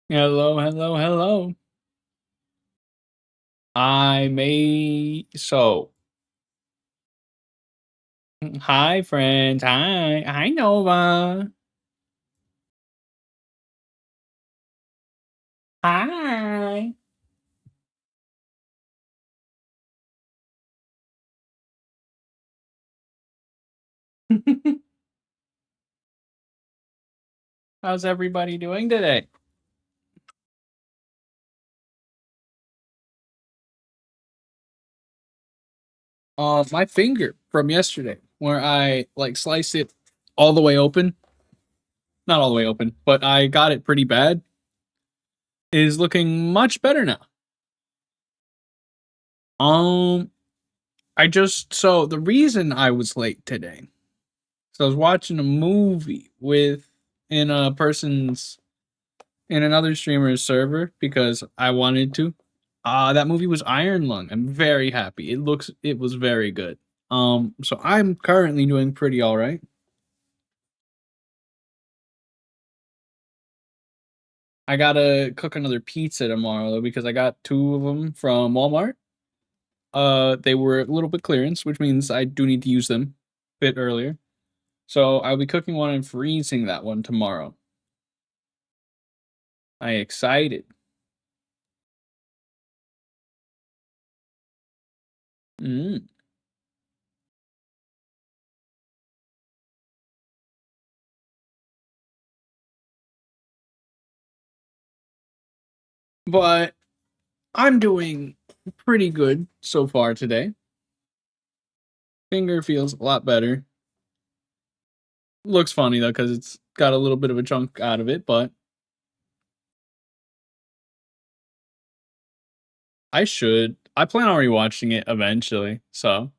Hello, hello, hello. Hi friends. Hi Nova. Hi. How's everybody doing today? My finger from yesterday where I like sliced it all the way open. Not all the way open, but I got it pretty bad. Is looking much better now. Um so the reason I was late today. So I was watching a movie with in a person's in another streamer's server because I wanted to. That movie was Iron Lung. I'm very happy. It was very good. So I'm currently doing pretty all right. I gotta cook another pizza tomorrow though because I got two of them from Walmart. They were a little bit clearance, which means I do need to use them a bit earlier. So I'll be cooking one and freezing that one tomorrow. I excited. Mm. But I'm doing pretty good so far today. Finger feels a lot better. Looks funny though because it's got a little bit of a chunk out of it, but I should. I plan on rewatching it eventually. So,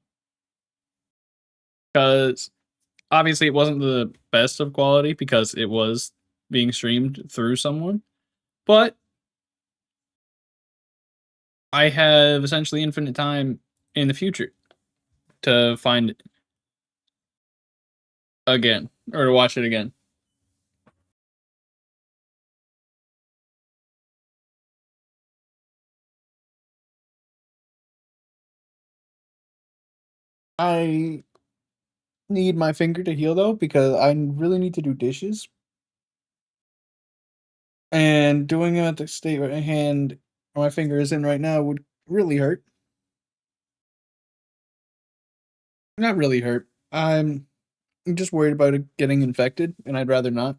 because obviously it wasn't the best of quality because it was being streamed through someone, but I have essentially infinite time in the future to find it again or to watch it again. I need my finger to heal though because I really need to do dishes, and doing it at the state where my hand or my finger is in right now would really hurt. Not really hurt. I'm just worried about it getting infected, and I'd rather not.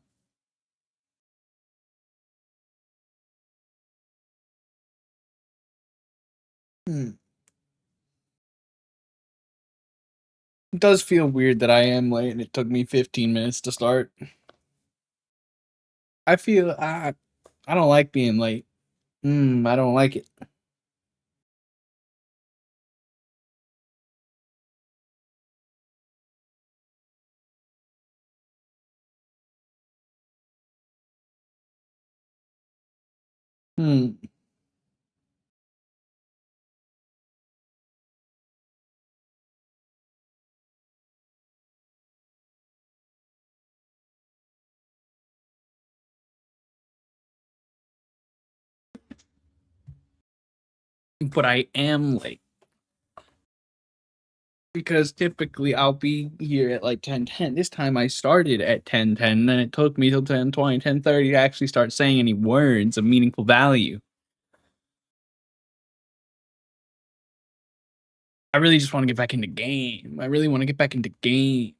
Hmm. It does feel weird that I am late and it took me 15 minutes to start. I feel I don't like being late. I don't like it. Hmm. But I am late because typically I'll be here at like 10:10. This time I started at 10:10, then it took me till 10:20, 10:30 to actually start saying any words of meaningful value. I really just want to get back into game. I really want to get back into game.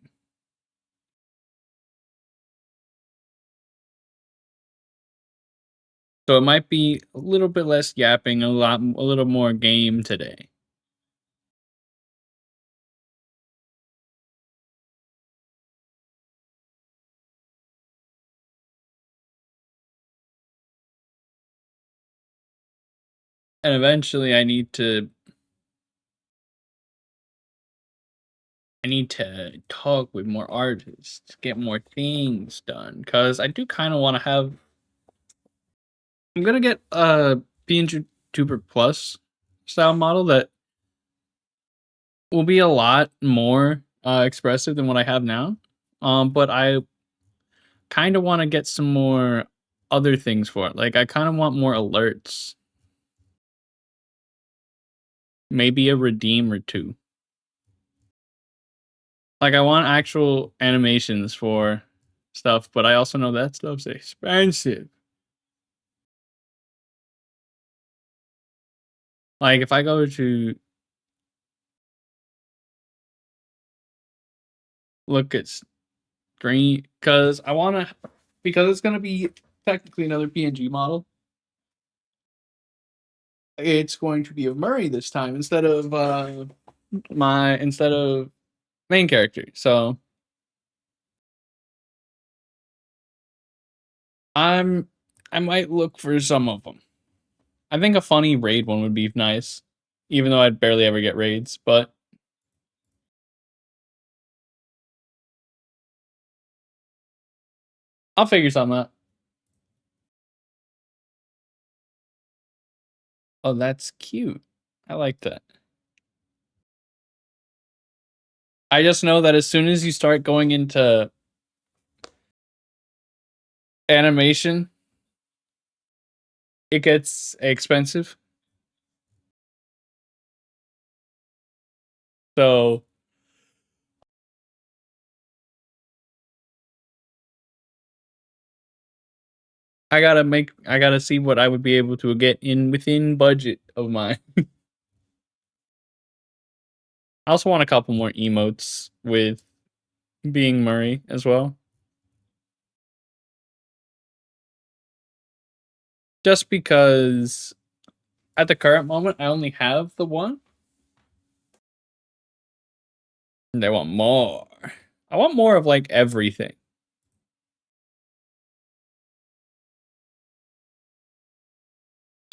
So it might be a little bit less yapping, a little more game today. And eventually I need to talk with more artists, get more things done cuz I do kind of want to have I'm going to get a PNG Tuber Plus style model that will be a lot more expressive than what I have now. But I kind of want to get some more other things for it. Like I kind of want more alerts. Maybe a redeem or two. Like I want actual animations for stuff, but I also know that stuff's expensive. Like if I go to look at screen, because I want to, because it's gonna be technically another PNG model. It's going to be of Murray this time instead of main character. So I might look for some of them. I think a funny raid one would be nice, even though I'd barely ever get raids. But I'll figure something out. Oh, that's cute. I like that. I just know that as soon as you start going into animation, it gets expensive. So I gotta see what I would be able to get in within budget of mine. I also want a couple more emotes with being Murray as well. Just because at the current moment I only have the one. And I want more. I want more of like everything.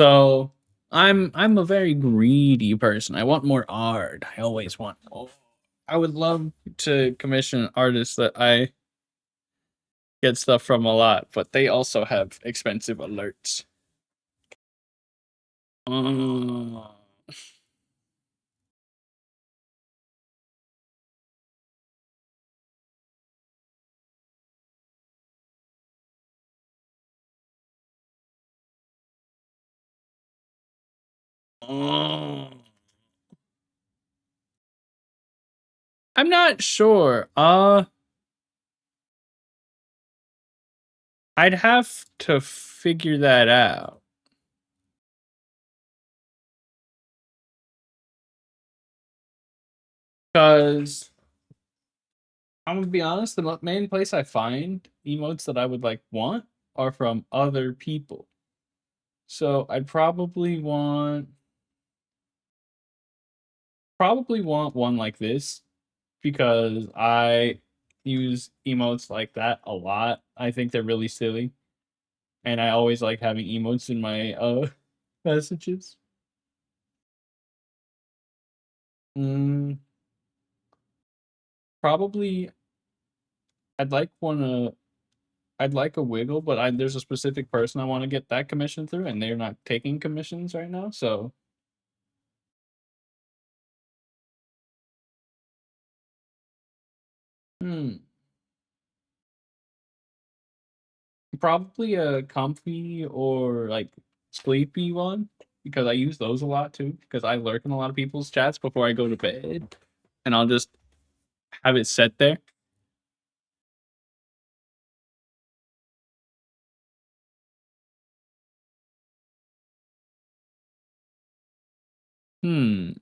So I'm a very greedy person. I want more art. I always want more. I would love to commission artists that I get stuff from a lot, but they also have expensive alerts. Uh, uh, I'm not sure. I'd have to figure that out. Cause I'm gonna be honest, the main place I find emotes that I would like want are from other people. So I'd probably want one like this because I use emotes like that a lot. I think they're really silly, and I always like having emotes in my messages. Mm, probably I'd like one I'd like a wiggle, but there's a specific person I want to get that commission through, and they're not taking commissions right now. So, hmm, probably a comfy or like sleepy one because I use those a lot too. Because I lurk in a lot of people's chats before I go to bed, and I'll just have it set there. Hmm.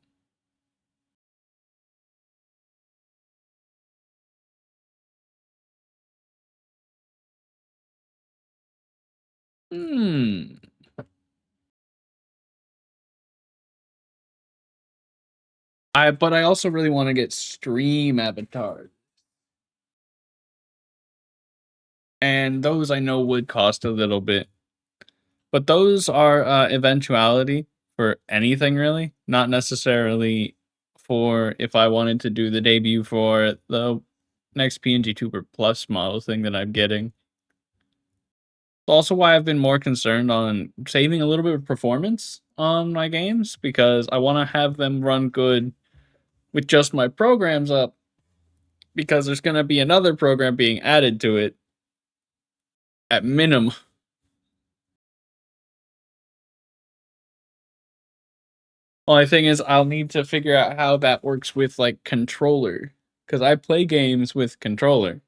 Hmm. But I also really want to get stream avatars, and those I know would cost a little bit. But those are eventuality for anything really, not necessarily for if I wanted to do the debut for the next PNG Tuber Plus model thing that I'm getting. Also why I've been more concerned on saving a little bit of performance on my games because I want to have them run good with just my programs up because there's going to be another program being added to it at minimum. Only thing is, I'll need to figure out how that works with like controller, because I play games with controller.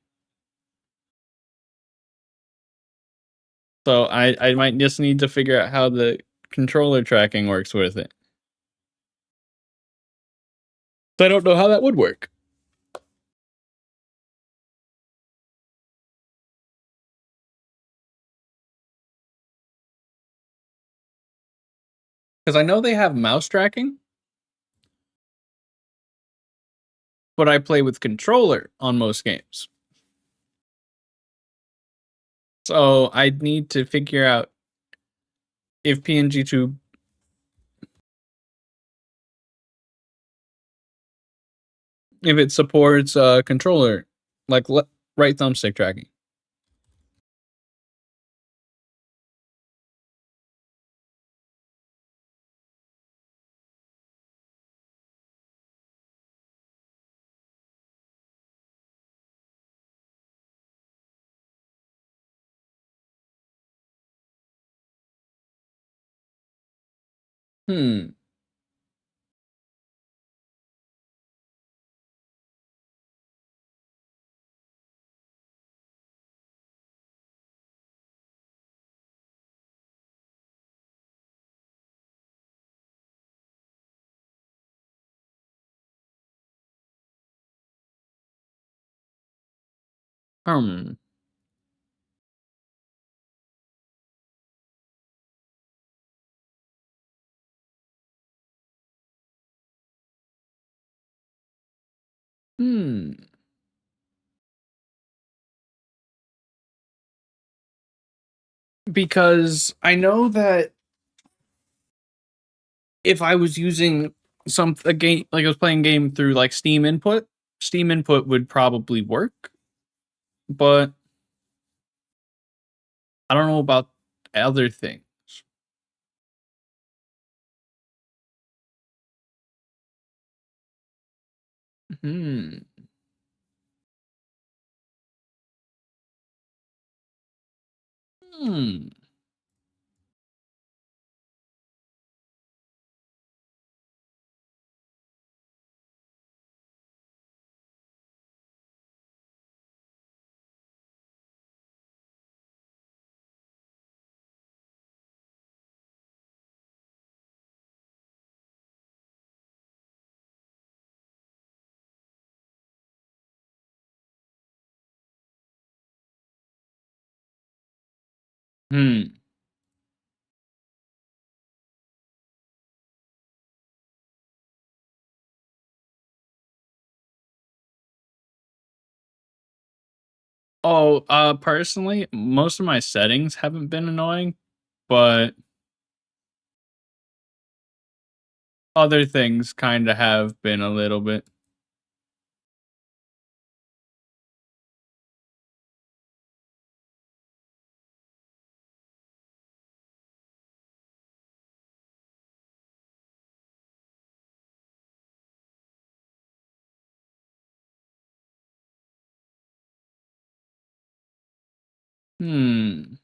So I might just need to figure out how the controller tracking works with it. So I don't know how that would work. Because I know they have mouse tracking, but I play with controller on most games. So I'd need to figure out if PNG2 if it supports controller like right thumbstick tracking. Hmm. Hmm. Hmm. Because I know that if I was using a game like I was playing a game through like Steam input would probably work, but I don't know about other things. Hmm. Hmm. Hmm. Oh, personally, most of my settings haven't been annoying, but other things kind of have been a little bit. Hmm.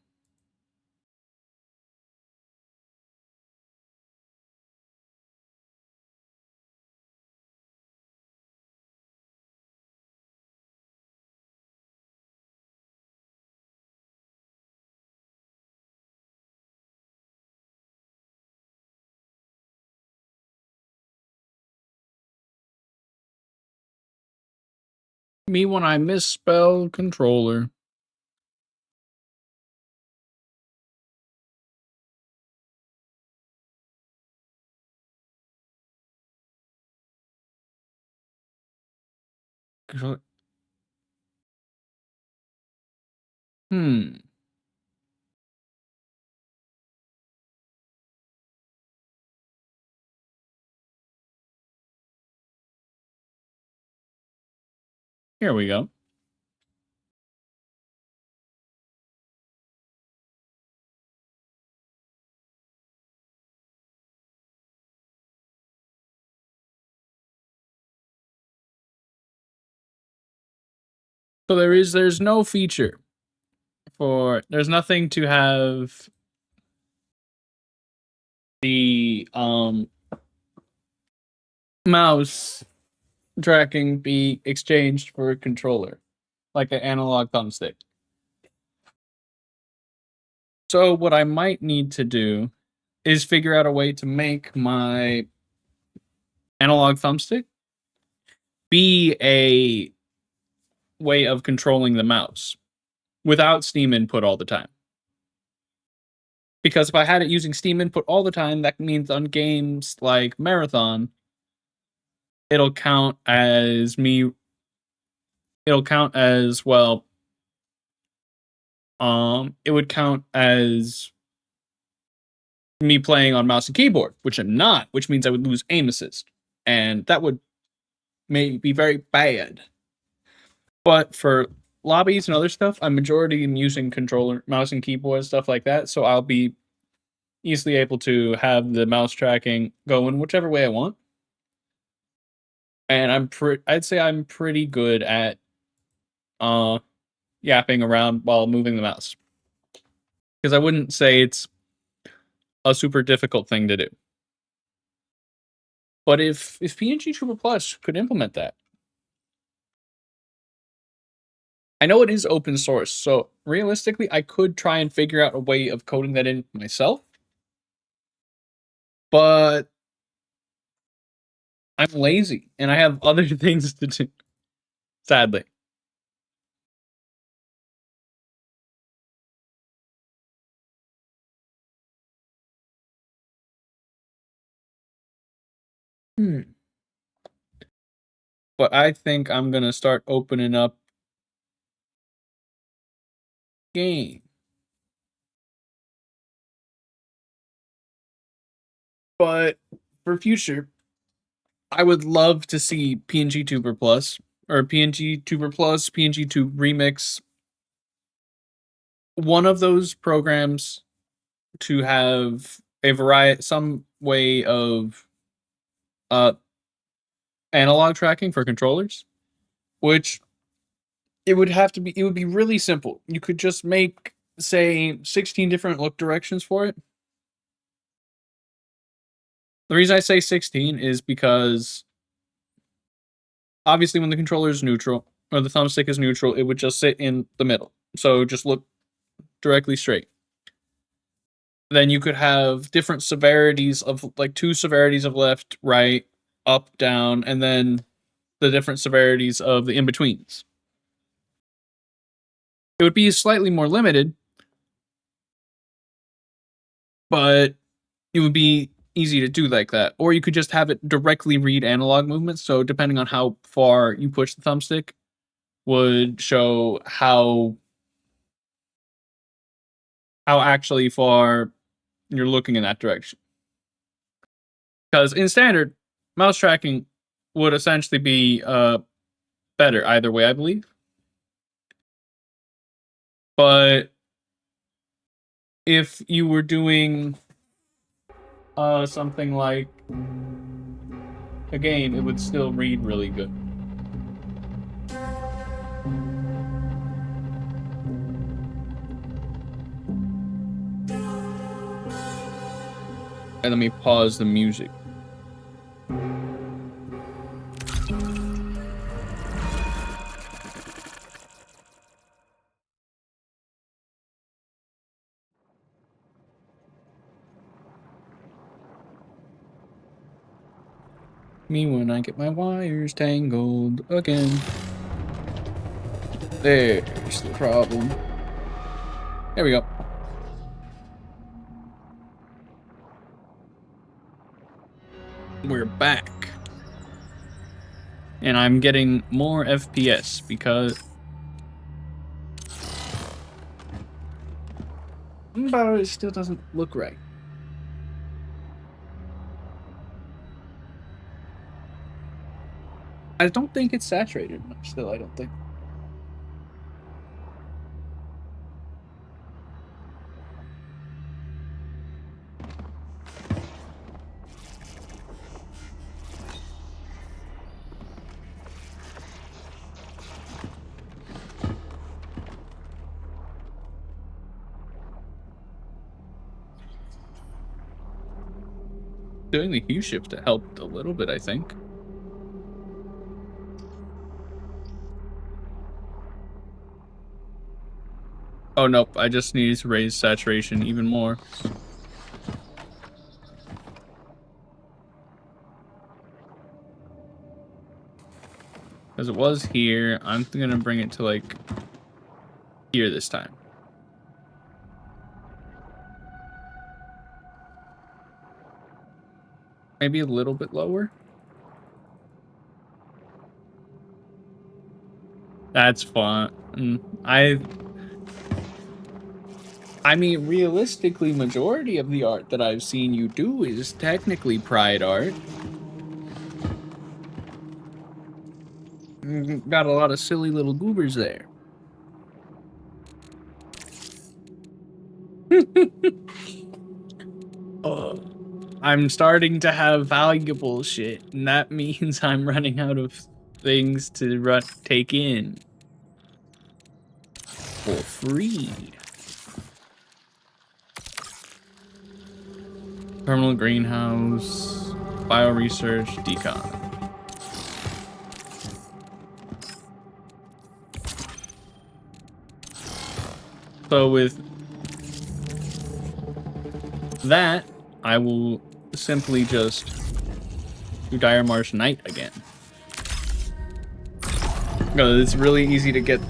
Me when I misspell controller. Hmm. Here we go. So there's no feature there's nothing to have the mouse tracking be exchanged for a controller, like an analog thumbstick. So what I might need to do is figure out a way to make my analog thumbstick be a way of controlling the mouse without Steam input all the time. Because if I had it using Steam input all the time, that means on games like Marathon, it'll count as me. It'll count as well. It would count as me playing on mouse and keyboard, which I'm not, which means I would lose aim assist, and that would maybe be very bad. But for lobbies and other stuff, I'm majority using controller, mouse and keyboard, stuff like that, so I'll be easily able to have the mouse tracking go in whichever way I want. And I'd say I'm pretty good at yapping around while moving the mouse. Because I wouldn't say it's a super difficult thing to do. But if PNG Tuber Plus could implement that, I know it is open source, so realistically, I could try and figure out a way of coding that in myself. But I'm lazy, and I have other things to do, sadly. But I think I'm gonna start opening up game. But for future, I would love to see PNG Tuber Plus or PNG Tuber Plus, PNG Tube Remix. One of those programs to have a variety, some way of uh analog tracking for controllers, which it would be really simple. You could just make, say, 16 different look directions for it. The reason I say 16 is because obviously when the controller is neutral or the thumbstick is neutral, it would just sit in the middle. So just look directly straight. Then you could have different severities of like 2 severities of left, right, up, down, and then the different severities of the in-betweens. It would be slightly more limited, but it would be easy to do like that. Or you could just have it directly read analog movements. So depending on how far you push the thumbstick, would show how actually far you're looking in that direction. Because in standard, mouse tracking would essentially be better either way, I believe. But if you were doing something like a game, it would still read really good. And let me pause the music. Me when I get my wires tangled again. There's the problem. There we go. We're back. And I'm getting more FPS because but it still doesn't look right. I don't think it's saturated enough still, I don't think. Doing the hue shift helped a little bit, I think. Oh, nope. I just need to raise saturation even more. Because it was here. I'm going to bring it to, like, here this time. Maybe a little bit lower. That's fun. I mean, realistically, majority of the art that I've seen you do is technically Pride art. Got a lot of silly little goobers there. I'm starting to have valuable shit, and that means I'm running out of things to take in for free. Terminal greenhouse, bioresearch, decon. So with that, I will simply just do Dire Marsh Knight again. No, it's really easy to get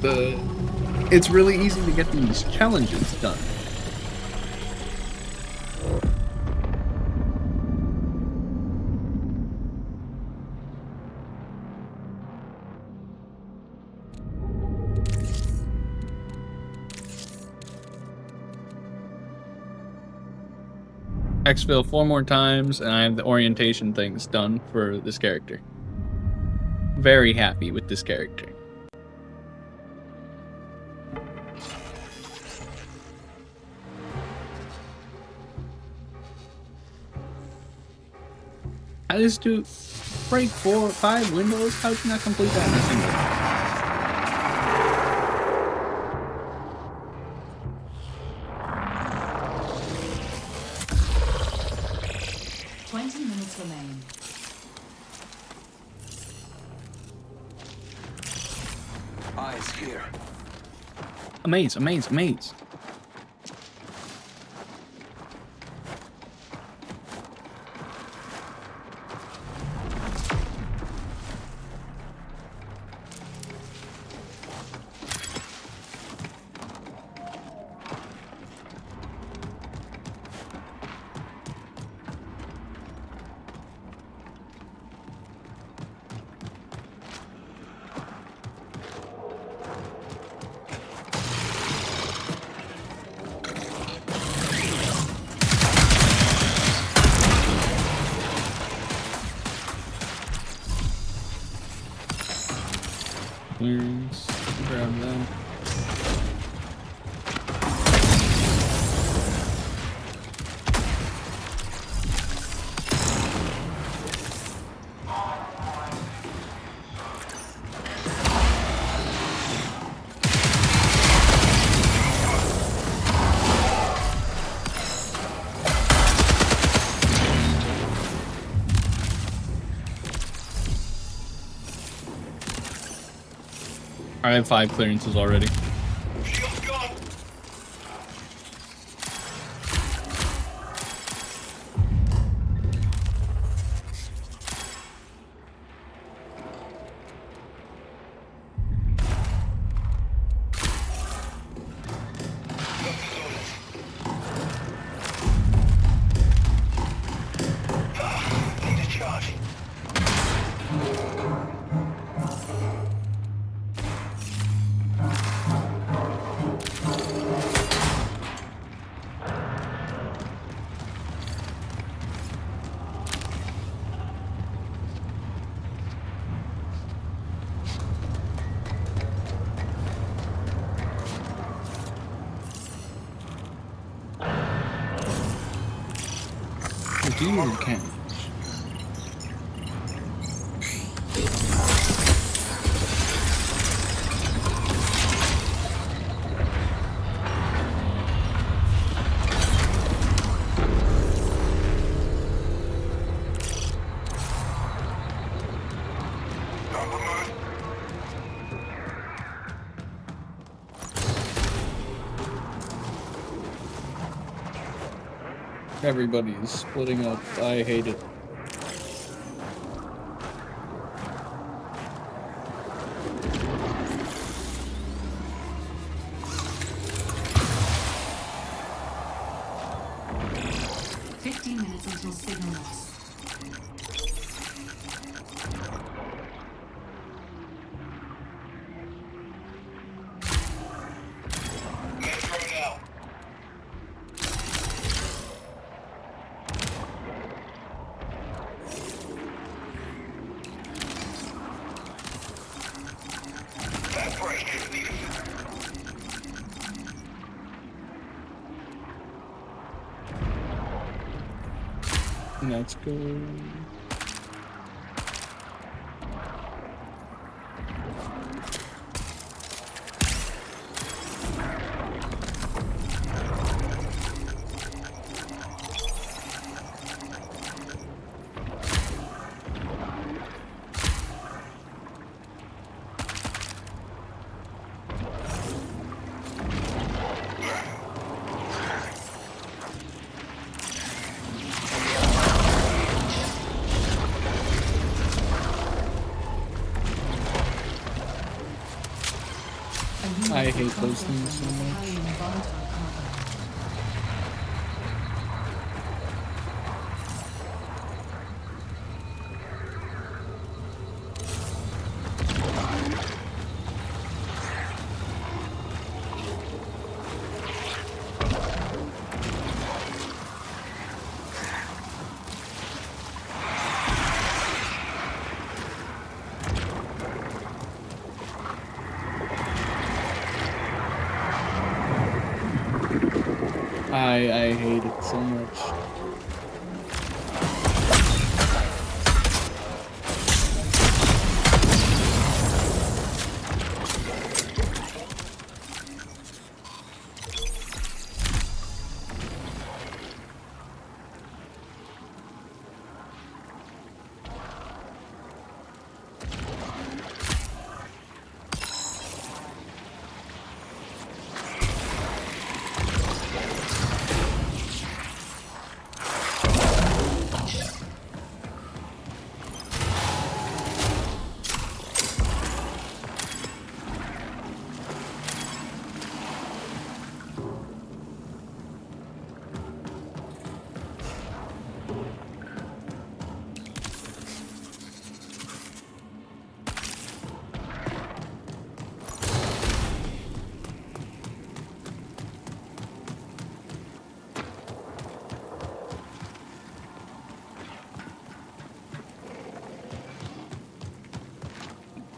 these challenges done. Exfil 4 more times, and I have the orientation things done for this character. Very happy with this character. I just do break 4 or 5 windows. How did you not complete that in a single? 20 minutes remain. Eyes here. Amaze, amaze, amaze. Clearance. Grab them. I have 5 clearances already. Dude, can Everybody's splitting up. I hate it. Until signal loss. Let's go. I hate those things so much. I hate it so much.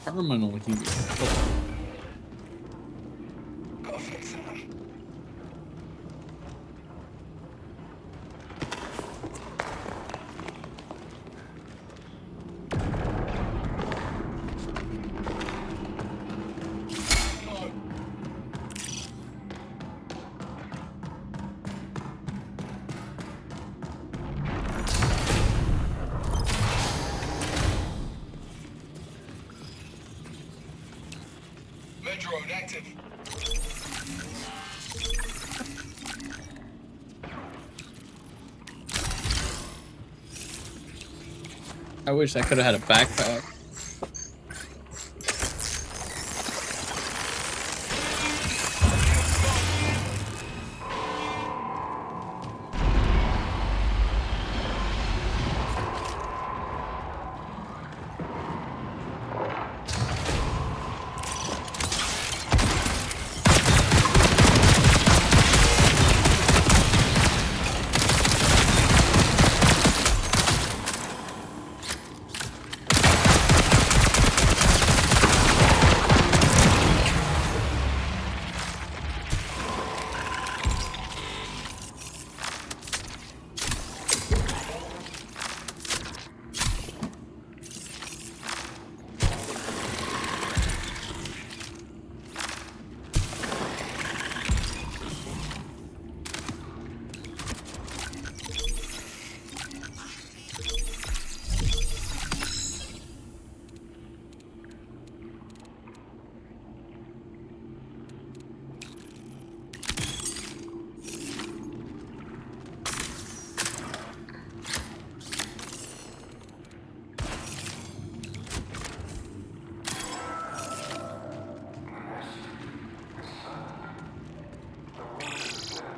Terminal here. Oh. Drone active. I wish I could have had a backpack.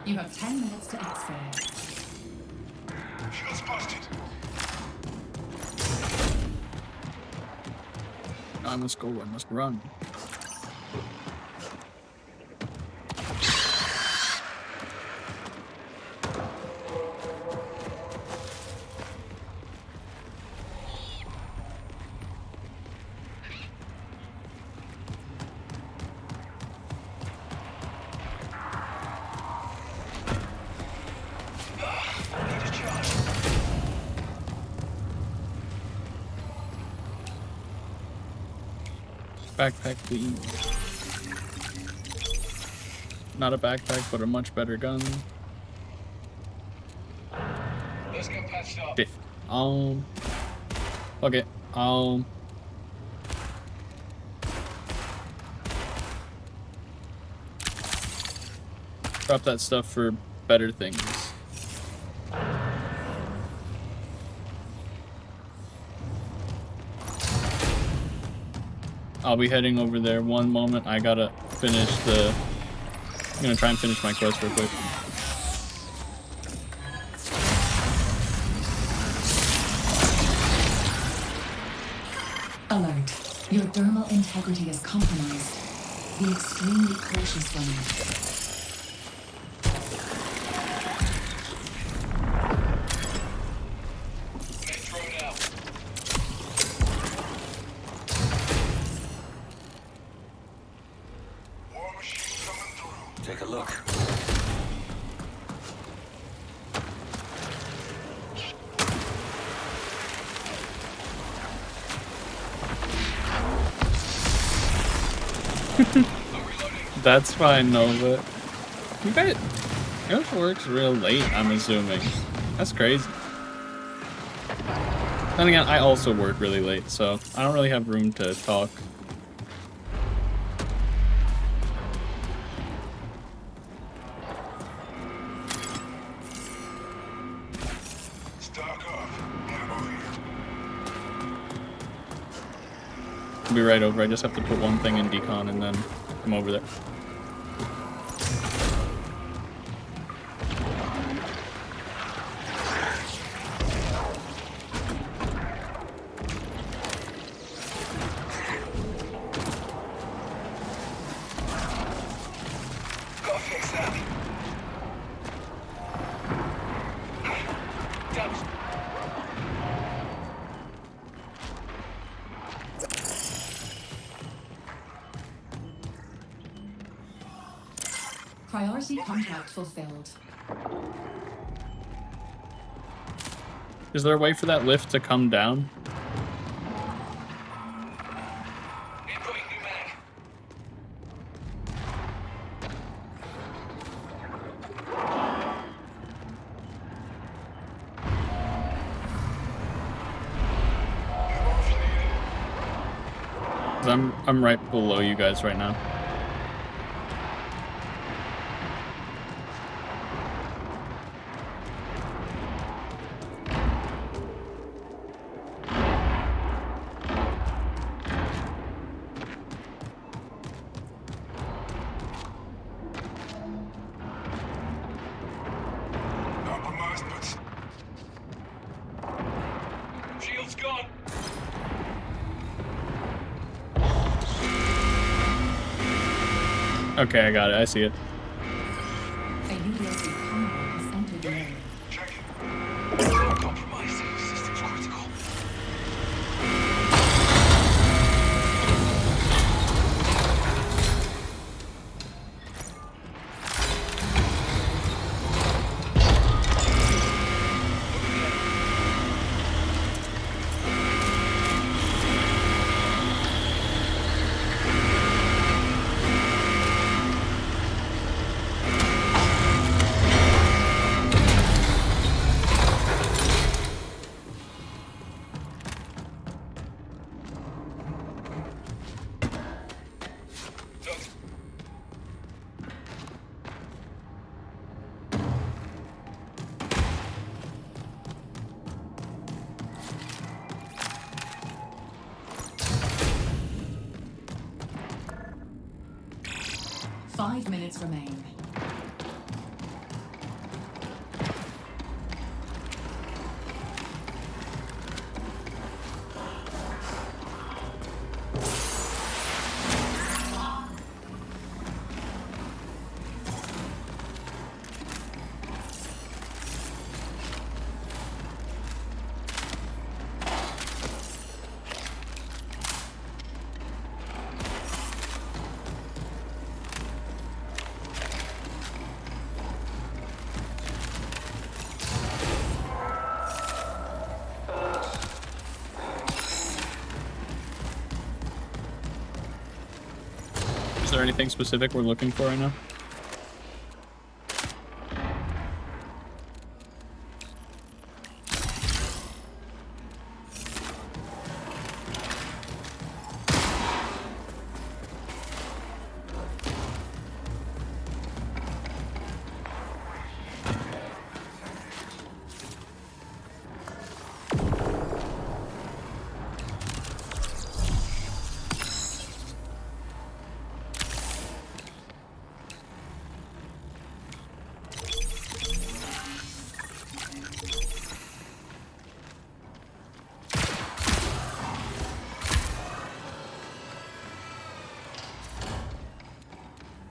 You have 10 minutes to exfil. Shields busted. I must go, I must run. Need a charge. Backpack, please. Not a backpack, but a much better gun. Let's get patched up. Shit. Fuck it. Drop that stuff for better things. I'll be heading over there one moment. I gotta finish the... I'm gonna try and finish my quest real quick. Alert. Your thermal integrity is compromised. Be extremely cautious runner. Main drone out. War machine coming through. Take a look. That's fine, Nova. You bet. Yours works real late, I'm assuming. That's crazy. Then again, I also work really late, so I don't really have room to talk. Stock up. Ammo here. I'll be right over. I just have to put one thing in decon and then I'm over there. Go fix that. Damage. Priority contract fulfilled. Is there a way for that lift to come down? Incoming new mag. Ammo fleet. 'Cause I'm right below you guys right now. Compromised, but shield's gone. Okay, I got it. I see it. A UDSC convoy has entered the area. Check it. Compromised. Systems critical. Five minutes remain. there anything specific we're looking for right now?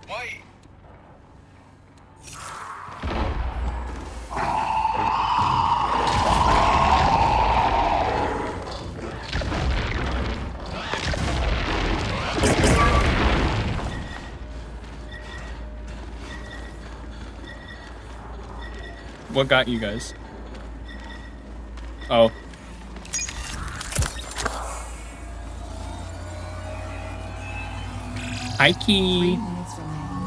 Wait. What got you guys? Oh. Hi, 3 Key. minutes remaining.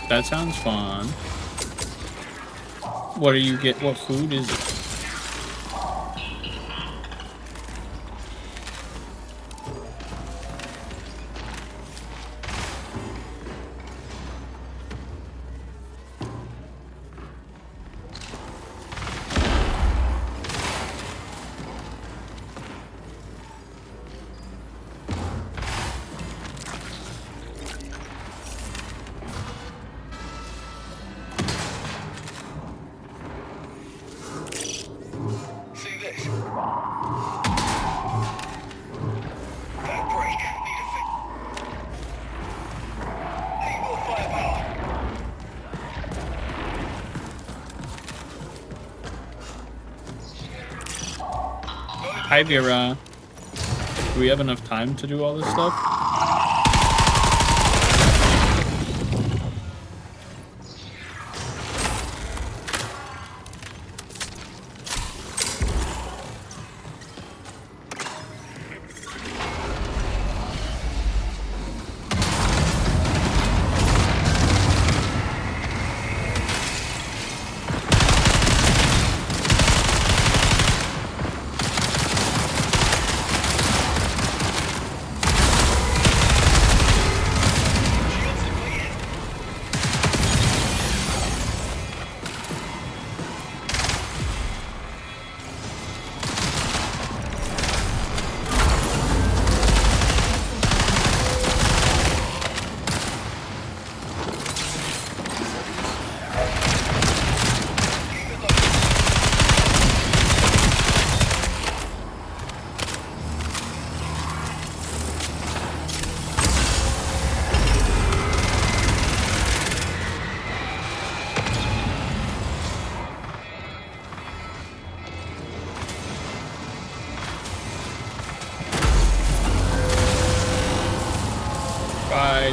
That sounds fun. What do you get? What food is it? See this? That break. Need a fix. Need more firepower. Hi, Vera. Do we have enough time to do all this stuff?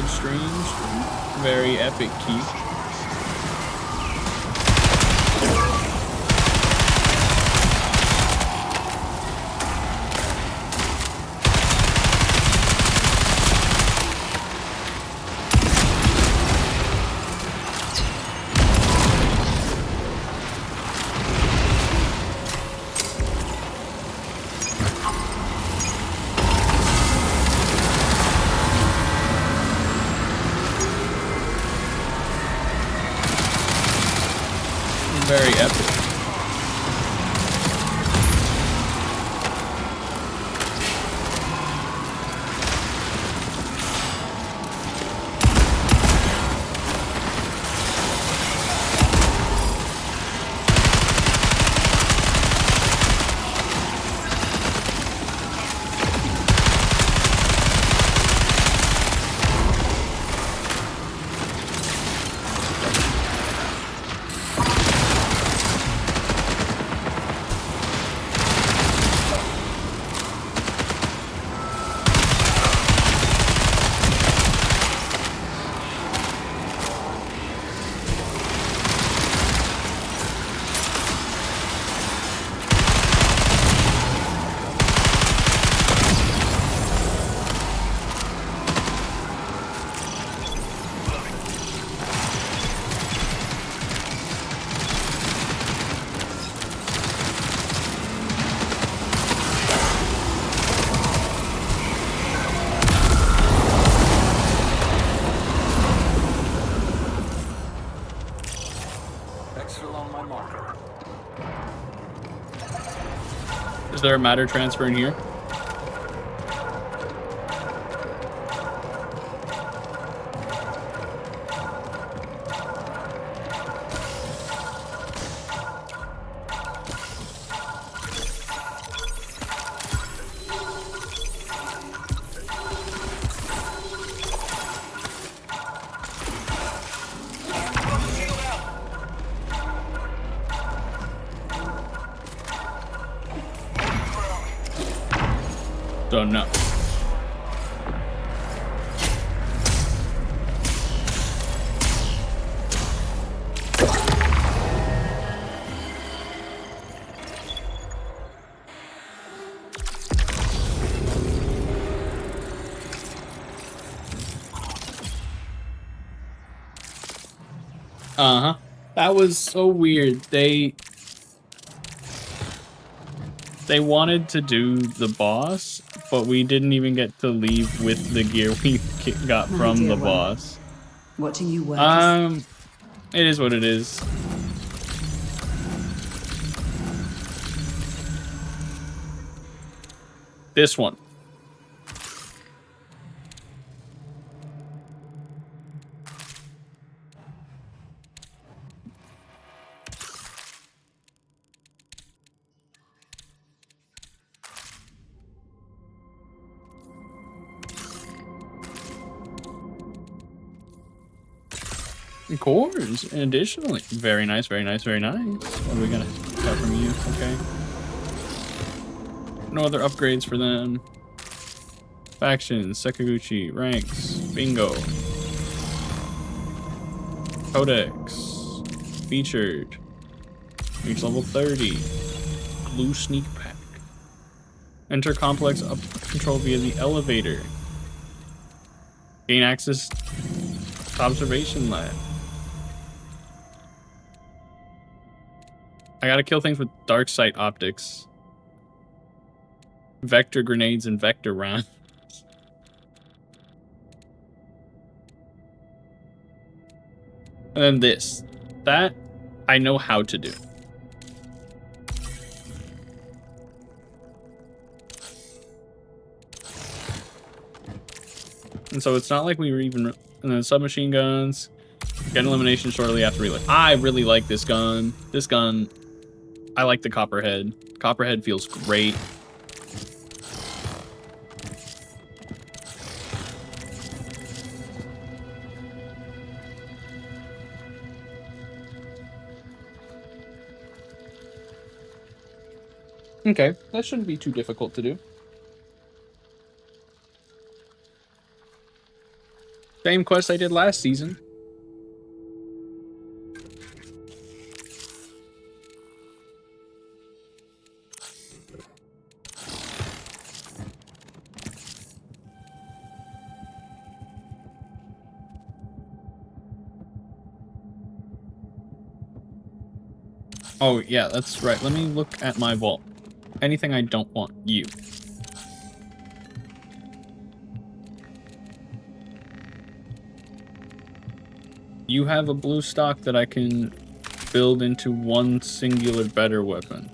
Stream. Very epic, Keith. Very epic. on my marker. Is there a matter transfer in here? Shield out. Don't know. Uh-huh. That was so weird. They wanted to do the boss, but we didn't even get to leave with the gear we got My from dear the one. boss. Watching you work is... It is what it is. This one. Cores, additionally. Very nice, very nice, very nice. What are we gonna get from you? Okay. No other upgrades for them. Factions, Sakaguchi, ranks, bingo. Codex, featured. Reach level 30. Blue sneak pack. Enter complex up control via the elevator. Gain access to observation lab. I gotta kill things with dark sight optics. Vector grenades and vector rounds. And then this. That I know how to do. And so it's not like we were even... And then submachine guns. Get elimination shortly after reload. I really like this gun. This gun... I like the Copperhead. Copperhead feels great. Okay, that shouldn't be too difficult to do. Same quest I did last season. Oh, yeah, that's right. Let me look at my vault. Anything I don't want. You. You have a blue stock that I can build into one singular better weapon.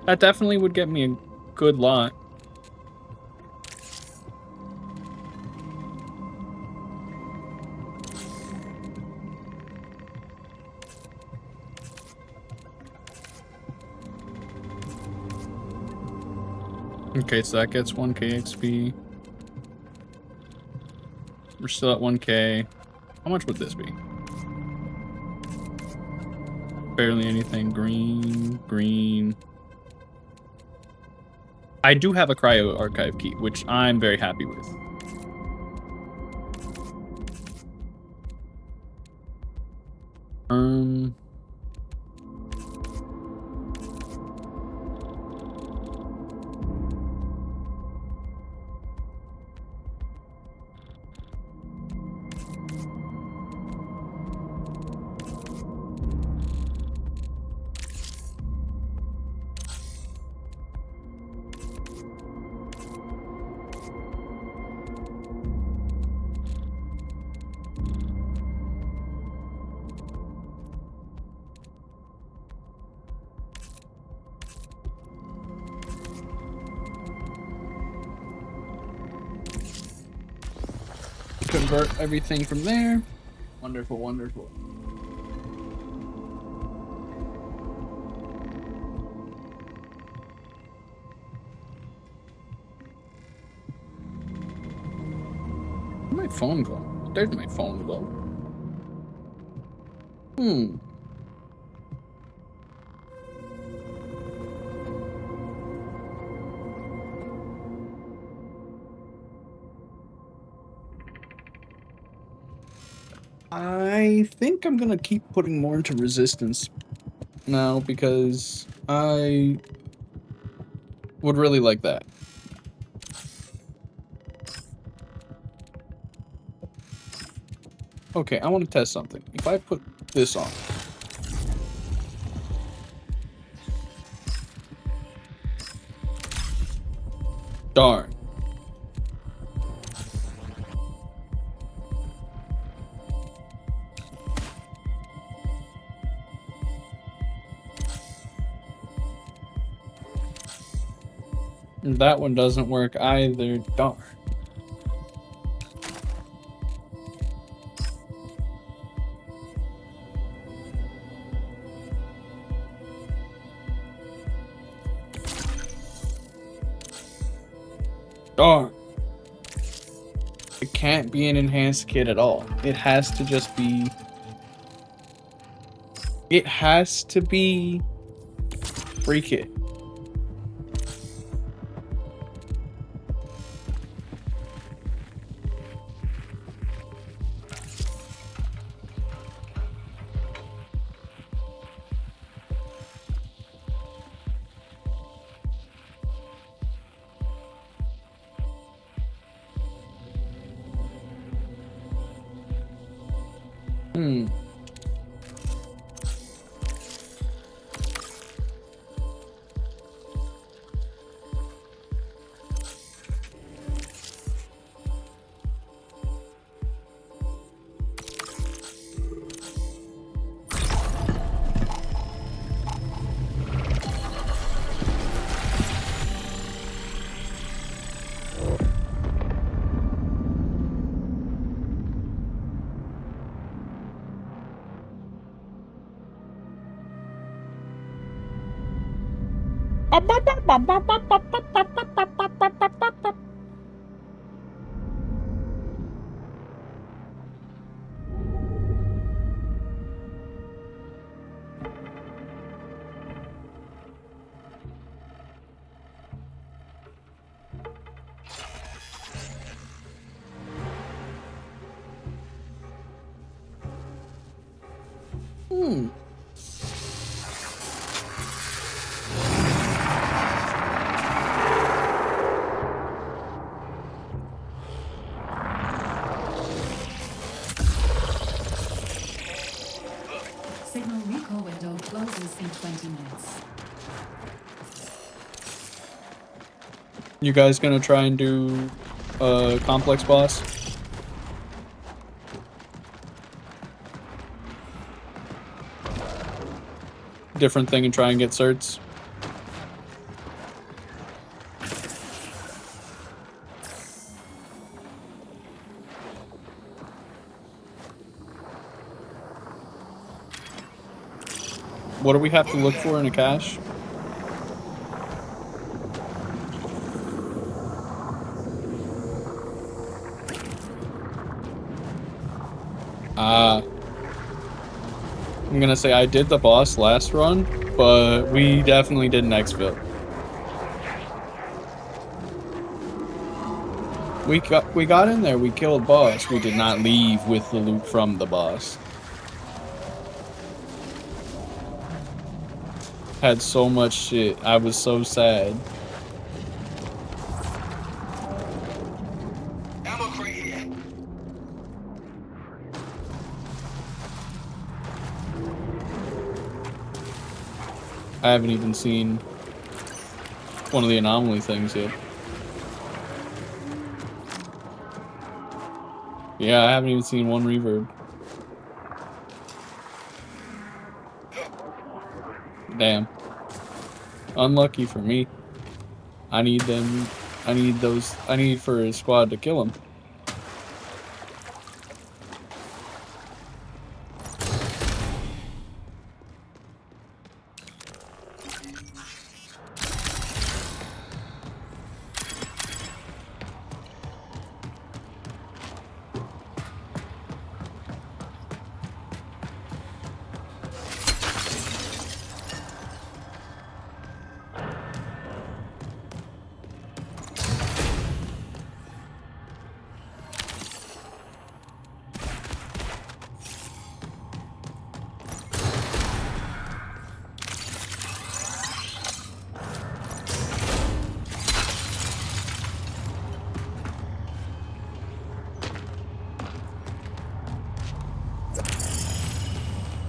That definitely would get me a good lot. Okay, so that gets 1k XP. We're still at 1k. How much would this be? Barely anything. Green, green. I do have a cryo archive key, which I'm very happy with. convert everything from there. Wonderful, wonderful. Where'd my phone go? There's my phone go. I think I'm gonna keep putting more into resistance now because I would really like that. Okay, I want to test something. If I put this on. Darn. That one doesn't work either. Darn. Darn. It can't be an enhanced kit at all. It has to just be... It has to be... free kit. Signal recall window closes in 20 minutes. You guys gonna try and do a complex boss? Different thing and try and get certs? What do we have to look for in a cache? I'm gonna say I did the boss last run, but we definitely did an exfil. We got in there, we killed boss. We did not leave with the loot from the boss. Had so much shit. I was so sad. Ammo crate here. I haven't even seen one of the anomaly things yet. Yeah, I haven't even seen one reverb. Damn. Unlucky for me. I need them. I need those. I need for a squad to kill him.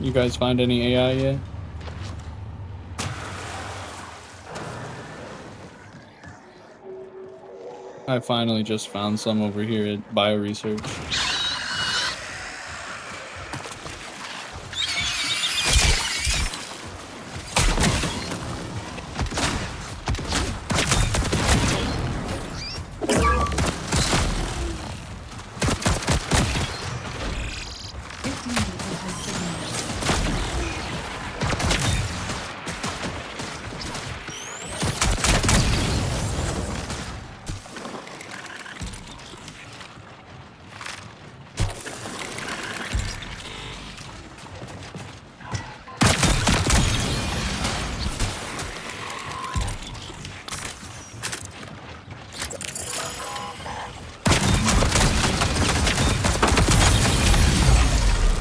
You guys find any AI yet? I finally just found some over here at Bioresearch.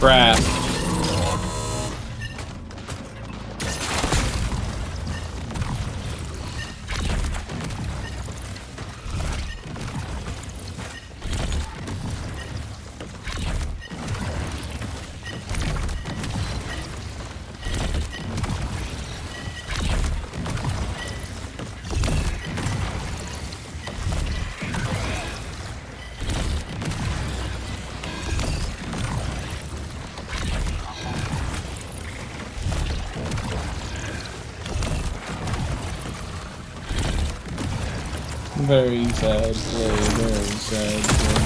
Crap. Very sad play, very sad play.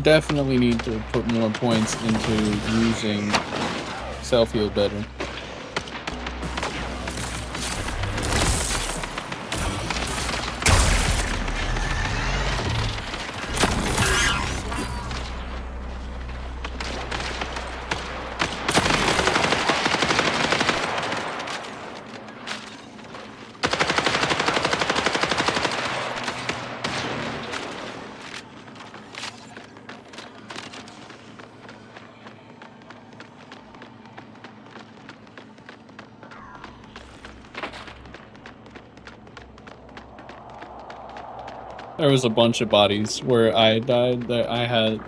Definitely need to put more points into using self-heal better. There was a bunch of bodies where I died that I had.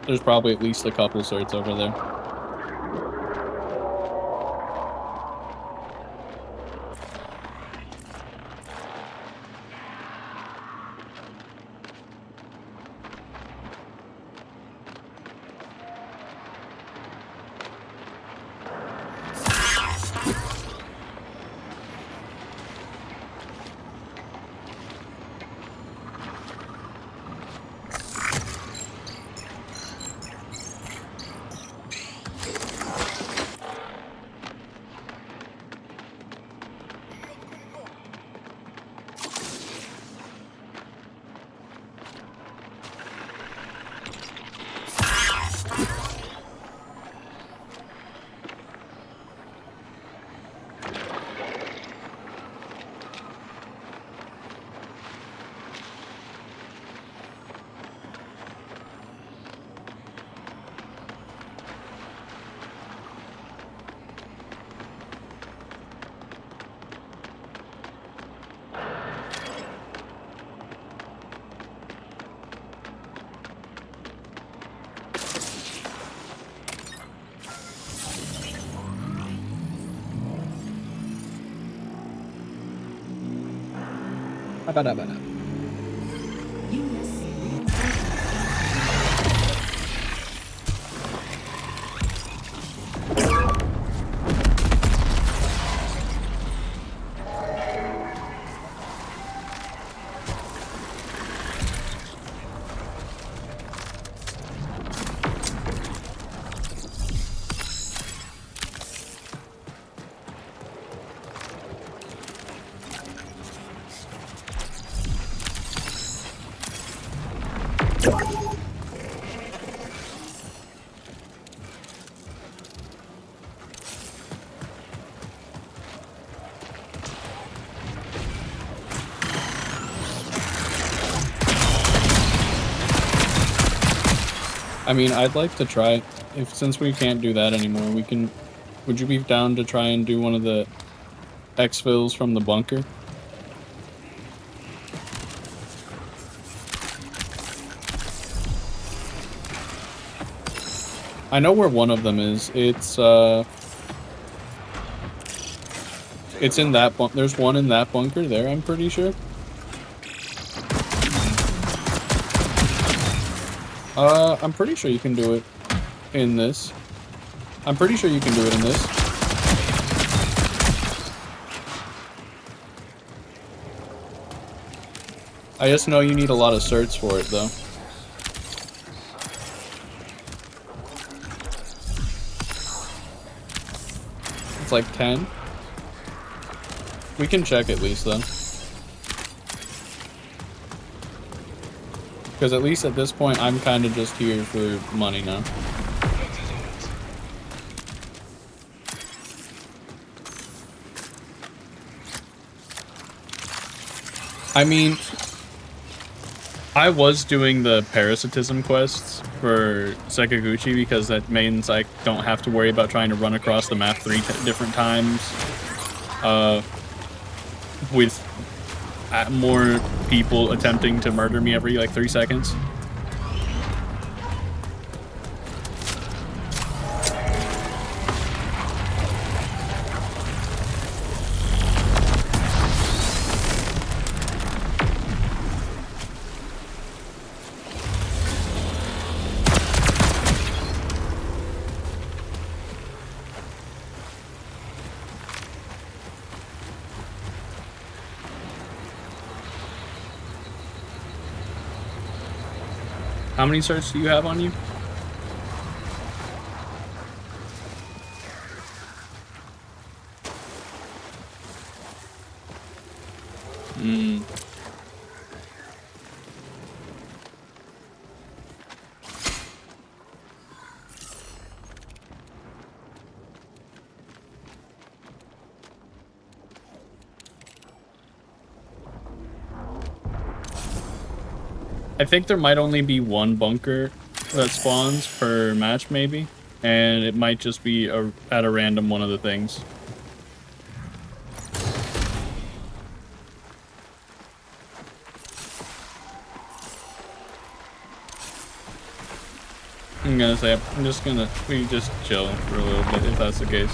There's probably at least a couple certs over there. Ba-da-ba-da. I mean, I'd like to try, since we can't do that anymore, we can, would you be down to try and do one of the exfils from the bunker? I know where one of them is. It's in that there's one in that bunker there, I'm pretty sure. I'm pretty sure you can do it in this. I'm pretty sure you can do it in this. I just know you need a lot of certs for it, though. It's like 10. We can check at least, though. Because at least at this point, I'm kind of just here for money now. I mean, I was doing the parasitism quests for Sekaguchi because that means I don't have to worry about trying to run across the map 3 different times. With more people attempting to murder me every like 3 seconds. How many certs do you have on you? I think there might only be one bunker that spawns per match, maybe, and it might just be at a random one of the things. I'm gonna say, we just chill for a little bit if that's the case.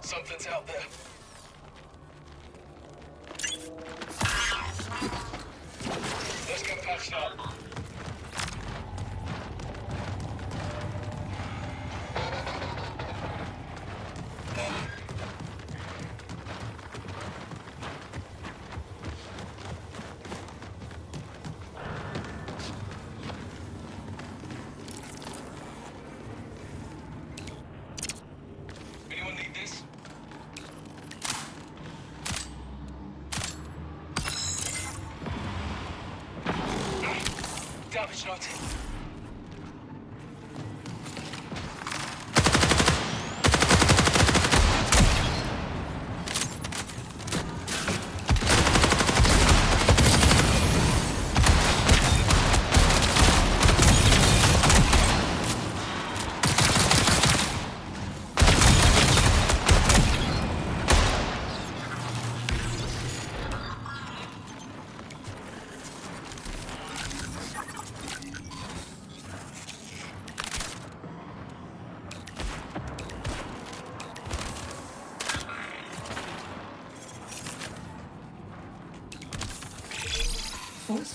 Something's out there. Let's get patched up. Anyone need this? Damage noted.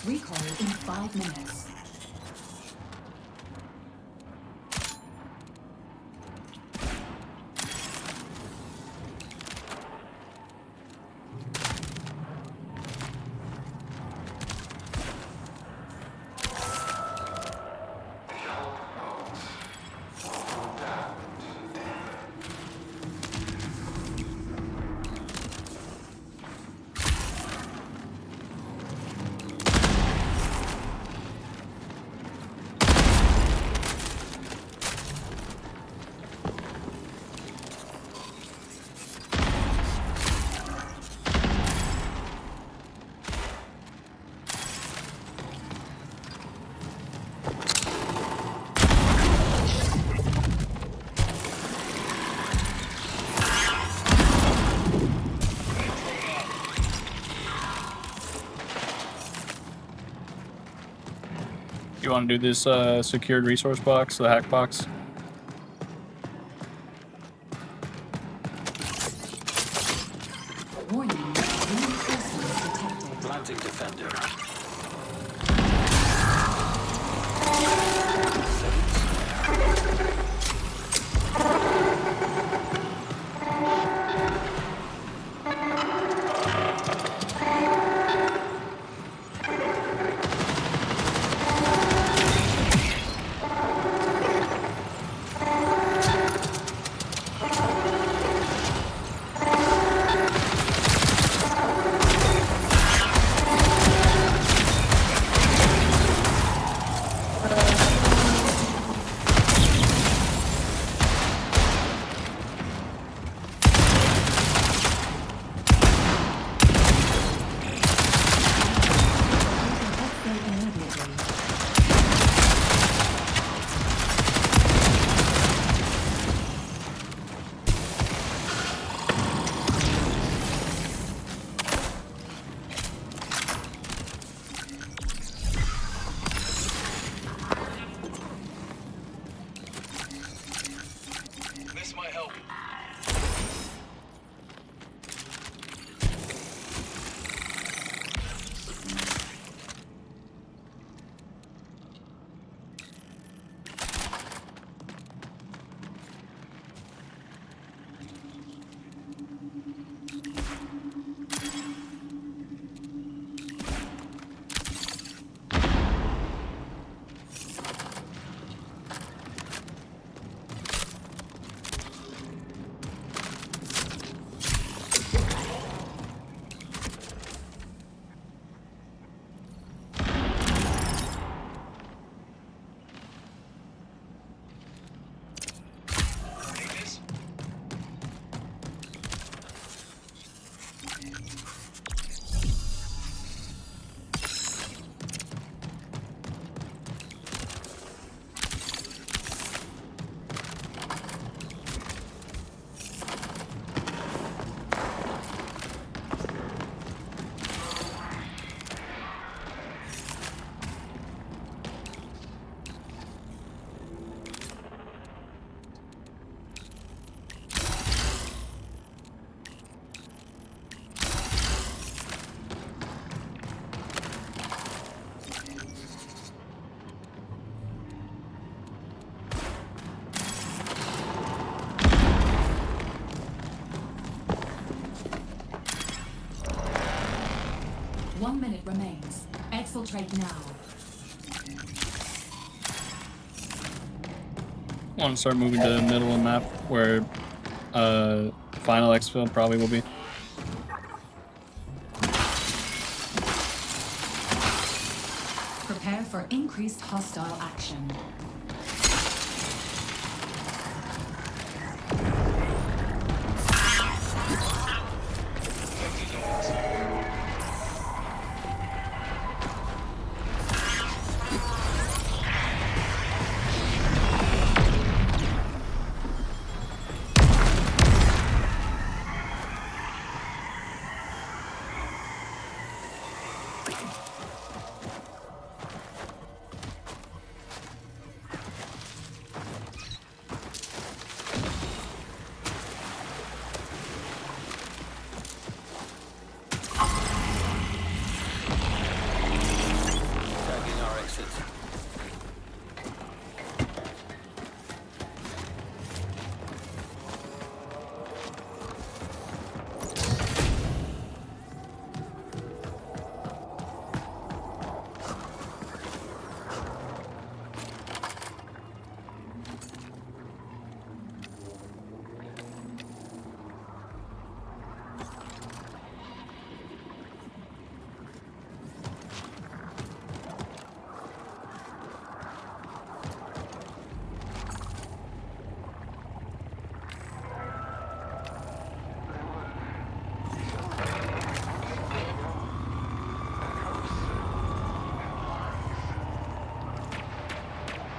Recall in 5 minutes. You want to do this secured resource box, the hack box? Warning, reinforcements detected. Planting defender. This might help. Need this? 1 minute remains. Exfiltrate now. I want to start moving to the middle of the map where final exfil probably will be. Prepare for increased hostile action.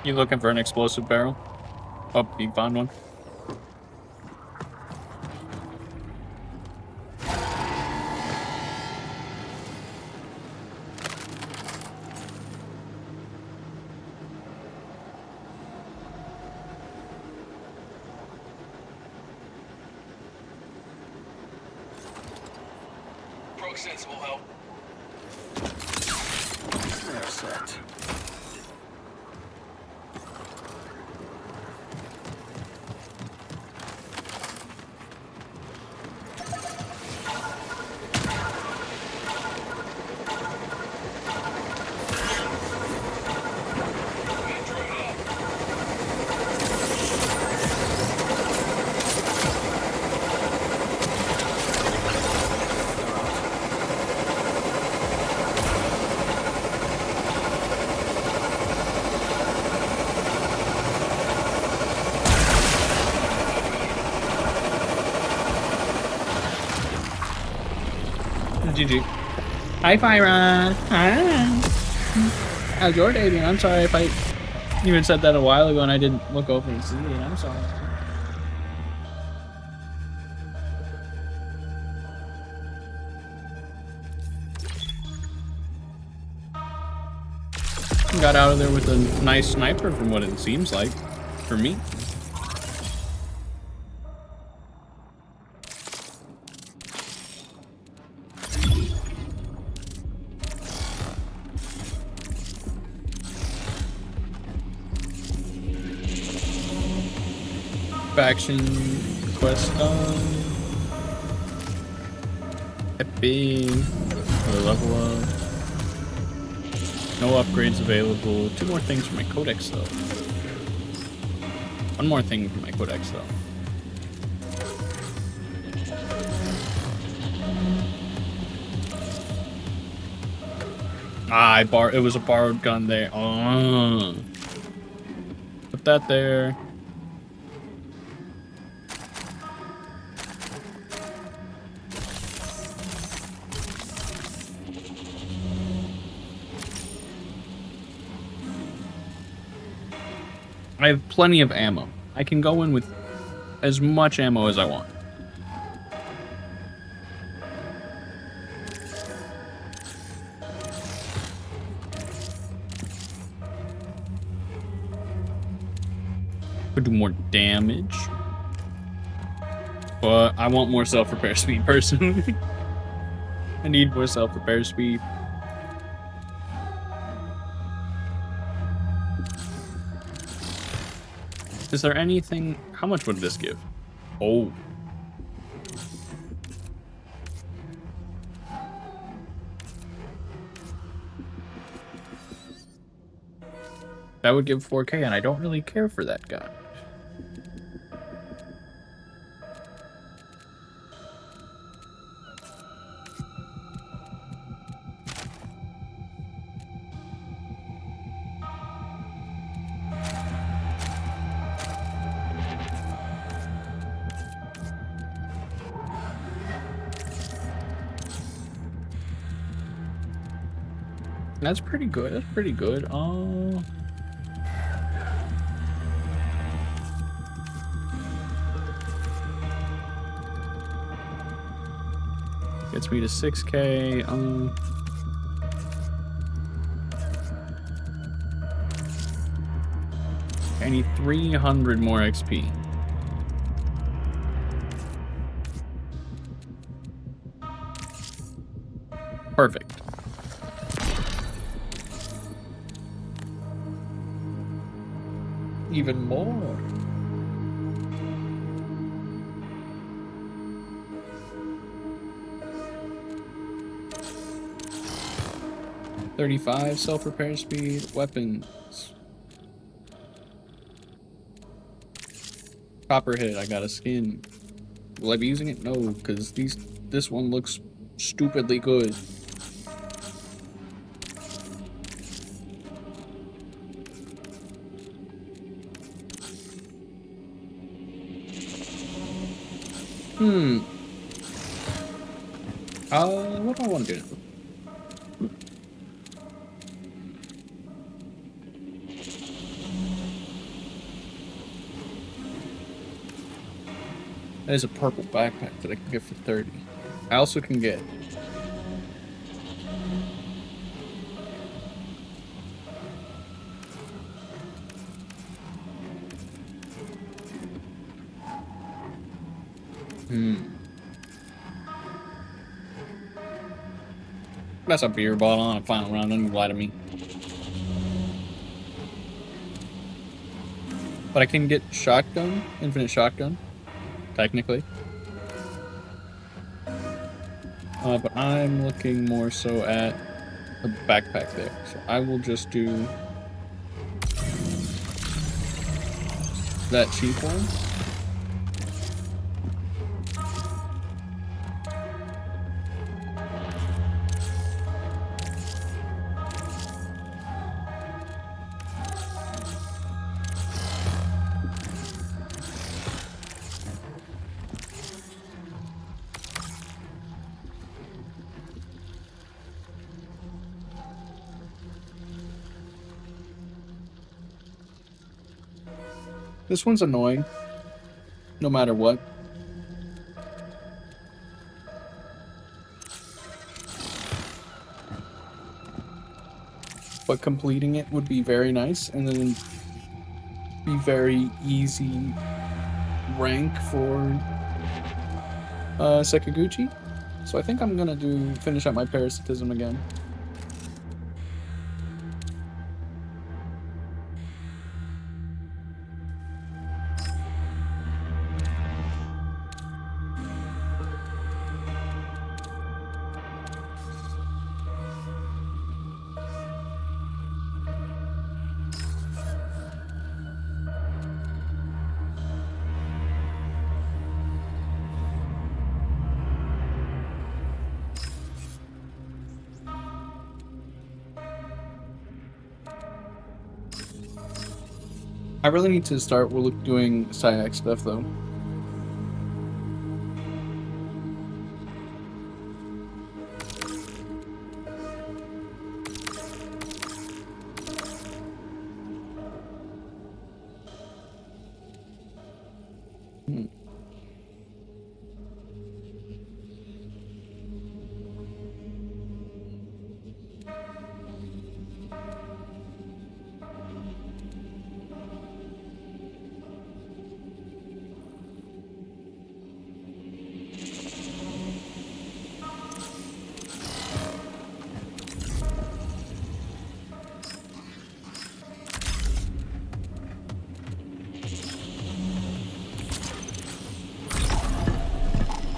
You looking for an explosive barrel? Oh, you found one. Proc sense will help. They're set. GG. Hi, Fyra. Hi. How's your day, man? I'm sorry if I even said that a while ago and I didn't look over and see it. I'm sorry. Got out of there with a nice sniper from what it seems like. For me. Faction quest done. Epic. Level up. No upgrades available. 2 more things for my codex though. 1 more thing for my codex though. Ah, it was a borrowed gun there. Oh. Put that there. I have plenty of ammo. I can go in with as much ammo as I want. Could do more damage. But I want more self-repair speed, personally. I need more self-repair speed. Is there anything... How much would this give? Oh. That would give 4K, and I don't really care for that guy. That's pretty good. That's pretty good. Gets me to 6K. I need 300 more XP. Perfect. Even more. $35 self-repair speed, weapons. Copperhead, I got a skin. Will I be using it? No, because this one looks stupidly good. What do I want to do now? That is a purple backpack that I can get for 30. I also can get that's a beer bottle on a final round. Don't you lie to me. But I can get shotgun, infinite shotgun, technically. But I'm looking more so at the backpack there. So I will just do that cheap one. This one's annoying, no matter what. But completing it would be very nice, and then be very easy rank for Sekaguchi. So I think I'm gonna finish up my parasitism again. I really need to start doing Sayak stuff though.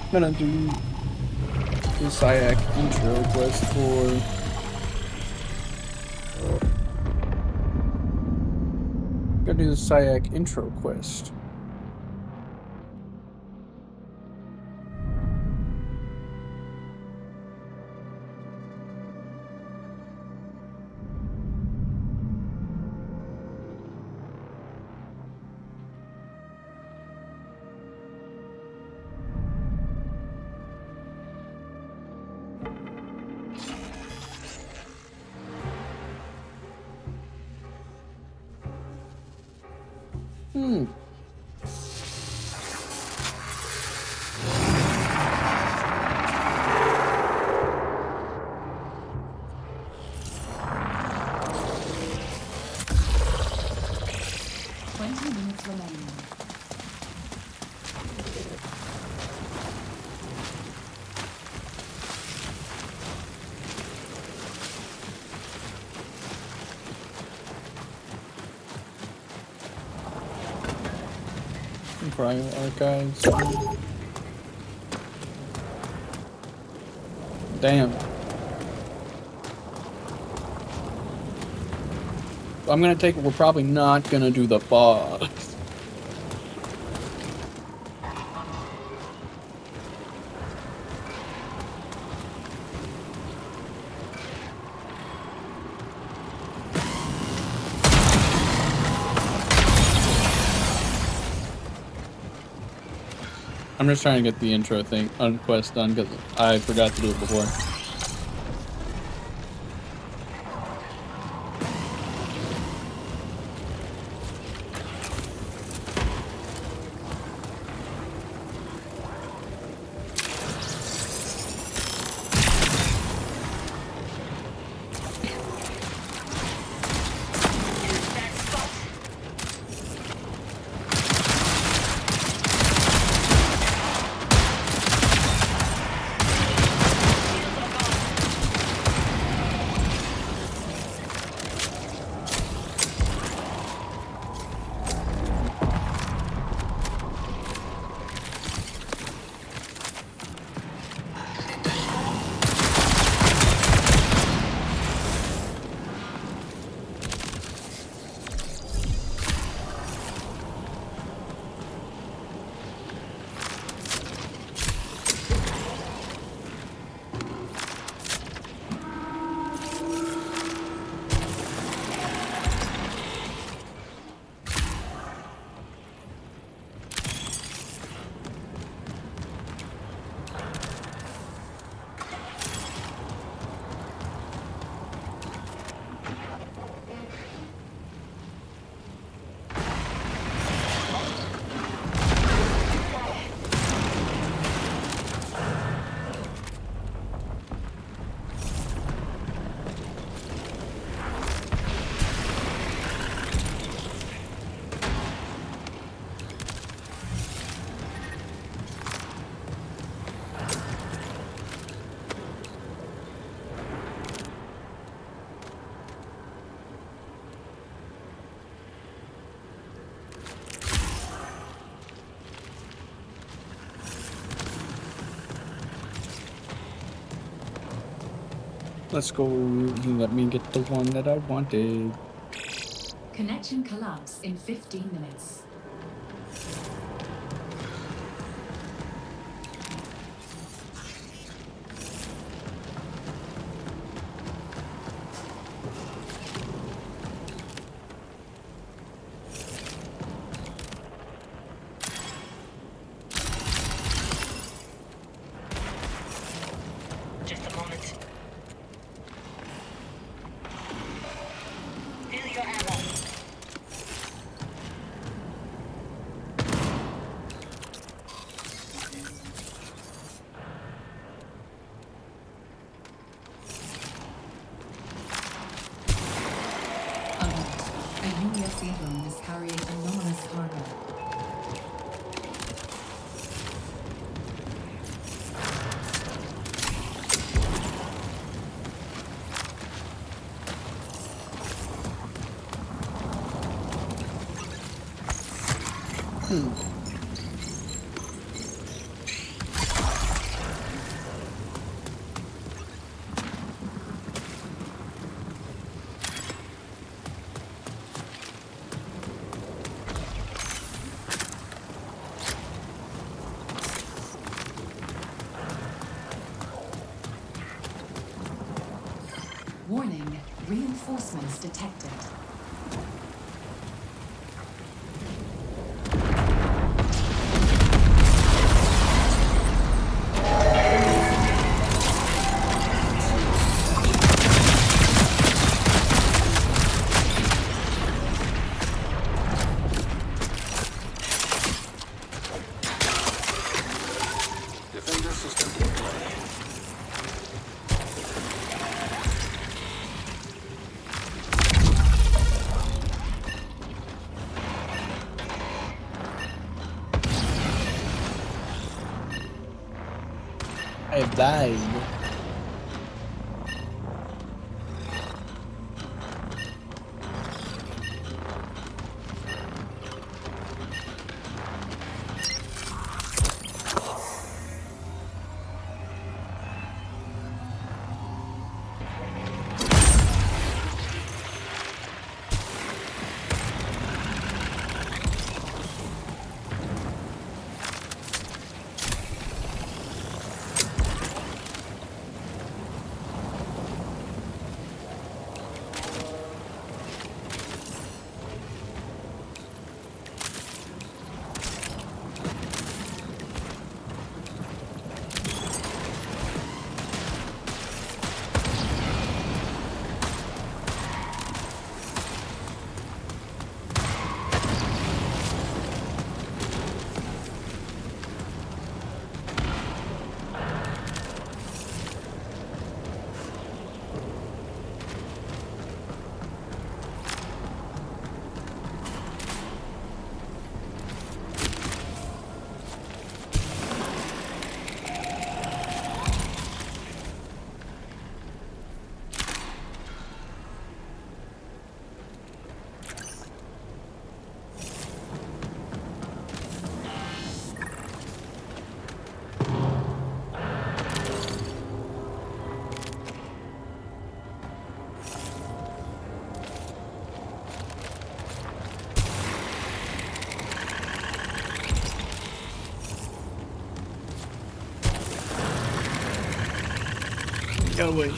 I'm gonna do the Sayak intro quest for gotta do the Sayak intro quest. Prior archives. Damn. I'm gonna take it. We're probably not gonna do the boss. I'm just trying to get the intro thing quest done because I forgot to do it before. Let's go. Let me get the one that I wanted. Connection collapse in 15 minutes. Just a moment. Fill your ammo. Alert. A USC drone is carrying anomalous cargo. Warning, reinforcements detected. Defender system deployed. I died. Go away.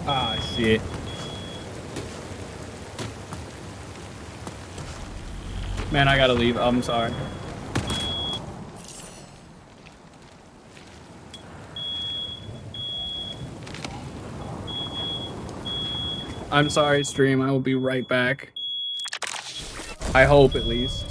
Ah, shit. Man, I gotta leave. I'm sorry. I'm sorry, stream. I will be right back. I hope, at least.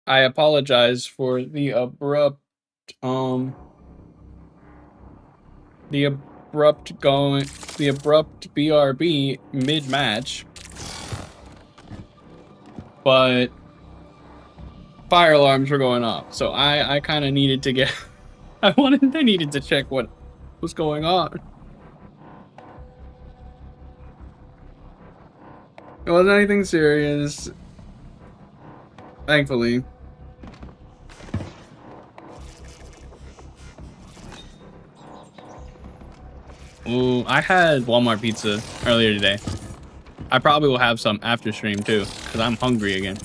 I apologize for the abrupt BRB mid-match, but fire alarms were going off, so I kind of needed to get I needed to check what was going on. It wasn't anything serious, thankfully. Ooh, I had Walmart pizza earlier today. I probably will have some after stream too, because I'm hungry again.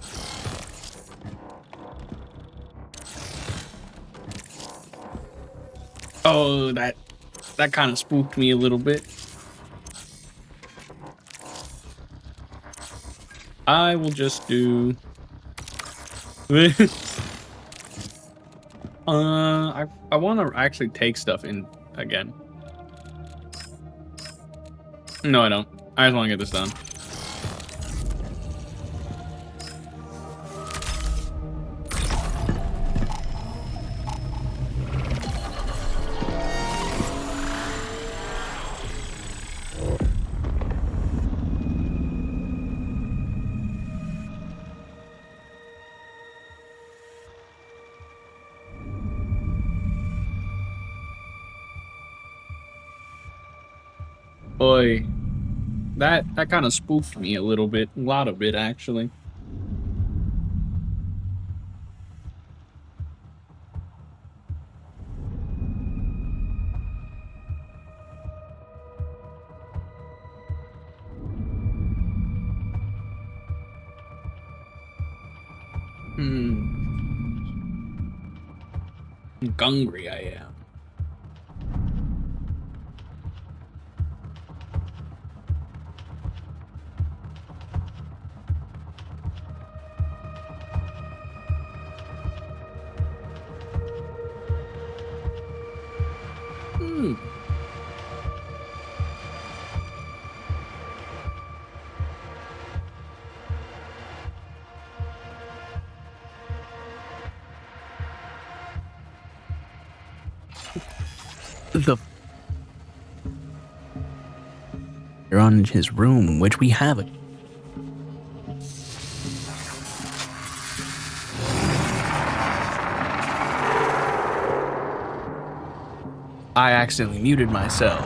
Oh, that kind of spooked me a little bit. I will just do... I want to actually take stuff in again. No, I don't. I just want to get this done. Boy, that kind of spooked me a little bit, a lot of it actually. Hungry I am. You're on his room, which we have it. I accidentally muted myself,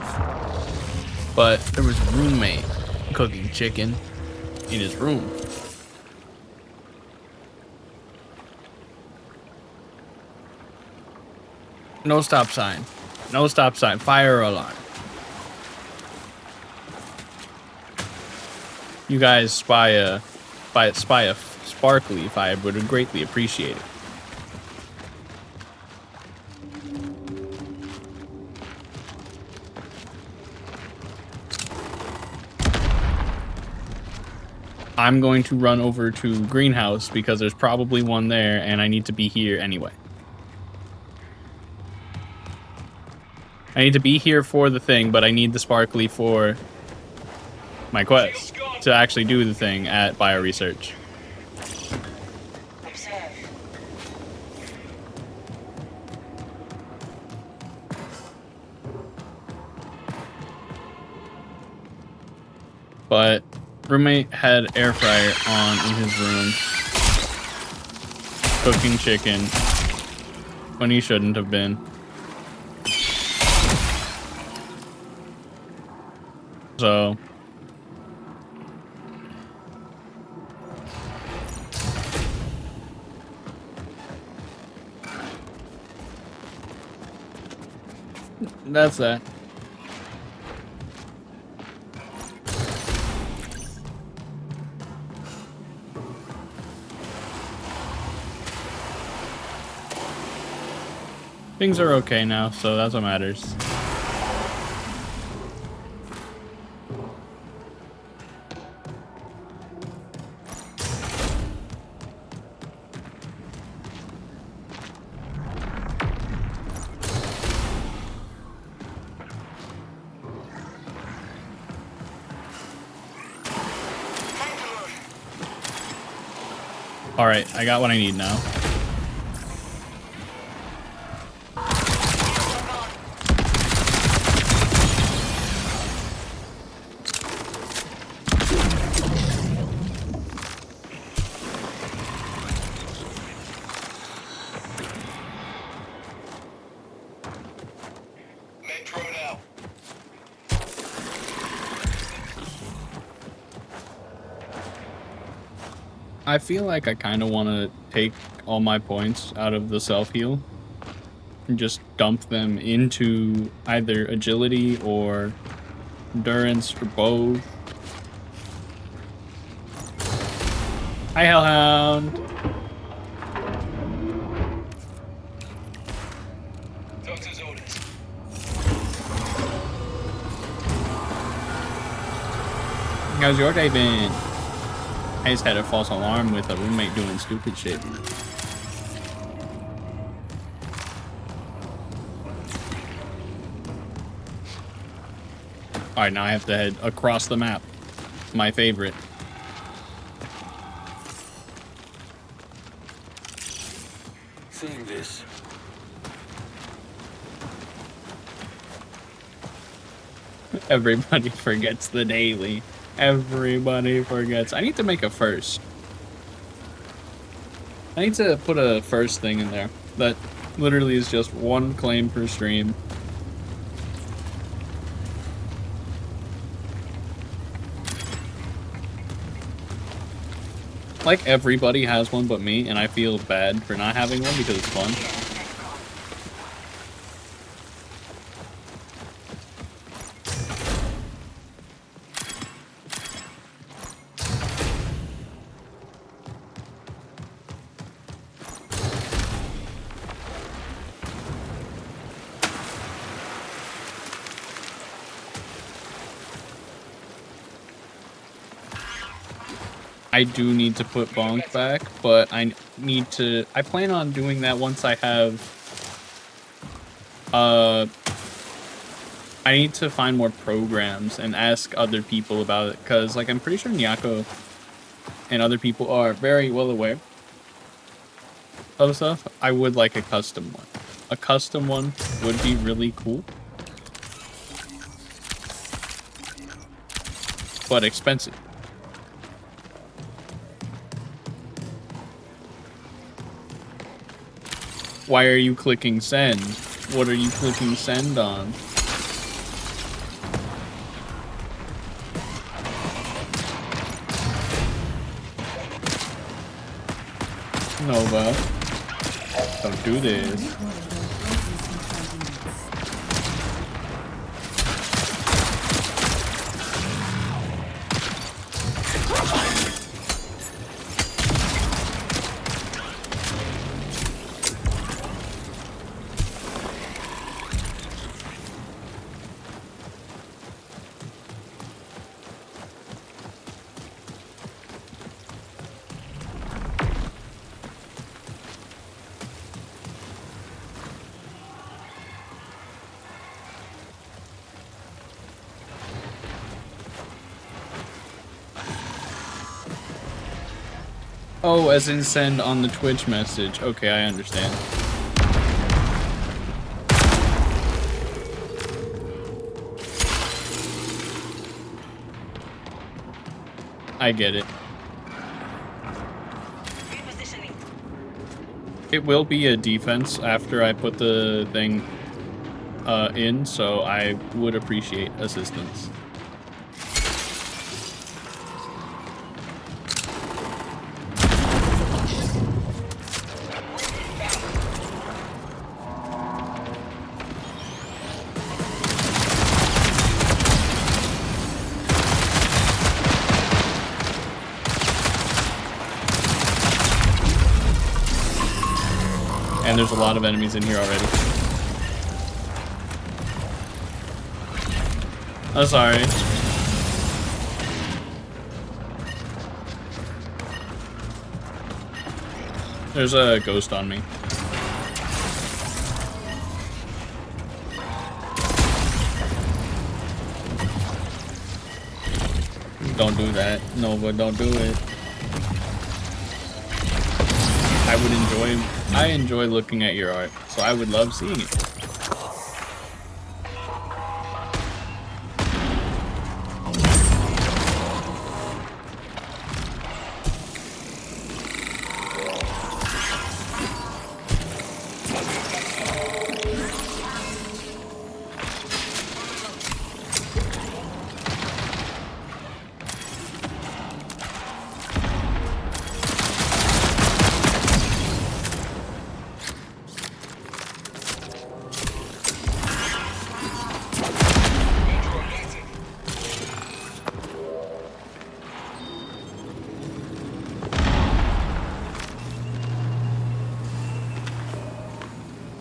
but there was a roommate cooking chicken in his room. No stop sign. No stop sign. Fire alarm. You guys spy a spark leaf, I would greatly appreciate it. I'm going to run over to greenhouse because there's probably one there and I need to be here anyway. I need to be here for the thing, but I need the sparkly for my quest to actually do the thing at bioresearch. Observe. But roommate had air fryer on in his room, cooking chicken when he shouldn't have been. So that's that. Things are okay now, so that's what matters. All right, I got what I need now. I feel like I kind of want to take all my points out of the self-heal and just dump them into either agility or endurance or both. Hi, Hellhound. Doctor's orders. How's your day been? I just had a false alarm with a roommate doing stupid shit. Alright, now I have to head across the map. My favorite. Seeing this. Everybody forgets the daily. Everybody forgets. I need to make a first. I need to put a first thing in there. That literally is just one claim per stream. Like everybody has one but me, and I feel bad for not having one because it's fun. I do need to put Bonk back, but I plan on doing that once I have, I need to find more programs and ask other people about it, because, like, I'm pretty sure Nyako and other people are very well aware of stuff. I would like a custom one. A custom one would be really cool. But expensive. Why are you clicking send? What are you clicking send on? Nova, don't do this. Oh, as in send on the Twitch message. Okay, I understand. I get it. Repositioning. It will be a defense after I put the thing in, so I would appreciate assistance. And there's a lot of enemies in here already. Oh, sorry. There's a ghost on me. Don't do that. No, but don't do it. I enjoy looking at your art, so I would love seeing it.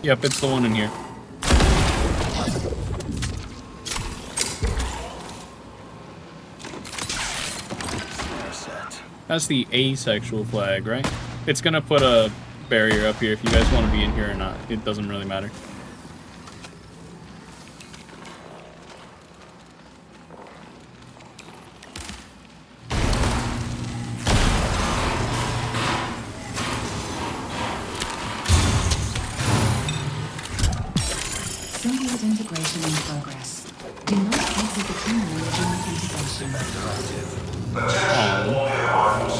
Yep, it's the one in here. That's the asexual flag, right? It's gonna put a barrier up here if you guys want to be in here or not. It doesn't really matter. Symbiote integration in progress. Do not exit the kingdom during integration. Doctor's orders.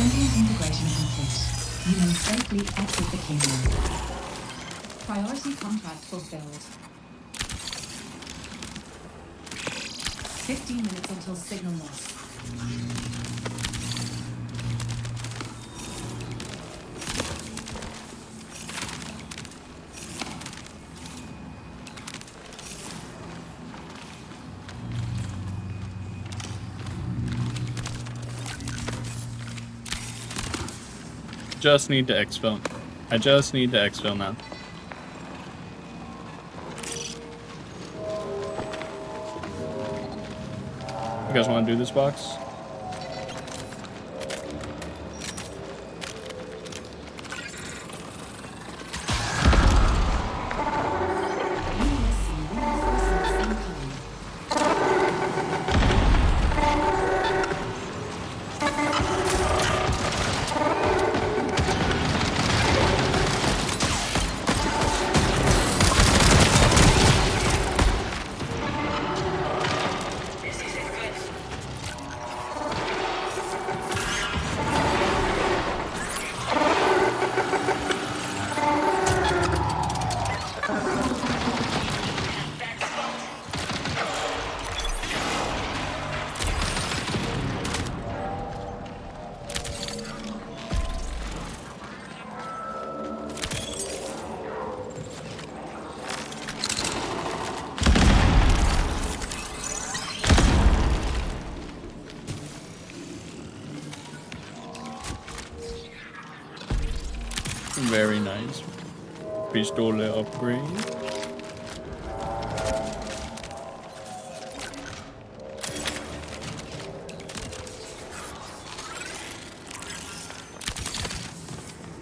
Symbiote integration complete. You may safely exit the kingdom. Priority contract fulfilled. 15 minutes until signal loss. Just need to exfil. I just need to exfil now. You guys want to do this box? USC reinforcements incoming. This isn't good. Bad spot. Very nice. Pistol upgrade.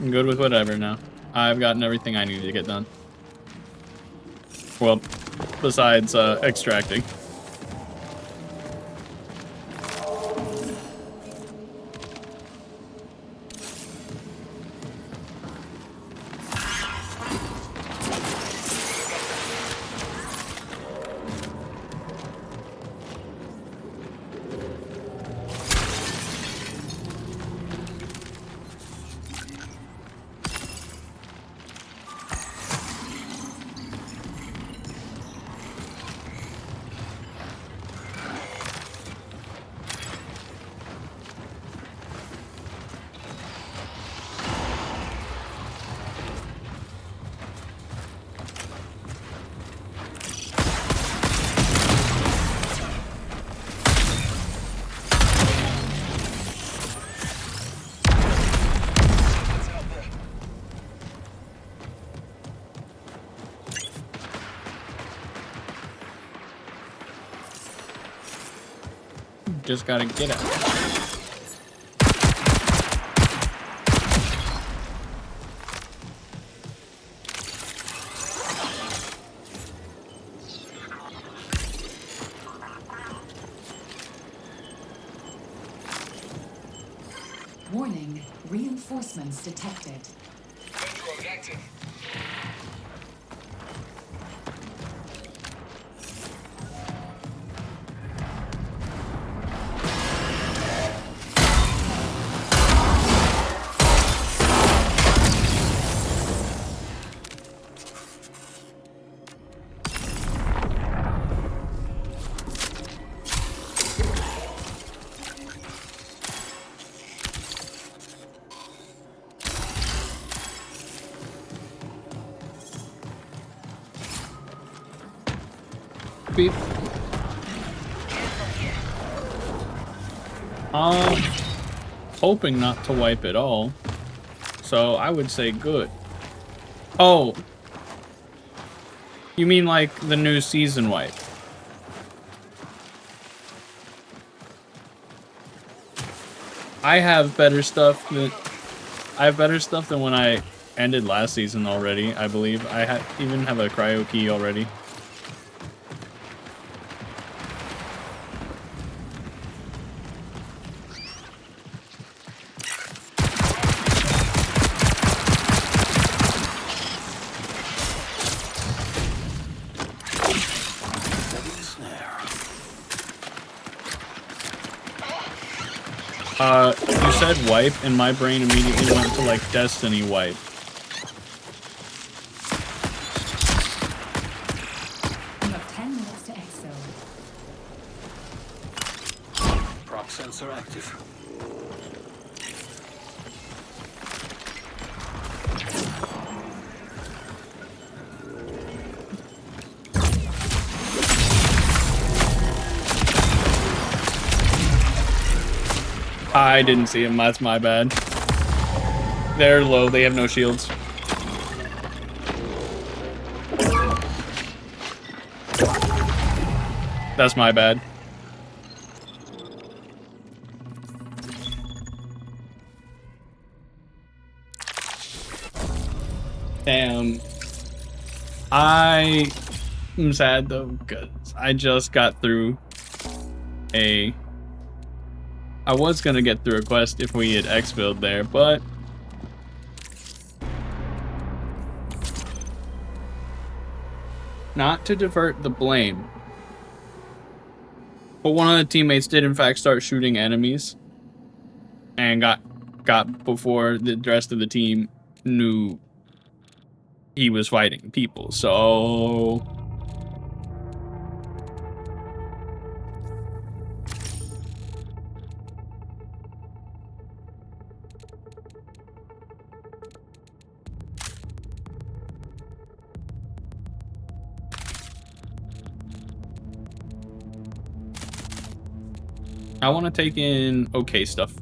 I'm good with whatever now. I've gotten everything I needed to get done. Well, besides extracting. just gotta get out. Warning, reinforcements detected. Control active. Beef. Hoping not to wipe it all. So I would say good. Oh. You mean like the new season wipe? I have better stuff than when I ended last season already, I believe. I even have a cryo key already. You said wipe, and my brain immediately went to, like, Destiny wipe. You have 10 minutes to exfil. Prop sensor active. I didn't see him, that's my bad. They're low, they have no shields. That's my bad. Damn. I am sad though, because I just got through a... I was gonna get through a quest if we had exfilled there, but... Not to divert the blame. But one of the teammates did in fact start shooting enemies. And got before the rest of the team knew he was fighting people, so... I want to take in okay stuff.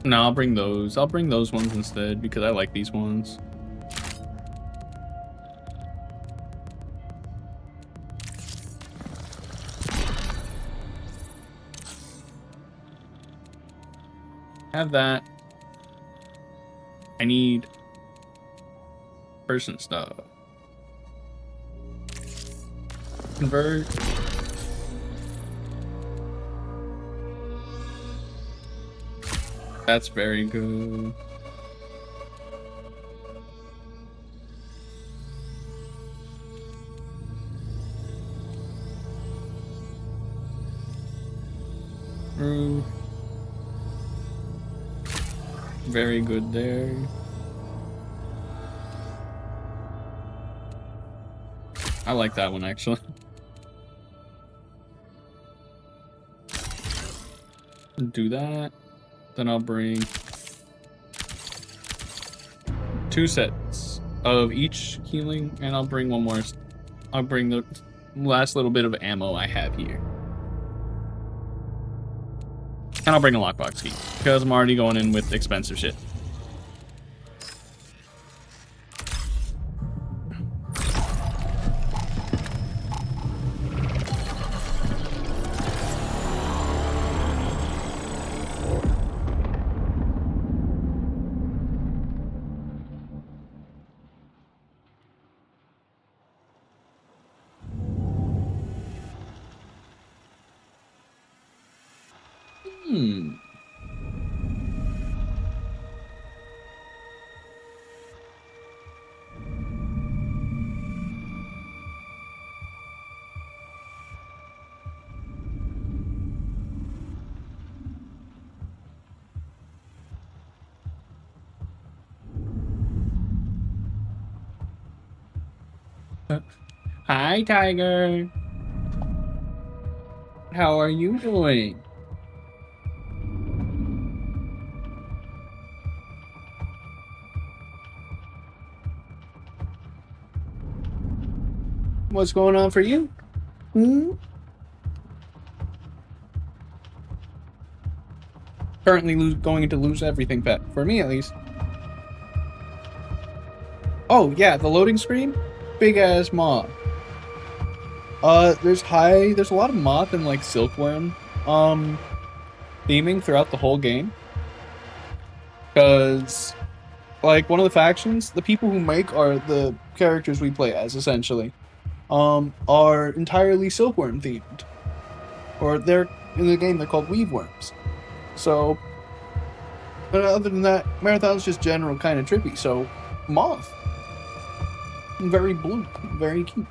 No, I'll bring those. I'll bring those ones instead because I like these ones. Have that. I need person stuff. Convert. That's very good. Very good there. I like that one actually. Do that. Then I'll bring 2 sets of each healing, and I'll bring one more. I'll bring the last little bit of ammo I have here. And I'll bring a lockbox key, because I'm already going in with expensive shit. Hi, Tiger. How are you doing? What's going on for you? Currently going to lose everything, pet. For me, at least. Oh, yeah, the loading screen? Big-ass moth. There's a lot of moth and, like, silkworm, theming throughout the whole game. Because, like, one of the factions, the people who make are the characters we play as, essentially, are entirely silkworm themed. Or they're, in the game, they're called weave worms. So, but other than that, Marathon's just general kind of trippy, so, moth. Very blue, very cute,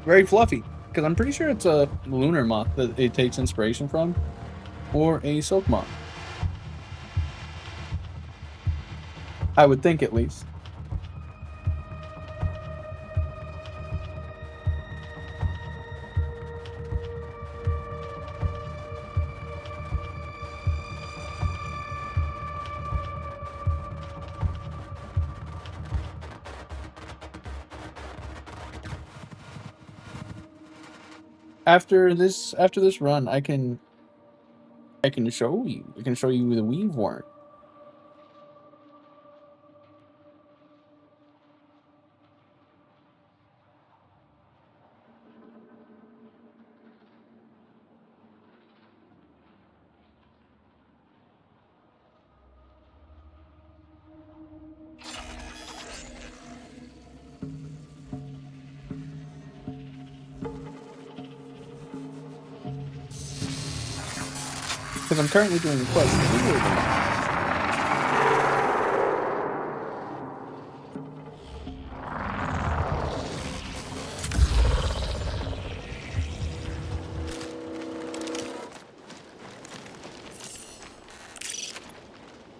very fluffy. Because I'm pretty sure it's a lunar moth that it takes inspiration from, or a silk moth. I would think, at least. After this run, I can show you. I can show you the weave worm. Because I'm currently doing a quest.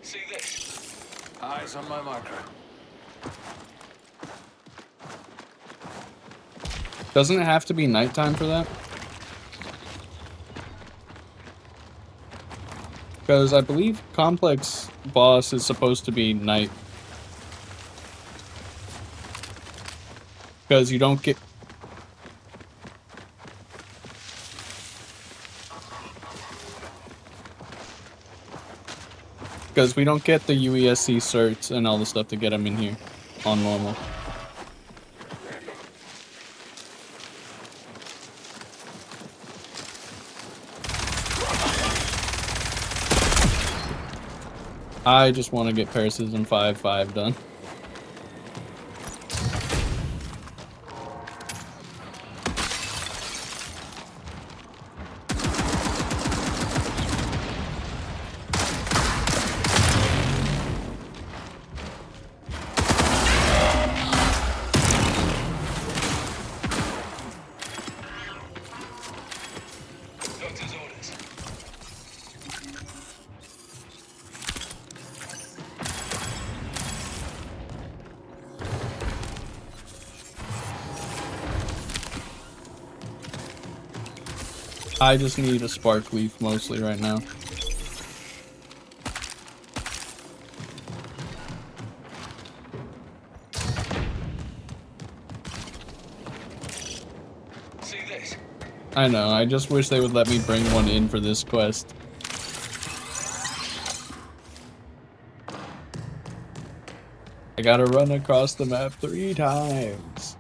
See this? Eyes on my marker. Doesn't it have to be nighttime for that? Because I believe Complex Boss is supposed to be night. Because you don't get... Because we don't get the UESC certs and all the stuff to get them in here on normal. I just want to get Parasitism 5-5 done. Doctor's orders. I just need a spark leaf mostly right now. I know, I just wish they would let me bring one in for this quest. I gotta run across the map 3 times.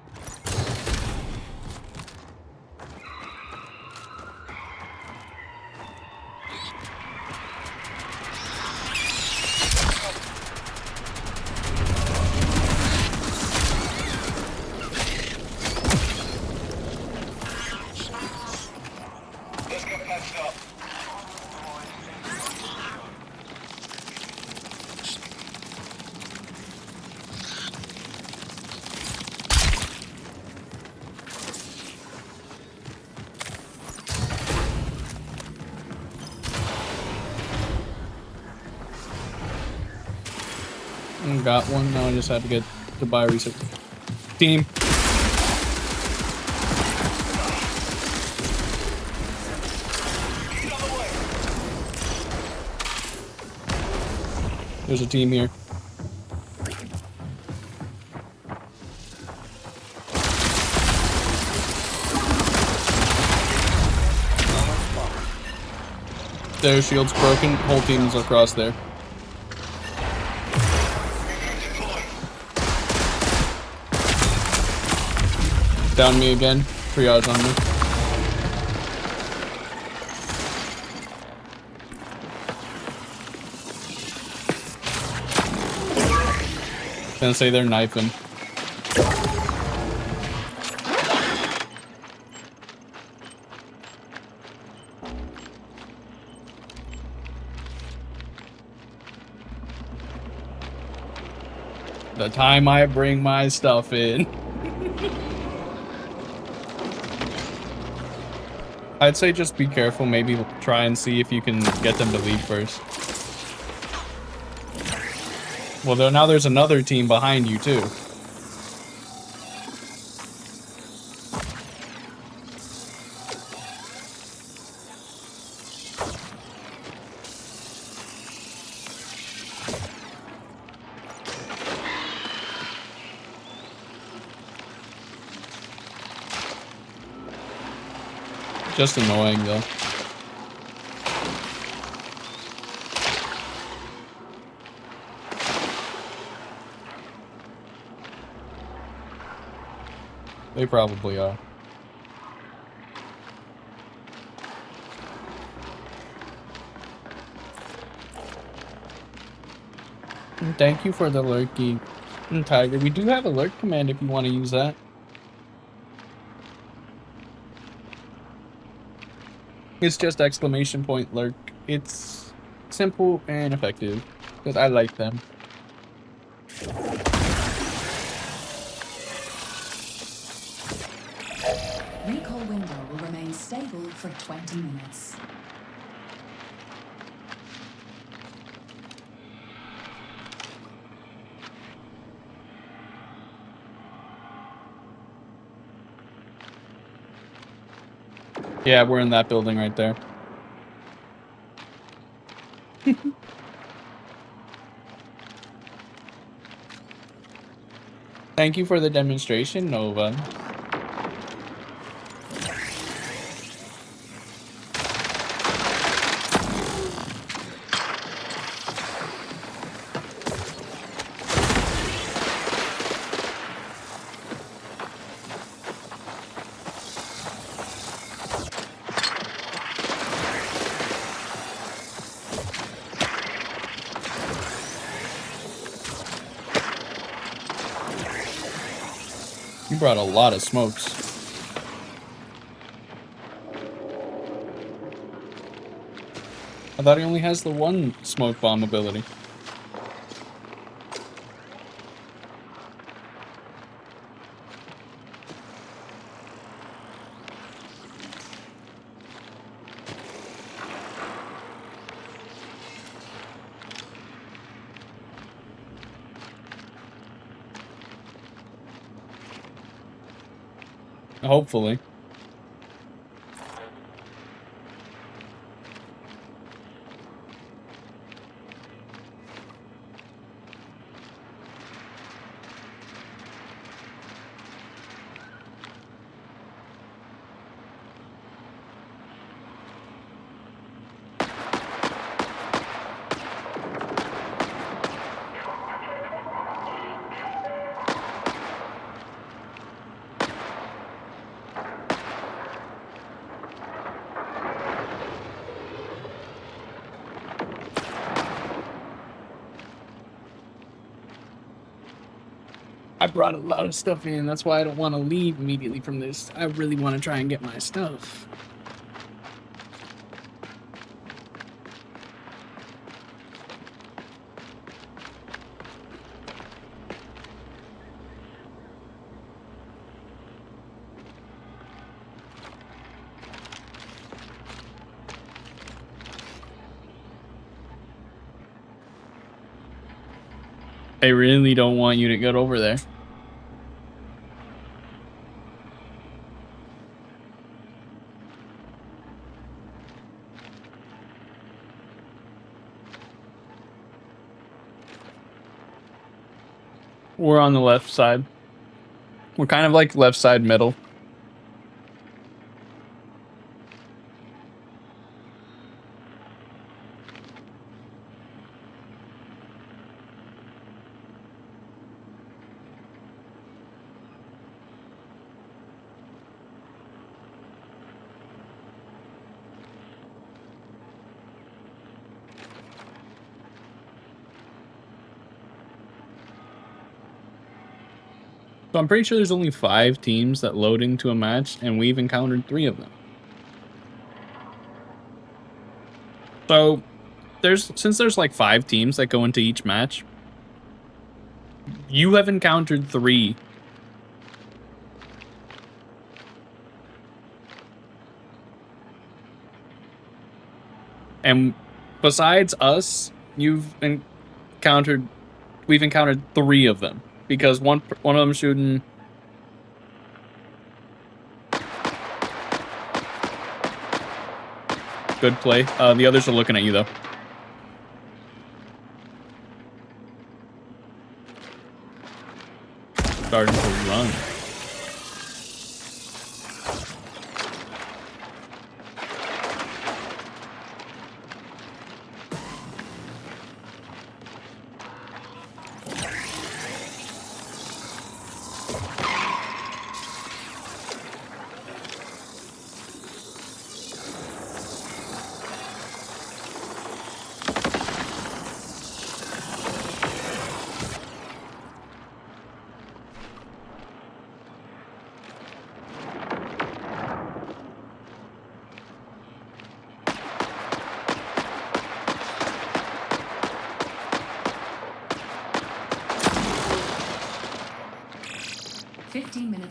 Let's get patched up. Got one, now I just have to get to buy research. Team. There's a team here. Their shield's broken, whole team's across there. Down me again. Triage on me. Gonna say they're knifing. The time I bring my stuff in. I'd say just be careful, maybe try and see if you can get them to leave first. Well, now there's another team behind you, too. Just annoying, though. They probably are. And thank you for the lurky, Tiger. We do have a lurk command if you want to use that. It's just exclamation point lurk. It's simple and effective because I like them. Recall window will remain stable for 20 minutes. Yeah, we're in that building right there. Thank you for the demonstration, Nova. You brought a lot of smokes. I thought he only has the one smoke bomb ability. Hopefully. I brought a lot of stuff in. That's why I don't want to leave immediately from this. I really want to try and get my stuff. I really don't want you to get over there. We're on the left side. We're kind of like left side middle. So I'm pretty sure there's only 5 teams that load into a match, and we've encountered 3 of them. So since there's like 5 teams that go into each match, you have encountered 3. And besides us, we've encountered 3 of them, because one of them shooting. Good play. The others are looking at you though. Starting to run.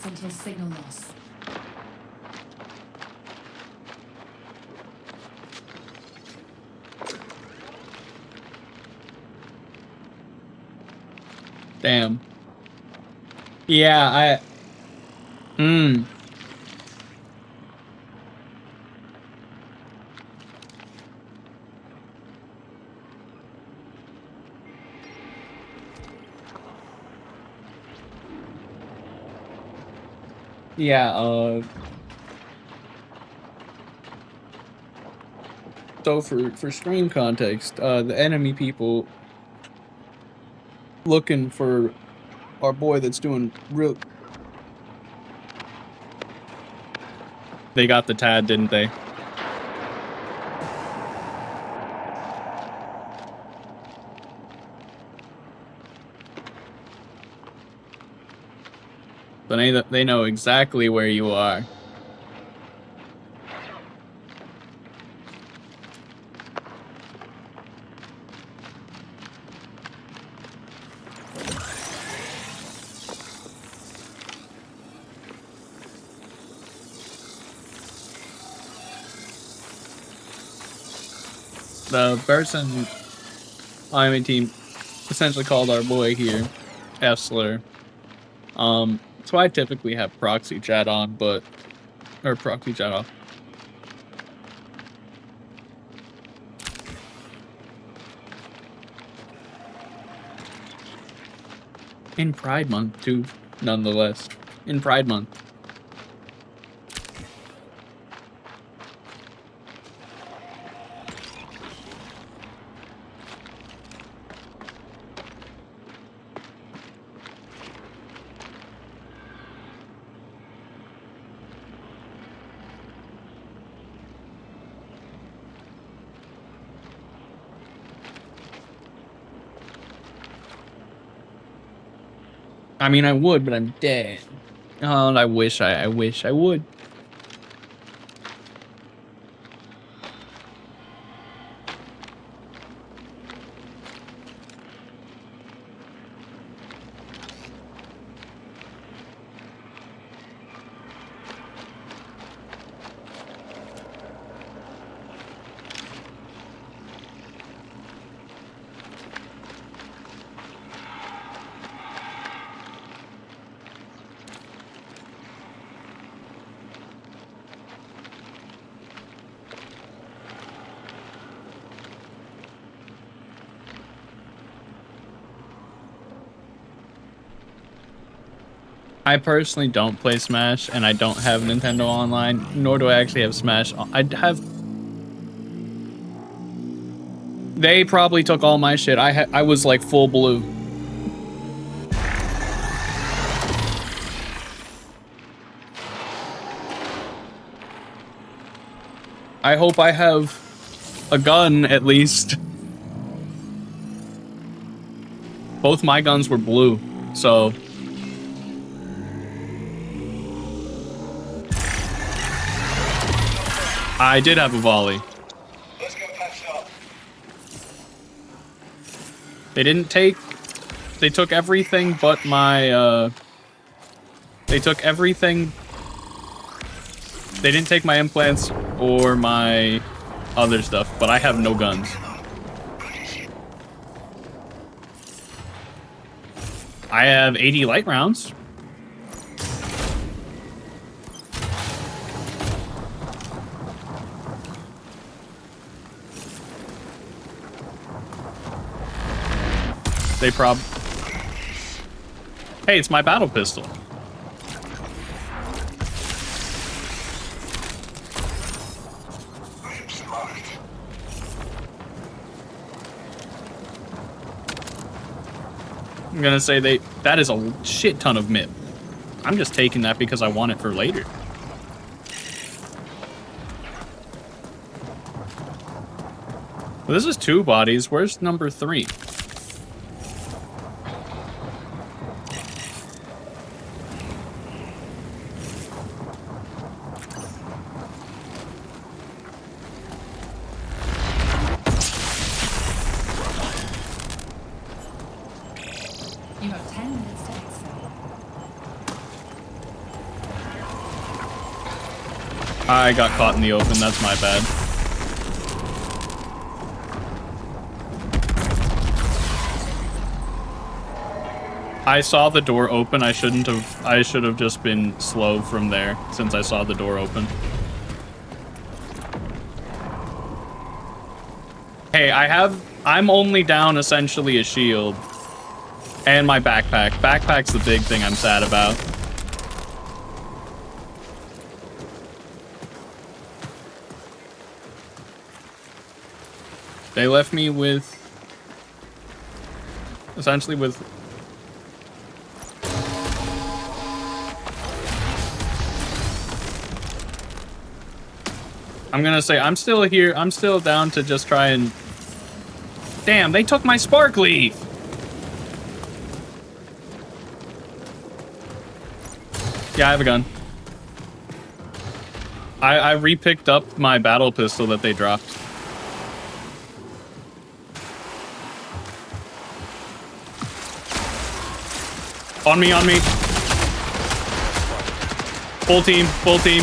Until signal loss. Damn. Yeah, Yeah, so for stream context, the enemy people looking for our boy that's doing real. They got the tad, didn't they? But they know exactly where you are. The person on my team essentially called our boy here, Essler. So I typically have proxy chat on, or proxy chat off. In Pride Month, too, nonetheless. In Pride Month. I mean, I would, but I'm dead. Oh, and I wish I would. I personally don't play Smash, and I don't have Nintendo Online, nor do I actually have Smash. They probably took all my shit. I was like full blue. I hope I have a gun, at least. Both my guns were blue, so... I did have a volley. Let's get patched up. They didn't take... They took everything but my, They took everything... They didn't take my implants or my other stuff, but I have no guns. I have 80 light rounds. They Hey, it's my battle pistol. I'm gonna say that is a shit ton of MIP. I'm just taking that because I want it for later. Well, this is 2 bodies. Where's number 3? You have 10 minutes to exfil. I got caught in the open. That's my bad. I saw the door open. I should have just been slow from there since I saw the door open. Hey, I'm only down essentially a shield. And my backpack. Backpack's the big thing I'm sad about. They left me with... essentially with... I'm gonna say, I'm still here. I'm still down to just try and... Damn, they took my spark leaf! Yeah, I have a gun. I re-picked up my battle pistol that they dropped. On me, on me. Full team, full team.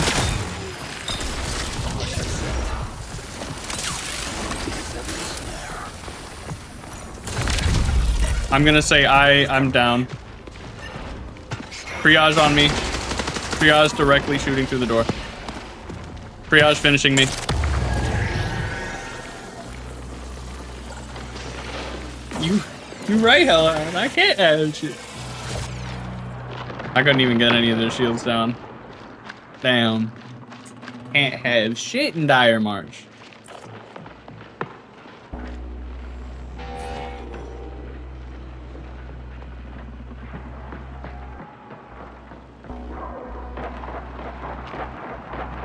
I'm gonna say I'm down. Triage on me. Triage directly shooting through the door. Triage finishing me. You right, Hellhound. I can't have shit. I couldn't even get any of their shields down. Damn. Can't have shit in Dire March.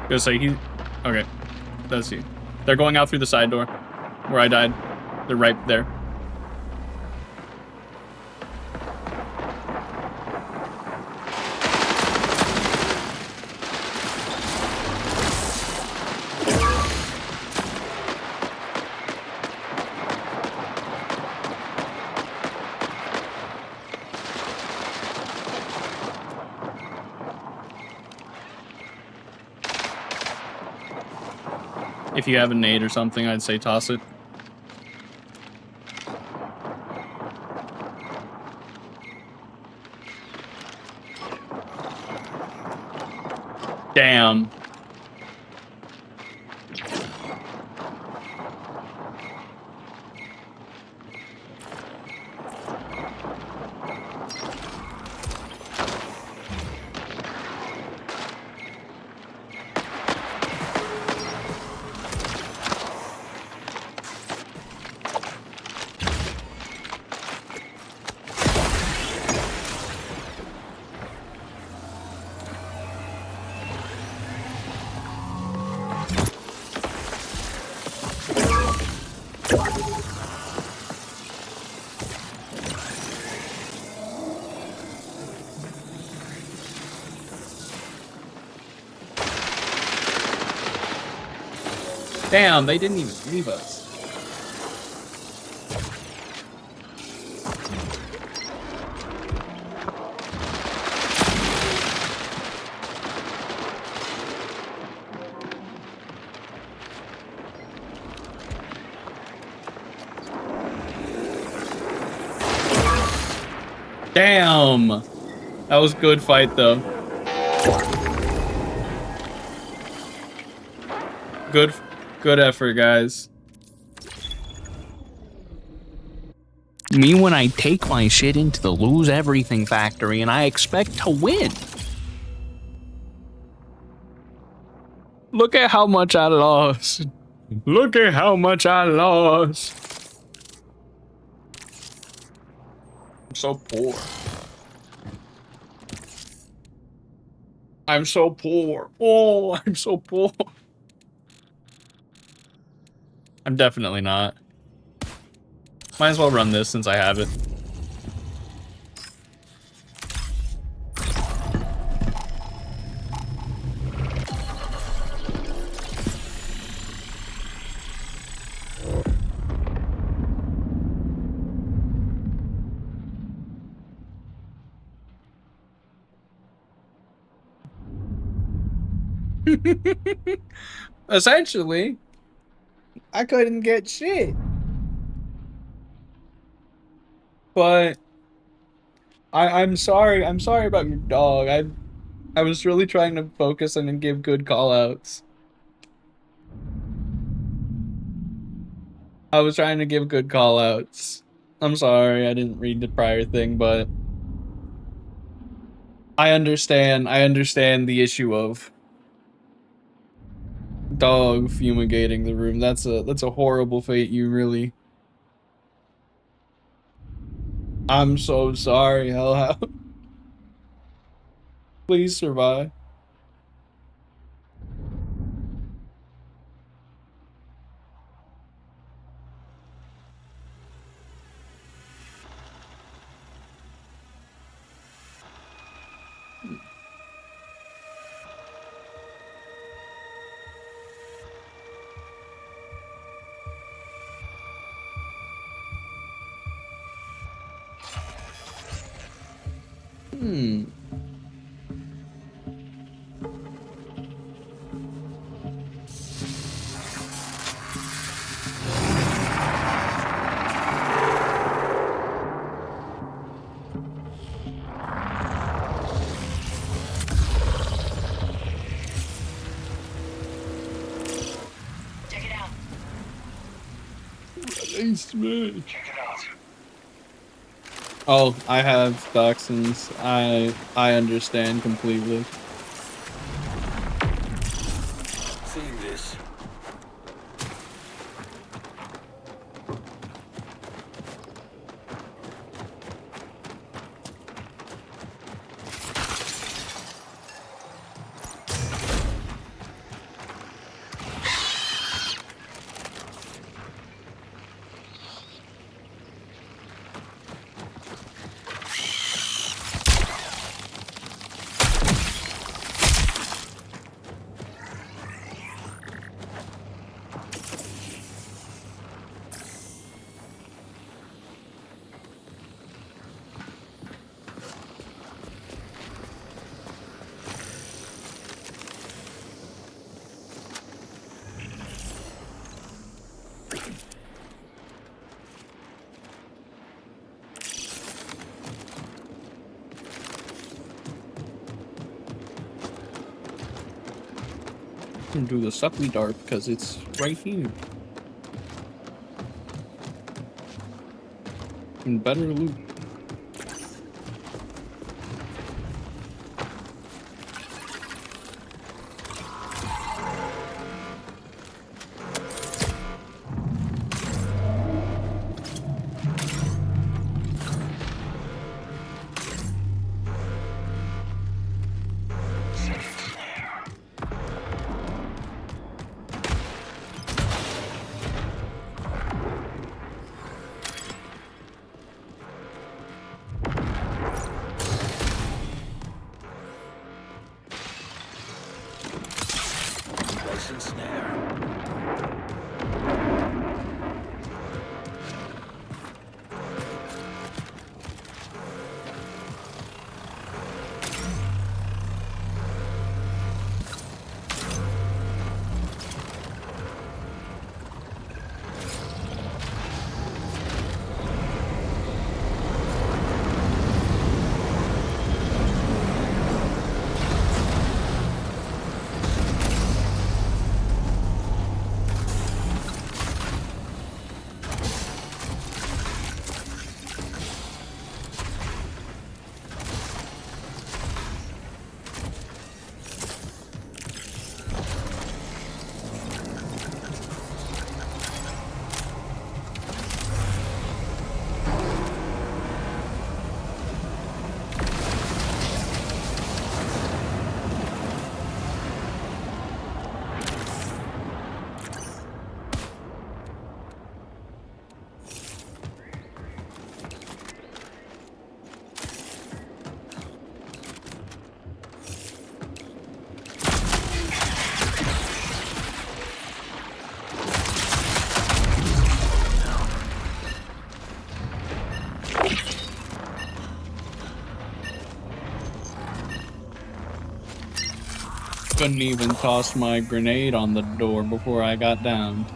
Gonna say he... Okay. Let's see. They're going out through the side door. Where I died. They're right there. If you have a nade or something, I'd say toss it. Damn. Damn, they didn't even leave us. Damn. That was a good fight, though. Good effort, guys. Me when I take my shit into the lose everything factory and I expect to win. Look at how much I lost. Look at how much I lost. I'm so poor. I'm so poor. Oh, I'm so poor. I'm definitely not. Might as well run this since I have it. Essentially, I couldn't get shit. But I'm sorry. I'm sorry about your dog. I was really trying to focus and give good call outs. I was trying to give good call outs. I'm sorry, I didn't read the prior thing, but I understand the issue of dog fumigating the room. That's a horrible fate. You really. I'm so sorry, Hellhound. Please survive. Hmm. Check it out. Thanks, man. Check it out. Oh, I have toxins. I understand completely. Seeing this. And do the supply dart because it's right here. And better loot. Poison snare. Couldn't even toss my grenade on the door before I got down.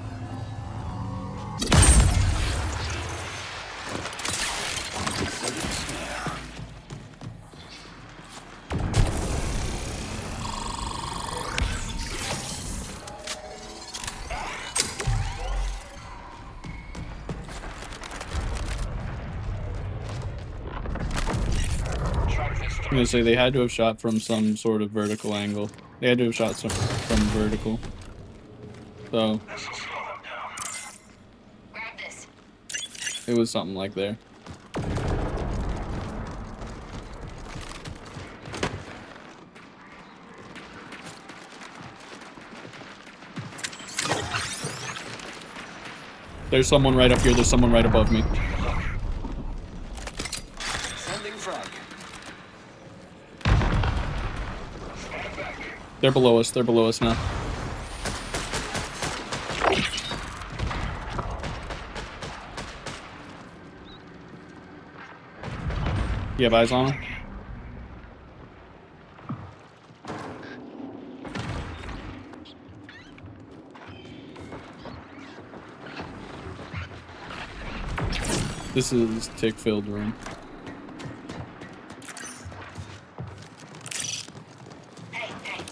Poison snare. I'm gonna say they had to have shot from some sort of vertical angle. They had to have shot some from vertical. So Grab this. it was something like there. There's someone right up here. There's someone right above me. Sending frag. They're below us. They're below us now. You have eyes on him? This is tick-filled room. Hey, hey.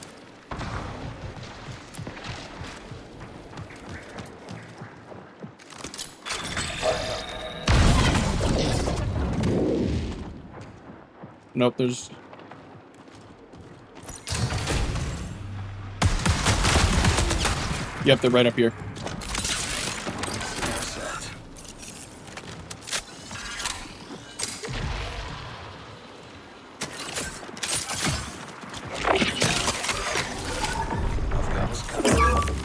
Nope, there's... Yep, they're right up here. Snare set. I've got us covered.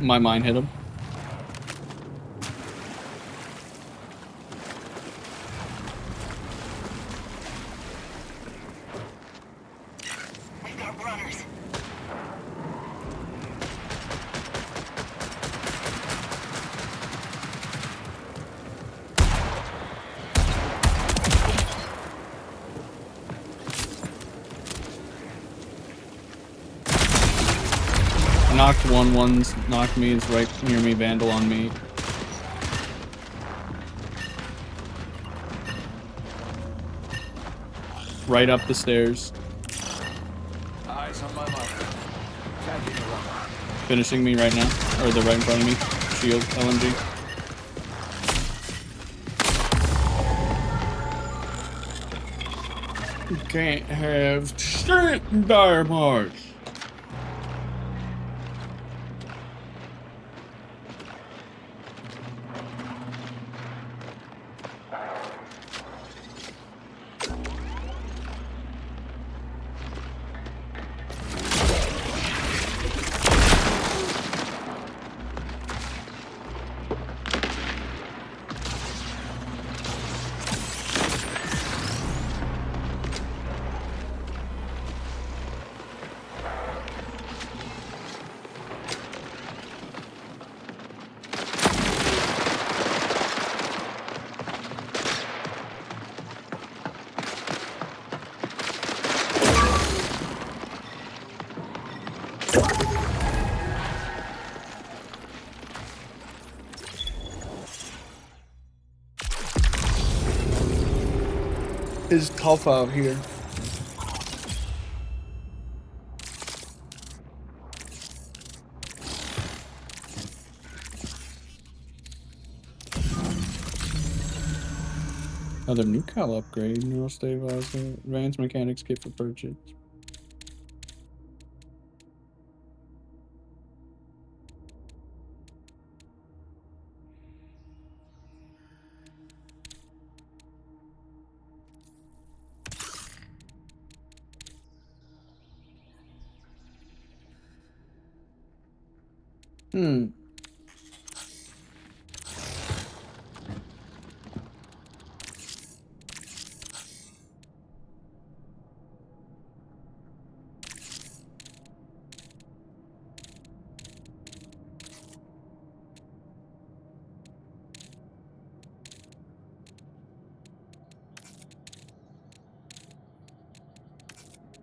My mind hit him. We've got runners. Knocked one, one's knocked me, is right near me, Vandal on me. Right up the stairs. Eyes on my mark. Tagging a runner. Finishing me right now. Or they're right in front of me. Shield, LMG. You can't have strength in dire march. It's tough out here. Another new cal upgrade, neural stabilizer, advanced mechanics kit for purchase.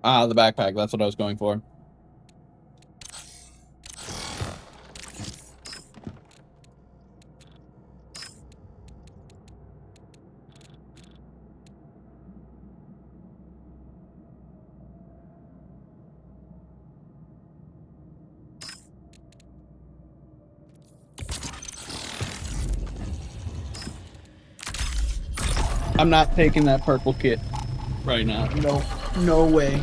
Ah, the backpack. That's what I was going for. I'm not taking that purple kit right now. No, no way.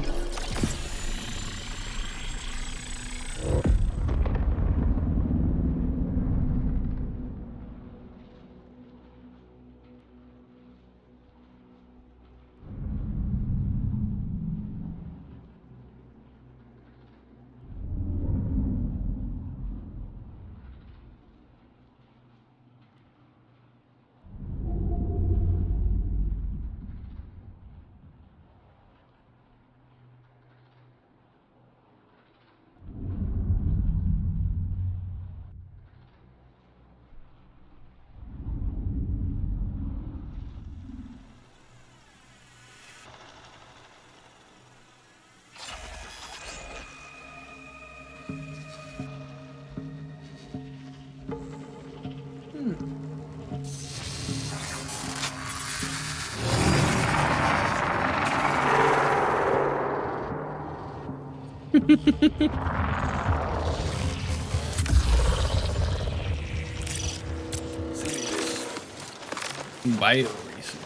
Vital reason.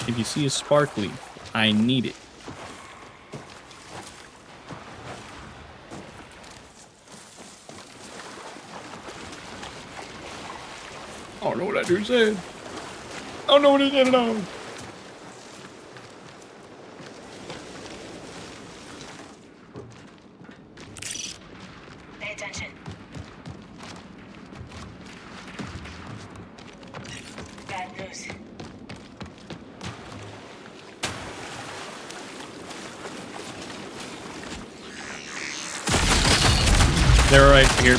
If you see a sparkly, I need it. I don't know what that dude said. I don't know what he said at all. attention. Bad news. They're right here.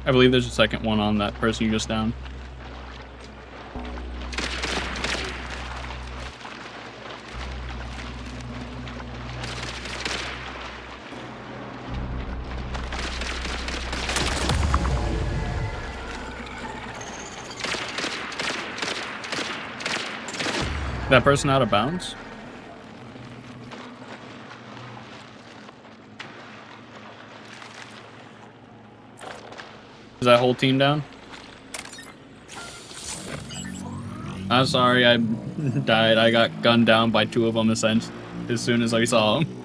I believe there's a second one on that person you just downed. That person out of bounds? Is that whole team down? I'm sorry, I died. I got gunned down by 2 of them as soon as I saw them.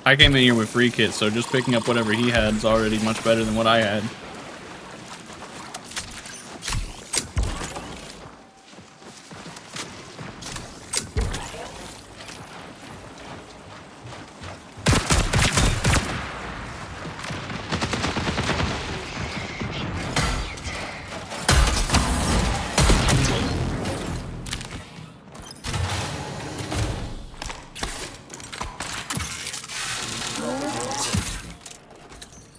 I came in here with free kits, so just picking up whatever he had is already much better than what I had.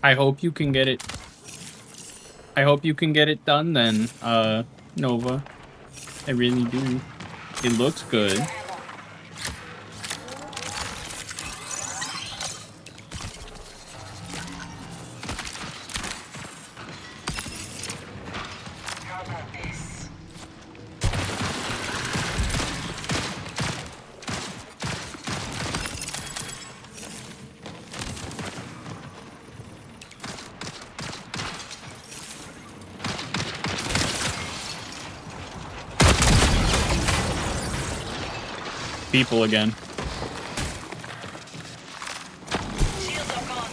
I hope you can get it. I hope you can get it done then, Nova. I really do. It looks good. How about this? People again. Shields are gone.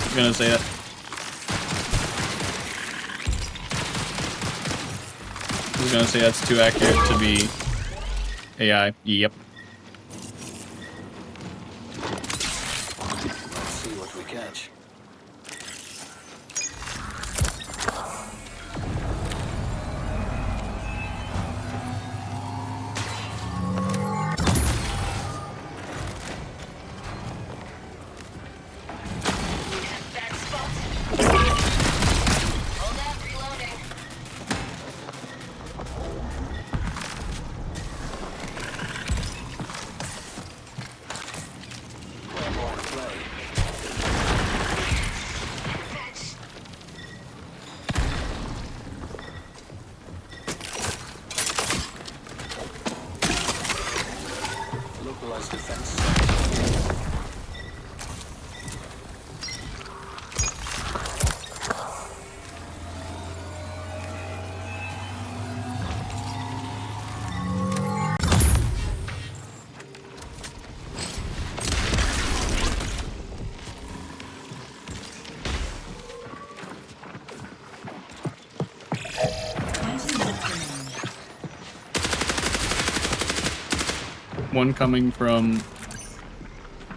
I'm gonna say that. I was gonna say that's too accurate to be AI. Yep. Let's see what we catch. Bad spot. Hold up, reloading. Well, more to play. Fetch. Localized defense. One coming from...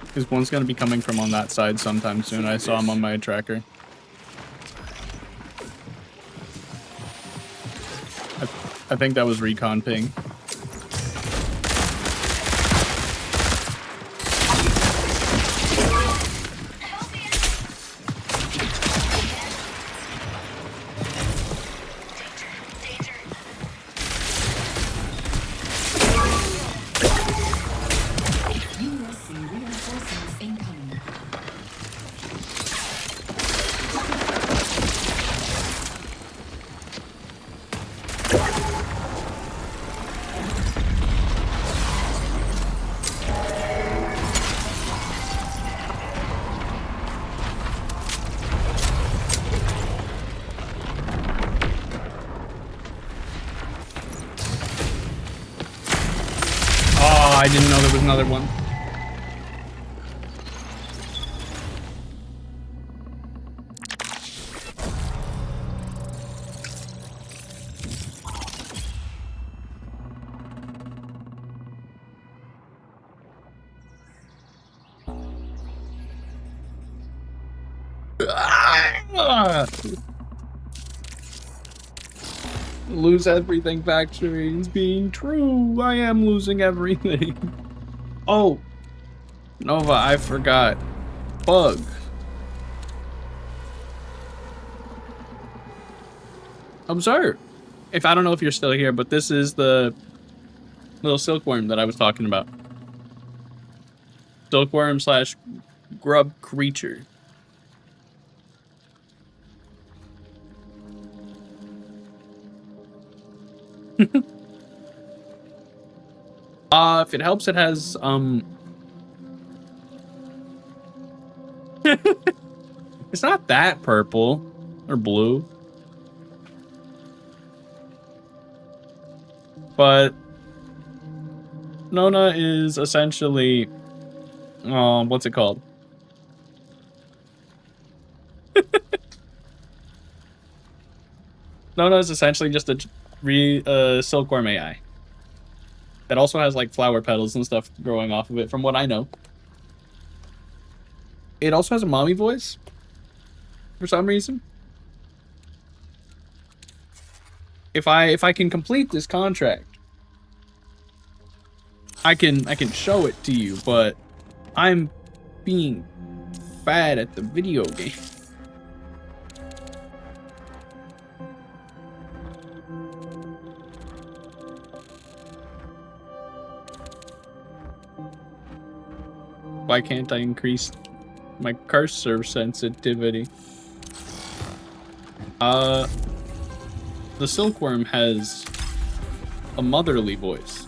Because one's gonna be coming from on that side sometime soon. I saw him on my tracker. I think that was recon ping. Danger. I didn't know there was another one. Lose everything factory is being true. I am losing everything. Oh, Nova, I forgot. Bug. Observe. If I don't know if you're still here, but this is the little silkworm that I was talking about. Silkworm slash grub creature. If it helps, it has it's not that purple or blue, but Nona is essentially what's it called? Nona is essentially just a silkworm AI. That also has like flower petals and stuff growing off of it, from what I know. It also has a mommy voice for some reason. If I can complete this contract, I can show it to you, but I'm being bad at the video game. Why can't I increase my cursor sensitivity? The silkworm has a motherly voice.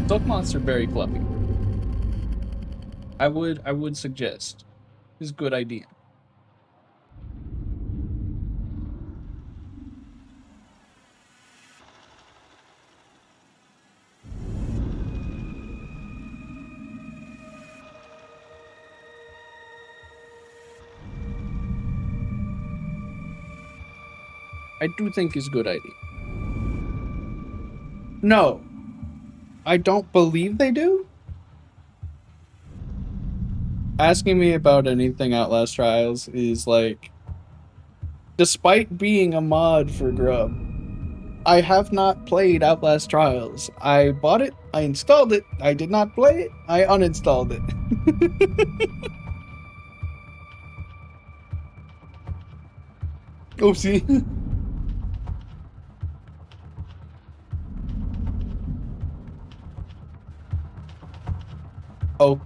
Silk monster very clumpy. I would suggest is a good idea. I do think is a good idea. No. I don't believe they do? Asking me about anything Outlast Trials is like... Despite being a mod for Grub, I have not played Outlast Trials. I bought it, I installed it, I did not play it, I uninstalled it. Oopsie. Oh.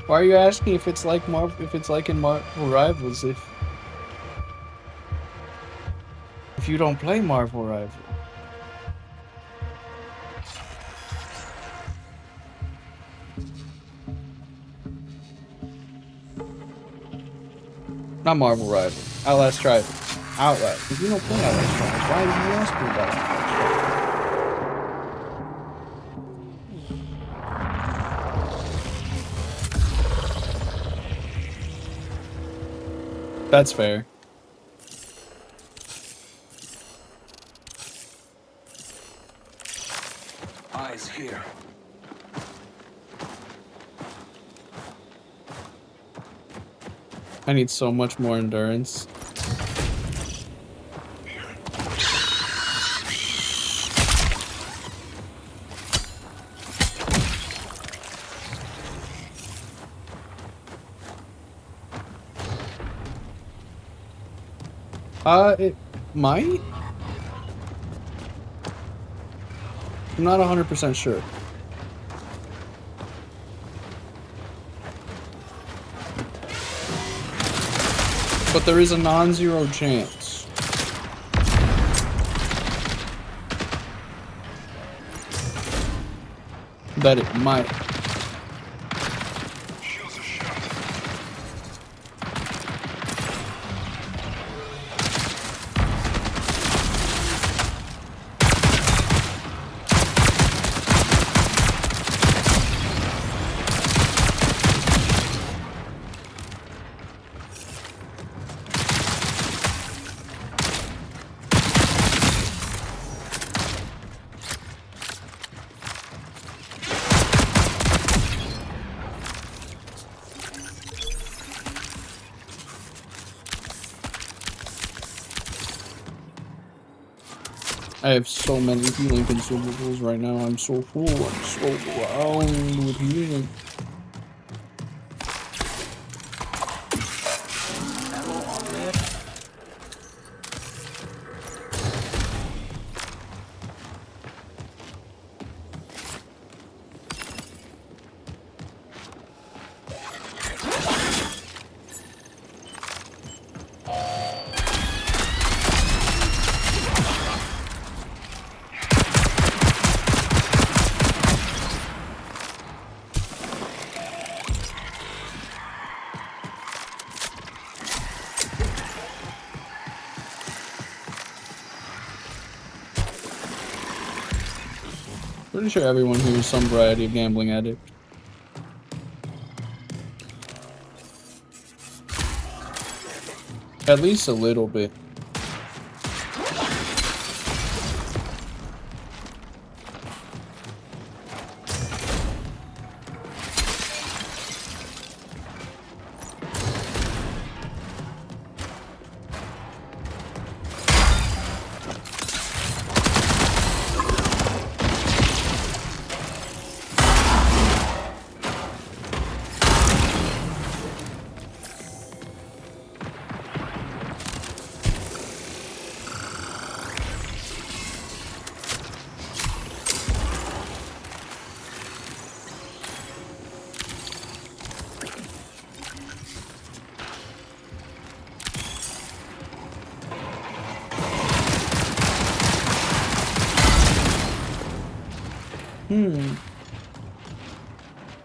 Why are you asking if it's like in Marvel Rivals if you don't play Marvel Rivals? Not Marvel Rivals. Outlast Trials. Outlast. If you don't play Outlast Trials, why did you ask me about it? That's fair. Eyes here. I need so much more endurance. It might? I'm not 100% sure. But there is a non-zero chance. that it might. Shields are shot. I have so many healing consumables right now. I'm so full. I'm so overwhelmed with healing. Pretty sure everyone here is some variety of gambling addict. At least a little bit.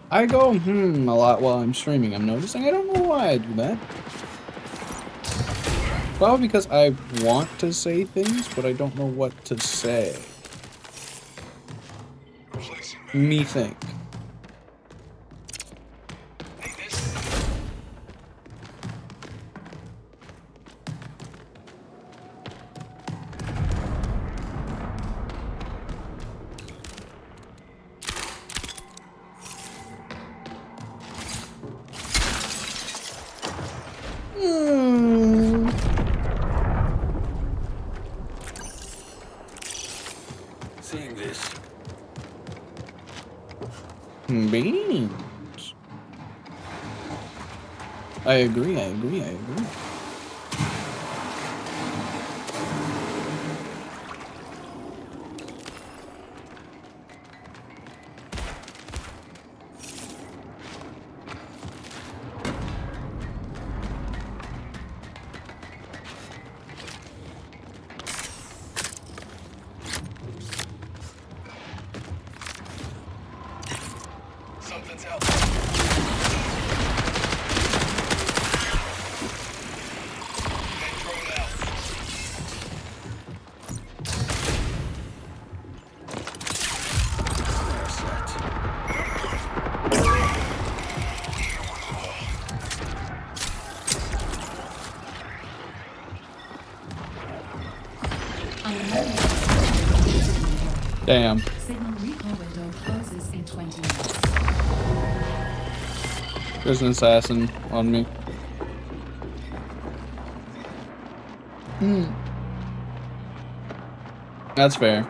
I go a lot while I'm streaming. I'm noticing. I don't know why I do that. Probably because I want to say things, but I don't know what to say. Me think. Seeing this. Beans. I agree, I agree, I agree. Something's out there. They throw it out. They're set. Damn. Signal recall window closes in 20 minutes. There's an assassin on me. That's fair.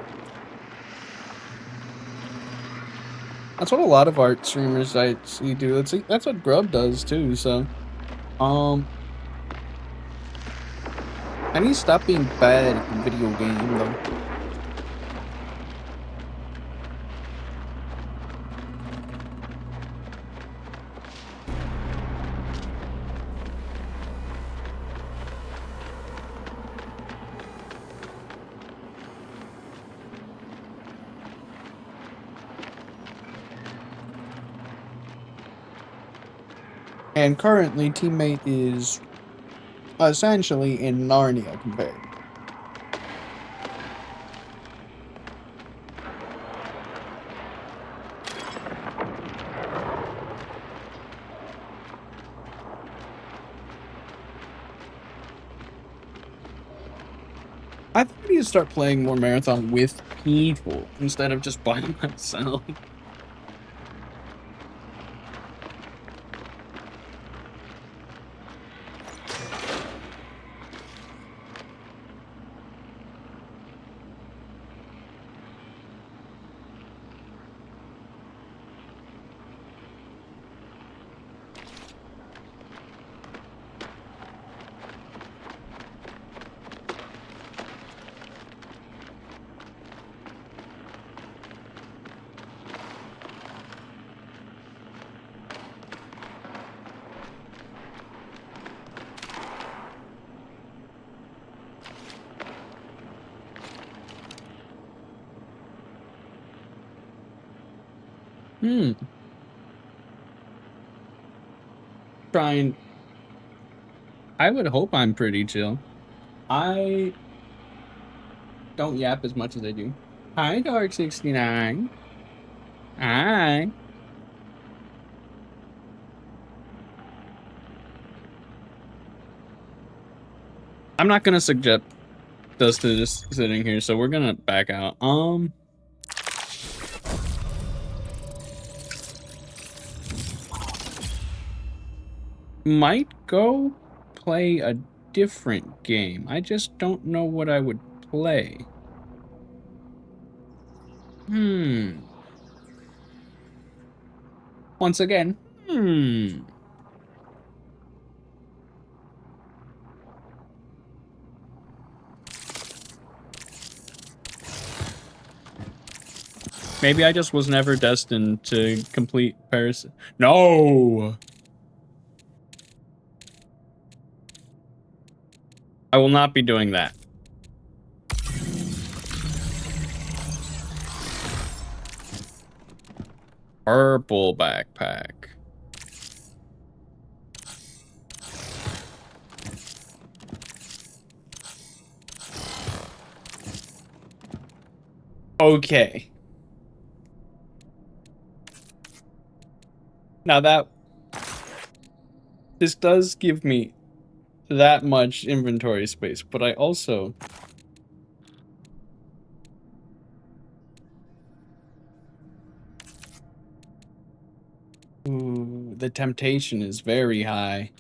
That's what a lot of art streamers I see do. That's what Grub does too, so. I need to stop being bad at the video game though. And currently, teammate is essentially in Narnia compared. I think I need to start playing more Marathon with people instead of just by myself. Trying. I would hope I'm pretty chill. I don't yap as much as I do. Hi, Dark69. Hi. I'm not gonna suggest us to just sitting here, so we're gonna back out. Might go play a different game. I just don't know what I would play. Once again, Maybe I just was never destined to complete Paris. No! I will not be doing that. Purple backpack. Okay. Now this does give me that much inventory space, but I also the temptation is very high.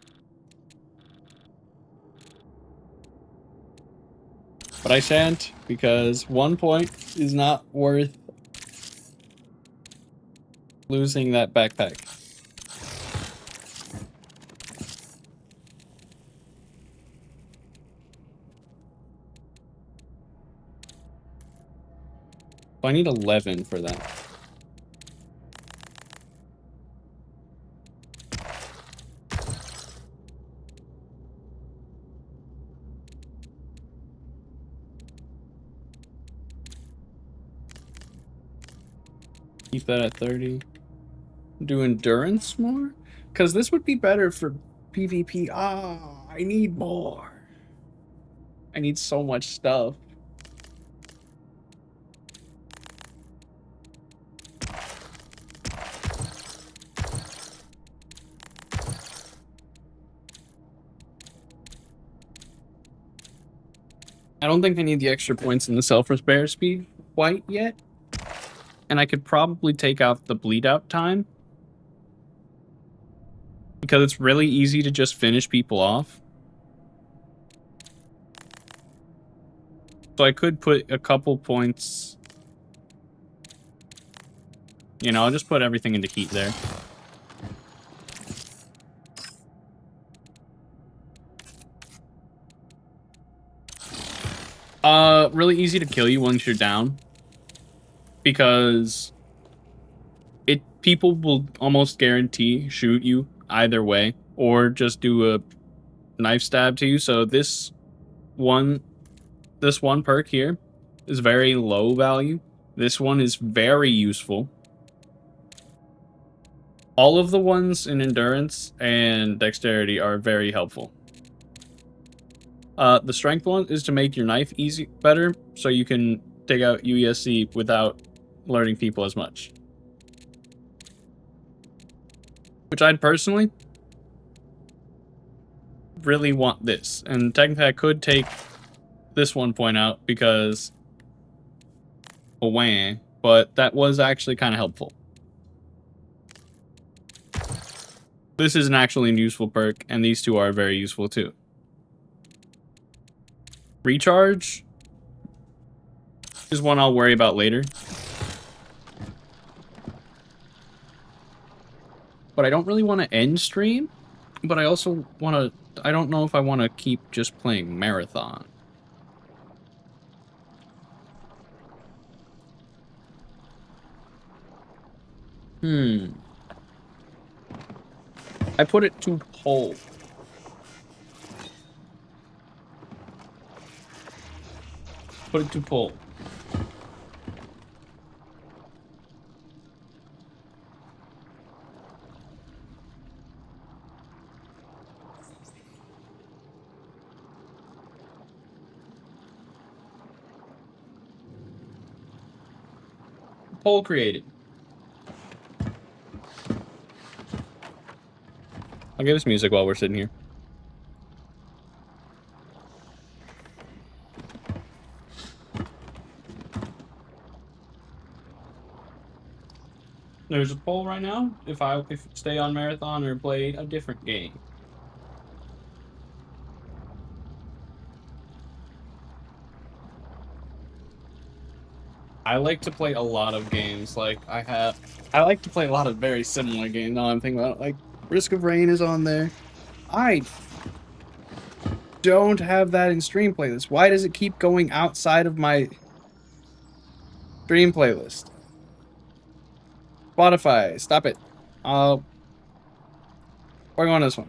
But I shan't, because 1 point is not worth losing that backpack. I need 11 for that. Keep that at 30. Do endurance more? Because this would be better for PvP. Ah, I need more. I need so much stuff. I don't think I need the extra points in the self-repair speed quite yet. And I could probably take out the bleed out time. Because it's really easy to just finish people off. So I could put a couple points. You know, I'll just put everything into heat there. Really easy to kill you once you're down. Because people will almost guarantee shoot you either way. Or just do a knife stab to you. So this one perk here is very low value. This one is very useful. All of the ones in endurance and dexterity are very helpful. The strength one is to make your knife better, so you can take out UESC without learning people as much. Which I'd personally really want this. And technically I could take this 1 point out because wah, but that was actually kind of helpful. This is an actually useful perk, and these two are very useful too. Recharge is one I'll worry about later. But I don't really want to end stream, but I also want to, I don't know if I want to keep just playing Marathon. I put it to poll. Put it to poll. Poll created. I'll give us music while we're sitting here. There's a poll right now if stay on Marathon or play a different game. I like to play a lot of games. Like I like to play a lot of very similar games. Now I'm thinking about it, like Risk of Rain is on there. I don't have that in stream playlist. Why does it keep going outside of my stream playlist? Spotify, stop it. We're going on this one.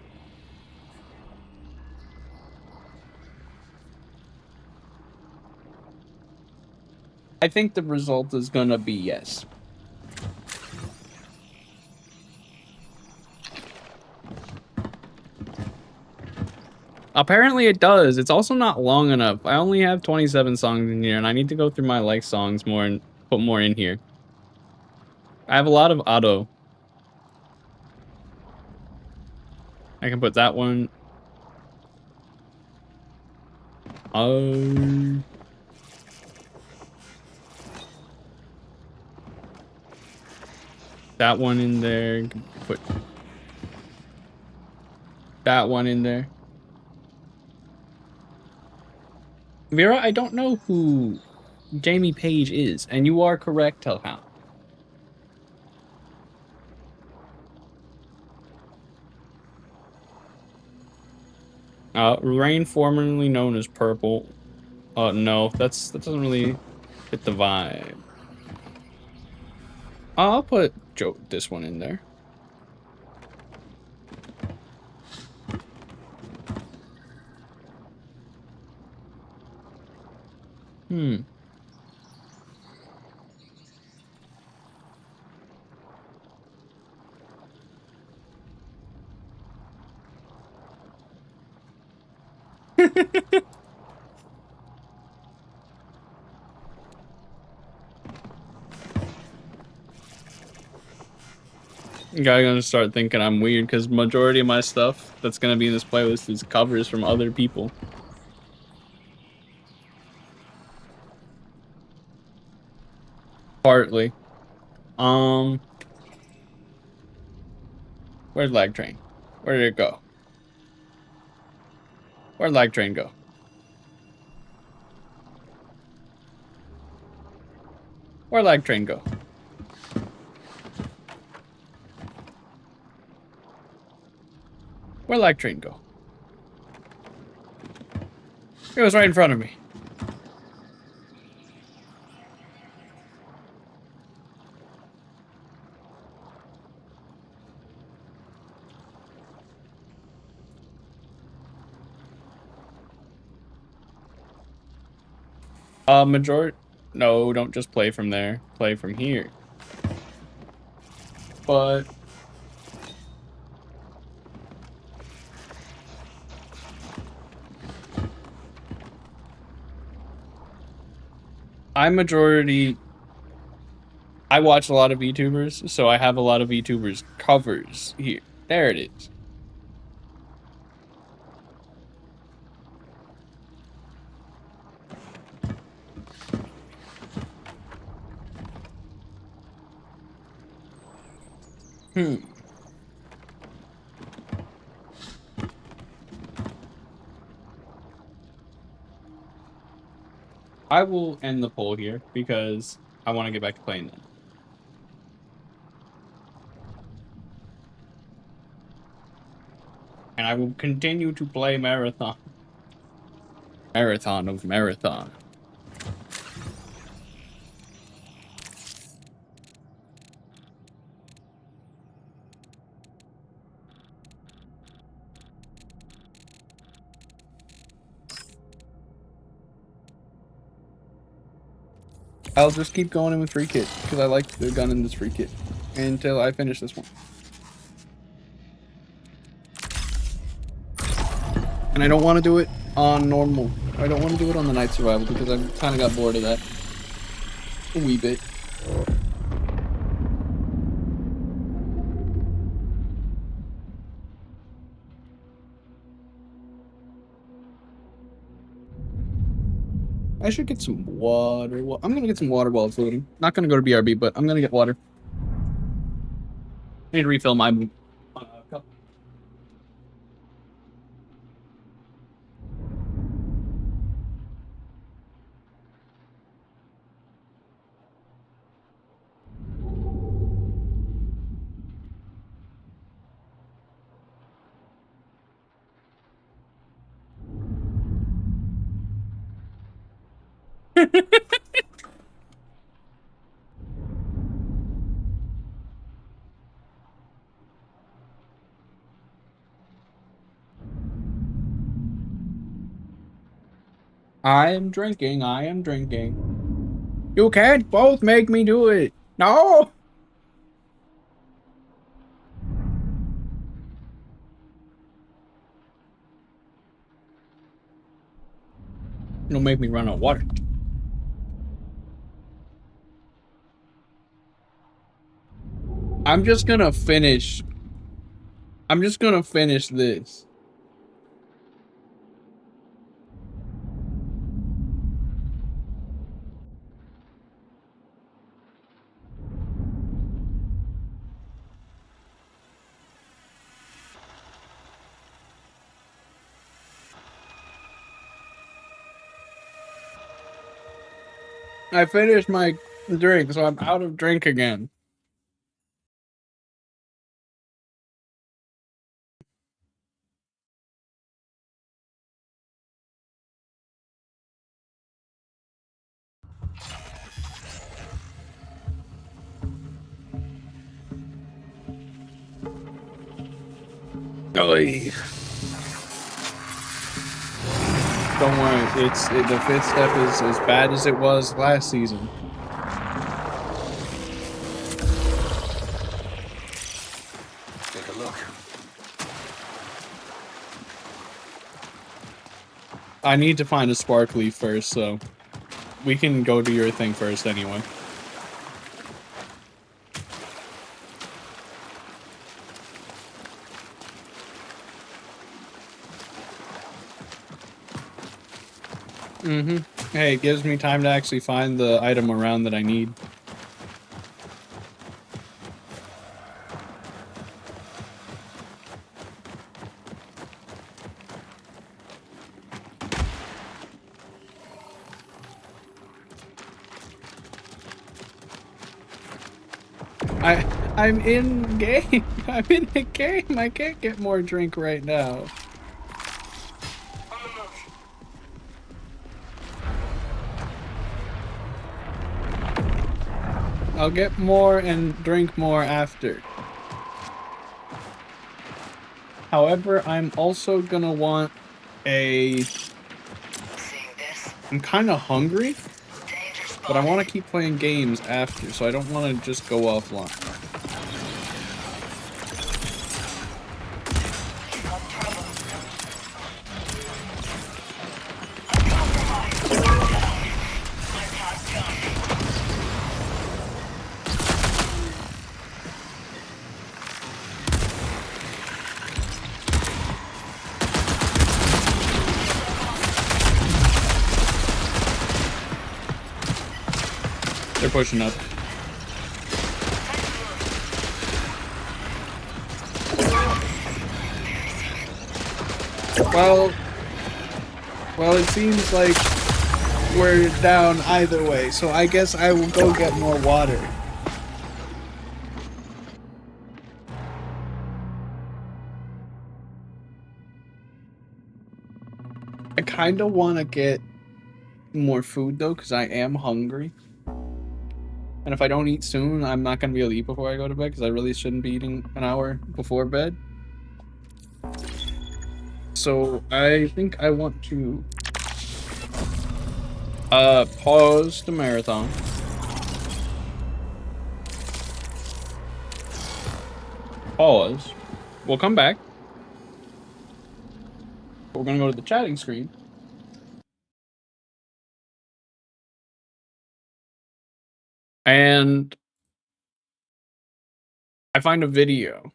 I think the result is gonna be yes. Apparently it does. It's also not long enough. I only have 27 songs in here, and I need to go through my like songs more and put more in here. I have a lot of auto. I can put that one. That one in there. Put that one in there. Vera, I don't know who Jamie Page is, and you are correct, Hellhound. Rain, formerly known as Purple. No, that doesn't really fit the vibe. I'll put this one in there. You guys gonna start thinking I'm weird because majority of my stuff that's gonna be in this playlist is covers from other people. Partly. Where'd Lag Train? Where did it go? Where'd Lag Train go? Where'd Lag Train go? Where'd Lag Train go? It was right in front of me. No, don't just play from there. Play from here. But I watch a lot of VTubers, so I have a lot of VTubers covers here. There it is. I will end the poll here because I want to get back to playing that. And I will continue to play Marathon. Marathon of Marathon. I'll just keep going in with free kit because I like the gun in this free kit until I finish this one. And I don't want to do it on normal. I don't want to do it on the night survival because I've kind of got bored of that a wee bit. I should get some water. Well, I'm gonna get some water while it's loading. Not gonna go to BRB, but I'm gonna get water. I need to refill my cup. I am drinking. I am drinking. You can't both make me do it. No! It'll make me run out of water. I'm just gonna finish this. I finished my drink, so I'm out of drink again. Oy. Don't worry, the fifth step is as bad as it was last season. Take a look. I need to find a sparkly first, so we can go do your thing first anyway. Hey, it gives me time to actually find the item around that I need. I'm in game. I'm in the game. I can't get more drink right now. On the move. I'll get more and drink more after. However, I'm also gonna want a... Seeing this? I'm kind of hungry, Danger spot. but I want to keep playing games after, so I don't want to just go offline. Got trouble. My path's gone. They're pushing up. Well, it seems like we're down either way, so I guess I will go get more water. I kind of want to get more food though, because I am hungry. And if I don't eat soon, I'm not going to be able to eat before I go to bed, because I really shouldn't be eating an hour before bed. So I think I want to pause the marathon. Pause. We'll come back. We're gonna go to the chatting screen. And I find a video.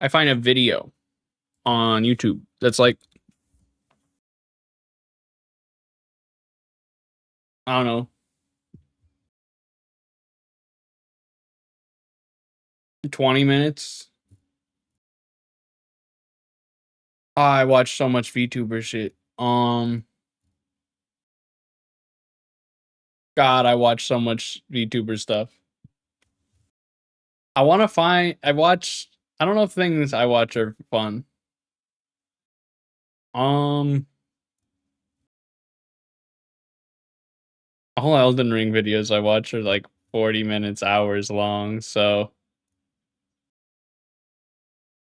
I find a video on YouTube that's like, I don't know, 20 minutes. I watch so much VTuber shit. God, I watch so much VTuber stuff. I want to find, I don't know if things I watch are fun. All Elden Ring videos I watch are like 40 minutes, hours long, so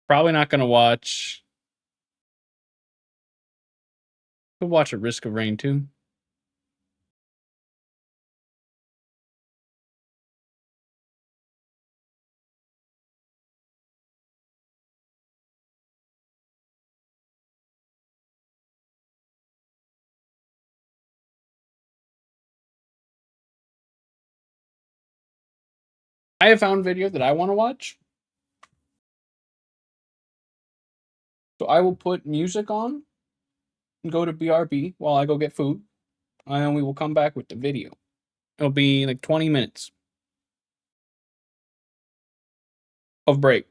probably not gonna watch. Could watch at Risk of Rain too. I have found video that I want to watch. So I will put music on and go to BRB while I go get food. And we will come back with the video. It'll be like 20 minutes of break.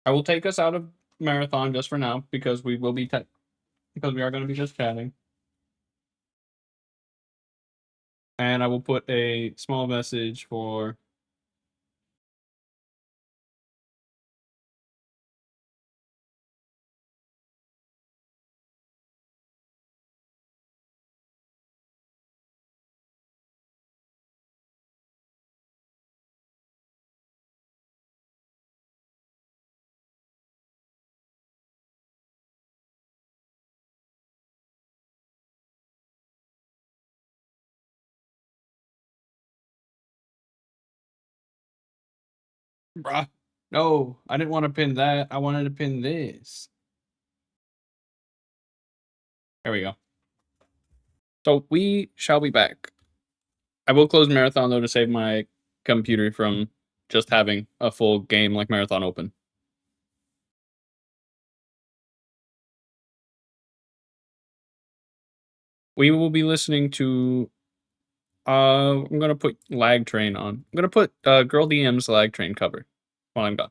I will take us out of marathon just for now because we will be because we are going to be just chatting. And I will put a small message for bruh. No, I didn't want to pin that. I wanted to pin this. There we go. So we shall be back. I will close marathon though to save my computer from just having a full game like marathon open. We will be listening to I'm gonna put Lag Train on. I'm gonna put Girl DM's Lag Train cover while I'm gone.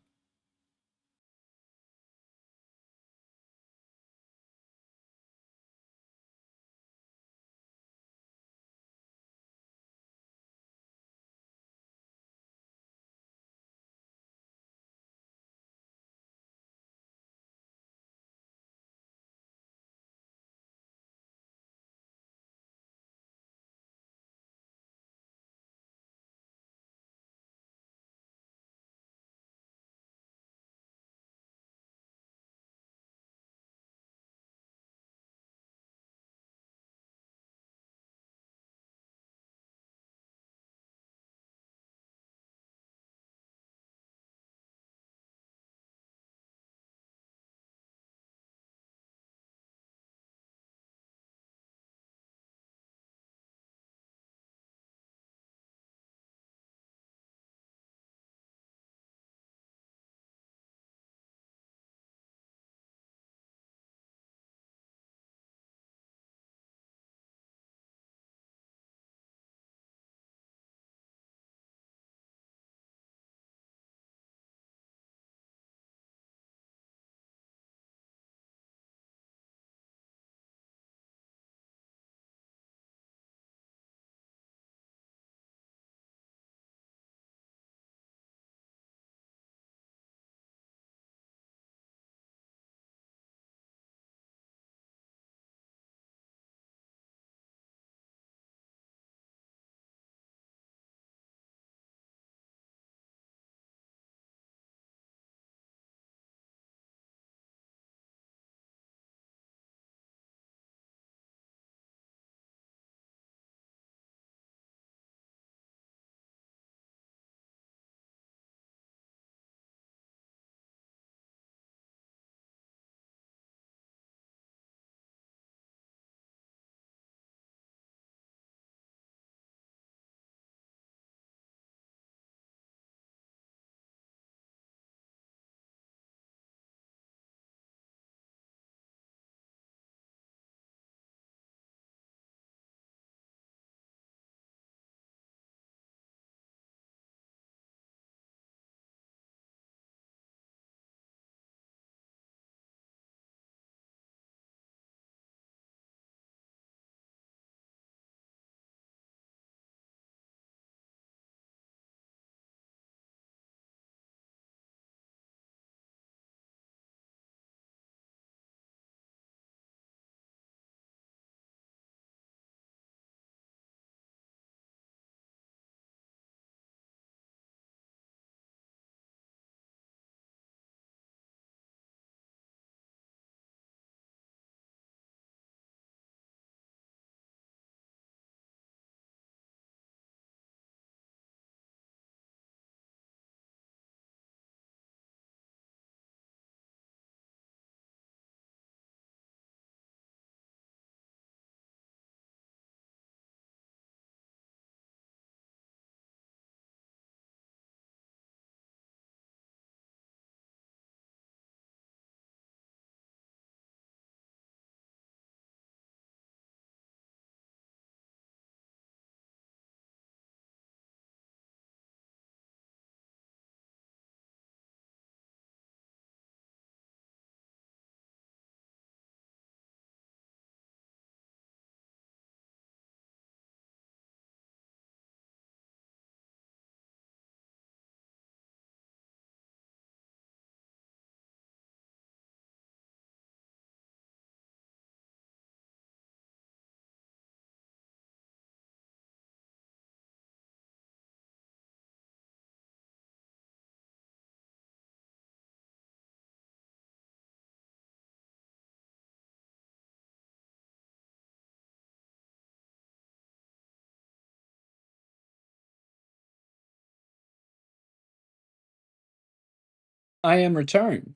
I am returned.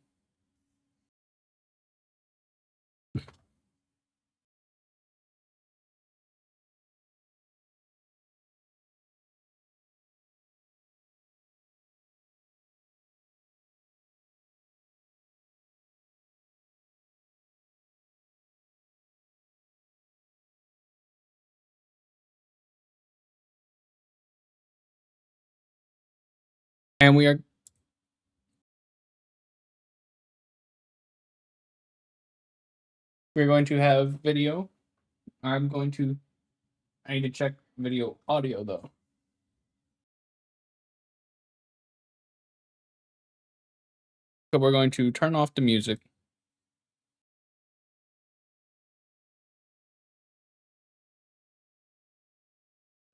And we're going to have video. I need to check video audio though. So we're going to turn off the music.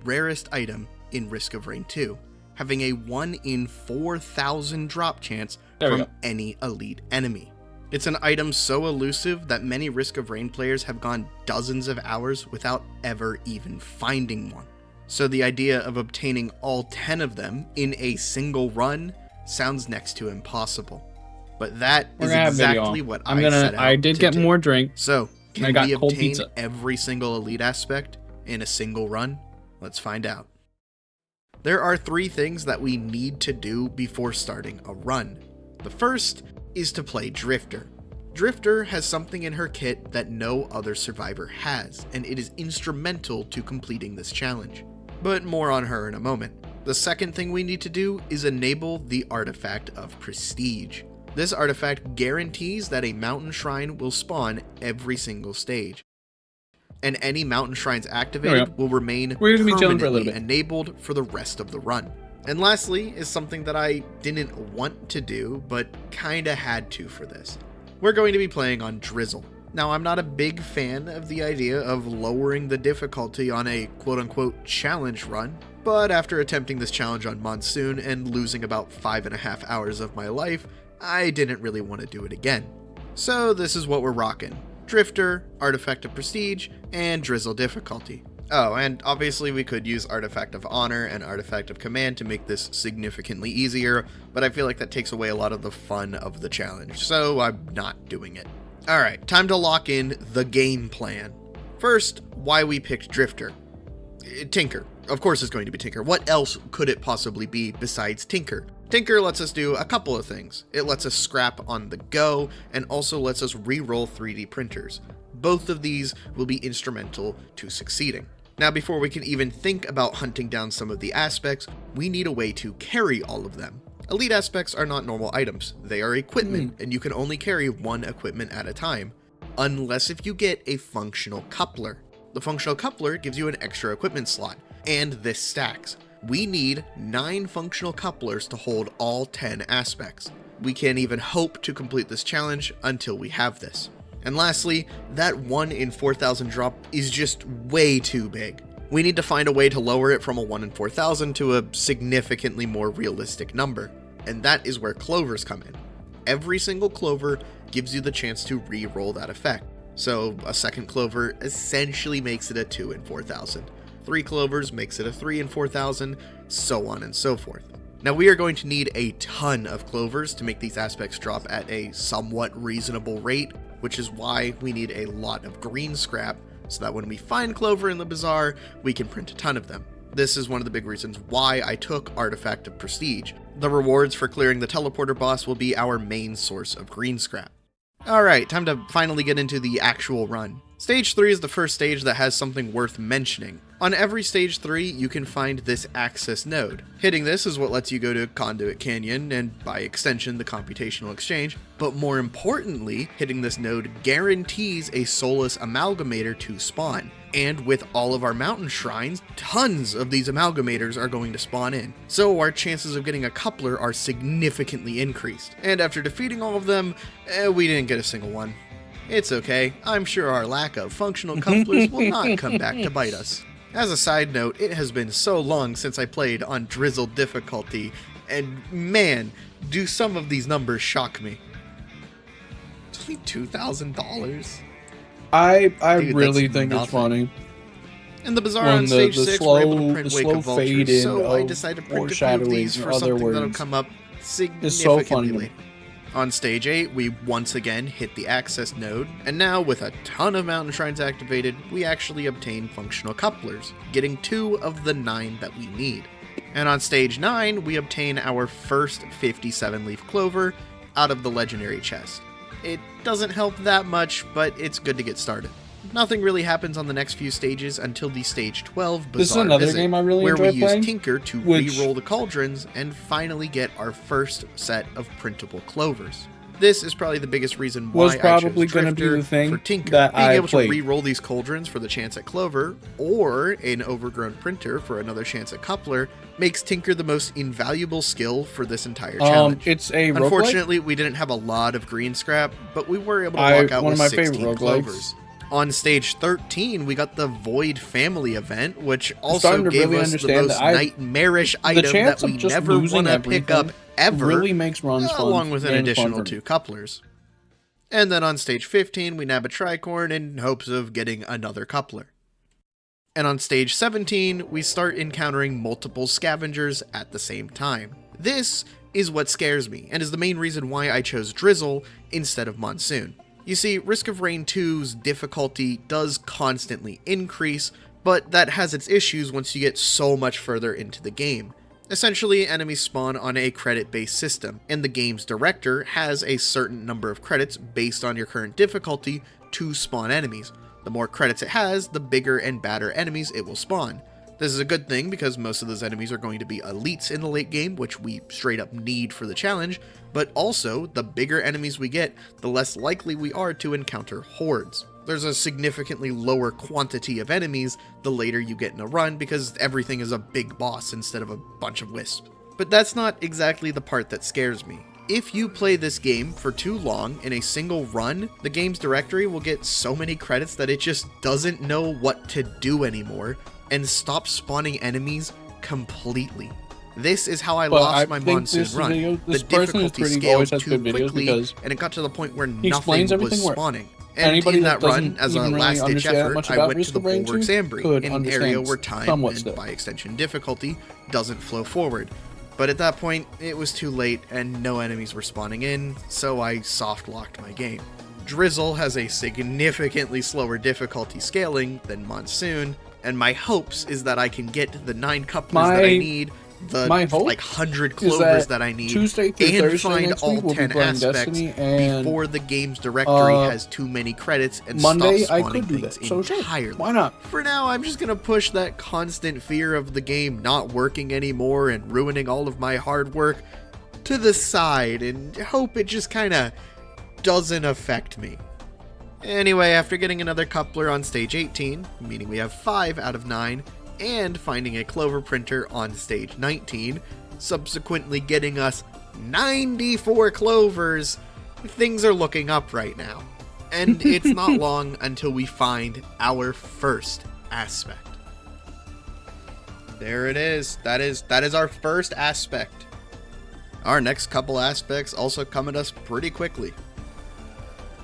Rarest item in Risk of Rain 2, having a 1 in 4,000 drop chance from any elite enemy. It's an item so elusive that many Risk of Rain players have gone dozens of hours without ever even finding one. So the idea of obtaining all 10 of them in a single run sounds next to impossible. But that is exactly what I set out I did to get do. more drink. So, can got we cold obtain pizza. every single elite aspect in a single run? Let's find out. There are 3 things that we need to do before starting a run. The first is to play Drifter. Drifter has something in her kit that no other survivor has, and it is instrumental to completing this challenge. But more on her in a moment. The second thing we need to do is enable the Artifact of Prestige. This artifact guarantees that a mountain shrine will spawn every single stage, and any mountain shrines activated will remain We're gonna be chilling for a little permanently bit. enabled for the rest of the run. And lastly is something that I didn't want to do, but kinda had to for this. We're going to be playing on Drizzle. Now, I'm not a big fan of the idea of lowering the difficulty on a quote-unquote challenge run, but after attempting this challenge on Monsoon and losing about 5.5 hours of my life, I didn't really want to do it again. So this is what we're rocking. Drifter, Artifact of Prestige, and Drizzle difficulty. Oh, and obviously we could use Artifact of Honor and Artifact of Command to make this significantly easier, but I feel like that takes away a lot of the fun of the challenge, so I'm not doing it. Alright, time to lock in the game plan. First, why we picked Drifter. Tinker. Of course it's going to be Tinker. What else could it possibly be besides Tinker? Tinker lets us do a couple of things. It lets us scrap on the go, and also lets us re-roll 3D printers. Both of these will be instrumental to succeeding. Now, before we can even think about hunting down some of the aspects, we need a way to carry all of them. Elite aspects are not normal items. They are equipment, and you can only carry one equipment at a time, unless if you get a functional coupler. The functional coupler gives you an extra equipment slot, and this stacks. We need 9 functional couplers to hold all 10 aspects. We can't even hope to complete this challenge until we have this. And lastly, that 1 in 4,000 drop is just way too big. We need to find a way to lower it from a 1 in 4,000 to a significantly more realistic number, and that is where clovers come in. Every single clover gives you the chance to re-roll that effect. So a second clover essentially makes it a 2 in 4,000. 3 clovers makes it a 3 in 4,000, so on and so forth. Now we are going to need a ton of clovers to make these aspects drop at a somewhat reasonable rate, which is why we need a lot of green scrap, so that when we find clover in the bazaar, we can print a ton of them. This is one of the big reasons why I took Artifact of Prestige. The rewards for clearing the teleporter boss will be our main source of green scrap. Alright, time to finally get into the actual run. Stage 3 is the first stage that has something worth mentioning. On every stage 3, you can find this access node. Hitting this is what lets you go to Conduit Canyon, and by extension, the Computational Exchange. But more importantly, hitting this node guarantees a Soulless Amalgamator to spawn. And with all of our mountain shrines, tons of these amalgamators are going to spawn in. So our chances of getting a coupler are significantly increased. And after defeating all of them, we didn't get a single one. It's okay, I'm sure our lack of functional couplers will not come back to bite us. As a side note, it has been so long since I played on Drizzle difficulty, and man, do some of these numbers shock me. It's only $2,000. I Dude, really that's think it's nothing. funny. In the bazaar When on the stage 6, we're able to print the Wake slow of Vultures, fade in so I of decided to print a few of foreshadowing, these in for other something that'll words, come up is so funny significantly to me. later. On stage 8, we once again hit the access node, and now with a ton of mountain shrines activated, we actually obtain functional couplers, getting 2 of the 9 that we need. And on stage 9, we obtain our first 57 leaf clover out of the legendary chest. It doesn't help that much, but it's good to get started. Nothing really happens on the next few stages until the stage 12 This is Bazaar another visit, game I really where we enjoy playing, use Tinker to which- re-roll the cauldrons and finally get our first set of printable clovers. This is probably the biggest reason why Was probably I chose gonna be Drifter the thing for Tinker. that Being I able played. to re-roll these cauldrons for the chance at clover, or an overgrown printer for another chance at coupler, makes Tinker the most invaluable skill for this entire challenge. It's a roguelike. Unfortunately, we didn't have a lot of green scrap, but we were able to I- walk out one with of my 16 favorite roguelikes. clovers. On stage 13, we got the Void family event, which also starting to gave really us the understand most that nightmarish item that chance of we just never losing want to pick up everything ever, really makes runs fun, along with an games fun additional for me. 2 couplers. And then on stage 15, we nab a tricorn in hopes of getting another coupler. And on stage 17, we start encountering multiple scavengers at the same time. This is what scares me, and is the main reason why I chose Drizzle instead of Monsoon. You see, Risk of Rain 2's difficulty does constantly increase, but that has its issues once you get so much further into the game. Essentially, enemies spawn on a credit-based system, and the game's director has a certain number of credits based on your current difficulty to spawn enemies. The more credits it has, the bigger and badder enemies it will spawn. This is a good thing because most of those enemies are going to be elites in the late game, which we straight up need for the challenge, but also the bigger enemies we get, the less likely we are to encounter hordes. There's a significantly lower quantity of enemies the later you get in a run because everything is a big boss instead of a bunch of wisps. But that's not exactly the part that scares me. If you play this game for too long in a single run, the game's directory will get so many credits that it just doesn't know what to do anymore and stop spawning enemies completely. This is how I But lost I my think Monsoon this run. video- The this person who's difficulty pretty scaled always has too good videos quickly, because and it got to the point where he explains nothing was everything where spawning. And anybody in that that run, doesn't as a even really last-ditch understand that effort, much I about went to Risk the of Rain Bulwark's 2 Ambry, could in an area understand where time, somewhat and still. by extension difficulty, doesn't flow forward. But at that point, it was too late and no enemies were spawning in, so I soft-locked my game. Drizzle has a significantly slower difficulty scaling than Monsoon, and my hopes is that I can get the 9 couplers that I need, the my hope like 100 is clovers that that I need, Tuesday through and Thursday find next all week we'll be 10 playing aspects Destiny, and before the game's directory uh, has too many credits and Monday stops I spawning could do things that. So sure, entirely. why not? For now, I'm just gonna push that constant fear of the game not working anymore and ruining all of my hard work to the side and hope it just kinda doesn't affect me. Anyway, after getting another coupler on stage 18, meaning we have 5 out of 9, and finding a clover printer on stage 19, subsequently getting us 94 clovers, things are looking up right now. And it's not long until we find our first aspect. There it is. That is our first aspect. Our next couple aspects also come at us pretty quickly.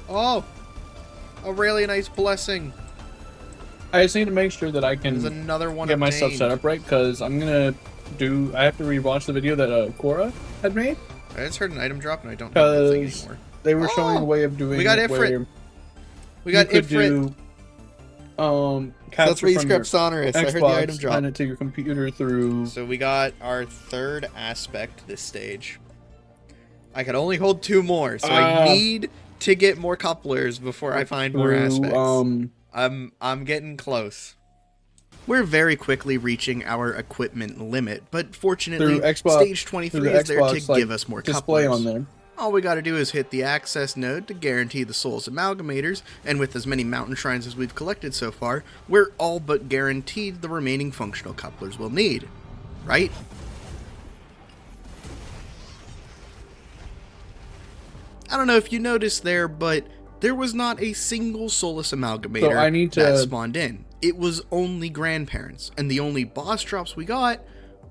Oh, a really nice blessing. I just need to make sure that I can There's another one get my stuff obtained. set up right, because I'm gonna do. I have to rewatch the video that Cora had made. I just heard an item drop and I don't know the thing Because anymore. they were showing Oh, a way of doing. we got it Ifrit. where We got you could Ifrit. do, That's capture where you from your script Sonorous. I heard the item Xbox, drop. send it to your computer through. So we got our third aspect this stage. I can only hold 2 more, so I need to get more couplers before I find more aspects. I'm getting close. We're very quickly reaching our equipment limit, but fortunately, Through Xbox- stage 23 through the is there to Xbox, like, give us more display couplers. on there. All we gotta do is hit the access node to guarantee the Souls Amalgamators, and with as many mountain shrines as we've collected so far, we're all but guaranteed the remaining functional couplers we'll need. Right? I don't know if you noticed there, but there was not a single Soulless Amalgamator So I need that to- spawned in. It was only grandparents, and the only boss drops we got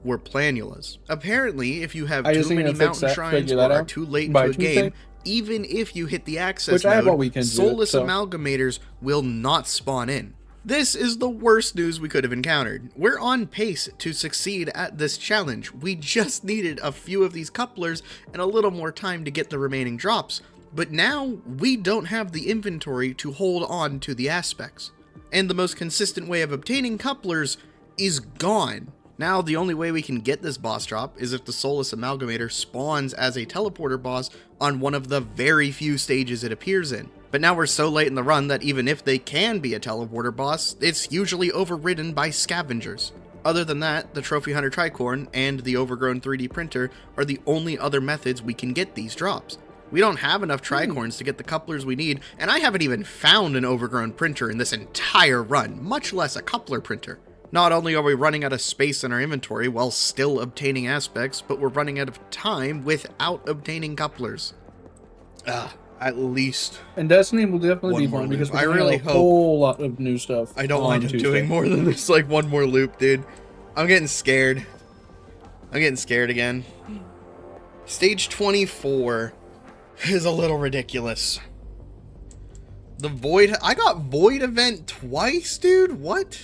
were planulas. Apparently, if you have I too just need many to fix mountain that, shrines figure or that are out too late by into a Tuesday. game, even if you hit the access Which I have all node, weekend to do it, Soulless so. Amalgamators will not spawn in. This is the worst news we could have encountered. We're on pace to succeed at this challenge. We just needed a few of these couplers and a little more time to get the remaining drops. But now we don't have the inventory to hold on to the aspects. And the most consistent way of obtaining couplers is gone. Now the only way we can get this boss drop is if the Soulless Amalgamator spawns as a teleporter boss on one of the very few stages it appears in. But now we're so late in the run that even if they can be a teleporter boss, it's usually overridden by scavengers. Other than that, the Trophy Hunter Tricorn and the Overgrown 3D printer are the only other methods we can get these drops. We don't have enough Tricorns to get the couplers we need, and I haven't even found an Overgrown printer in this entire run, much less a coupler printer. Not only are we running out of space in our inventory while still obtaining aspects, but we're running out of time without obtaining couplers. At least. And Destiny will definitely One be more fun because loop. we're I gonna really have a hope- whole lot of new stuff. I don't on mind him Tuesday. doing more than this, like one more loop, dude. I'm getting scared. I'm getting scared again. Stage 24 is a little ridiculous. The Void... I got Void event twice, dude? What?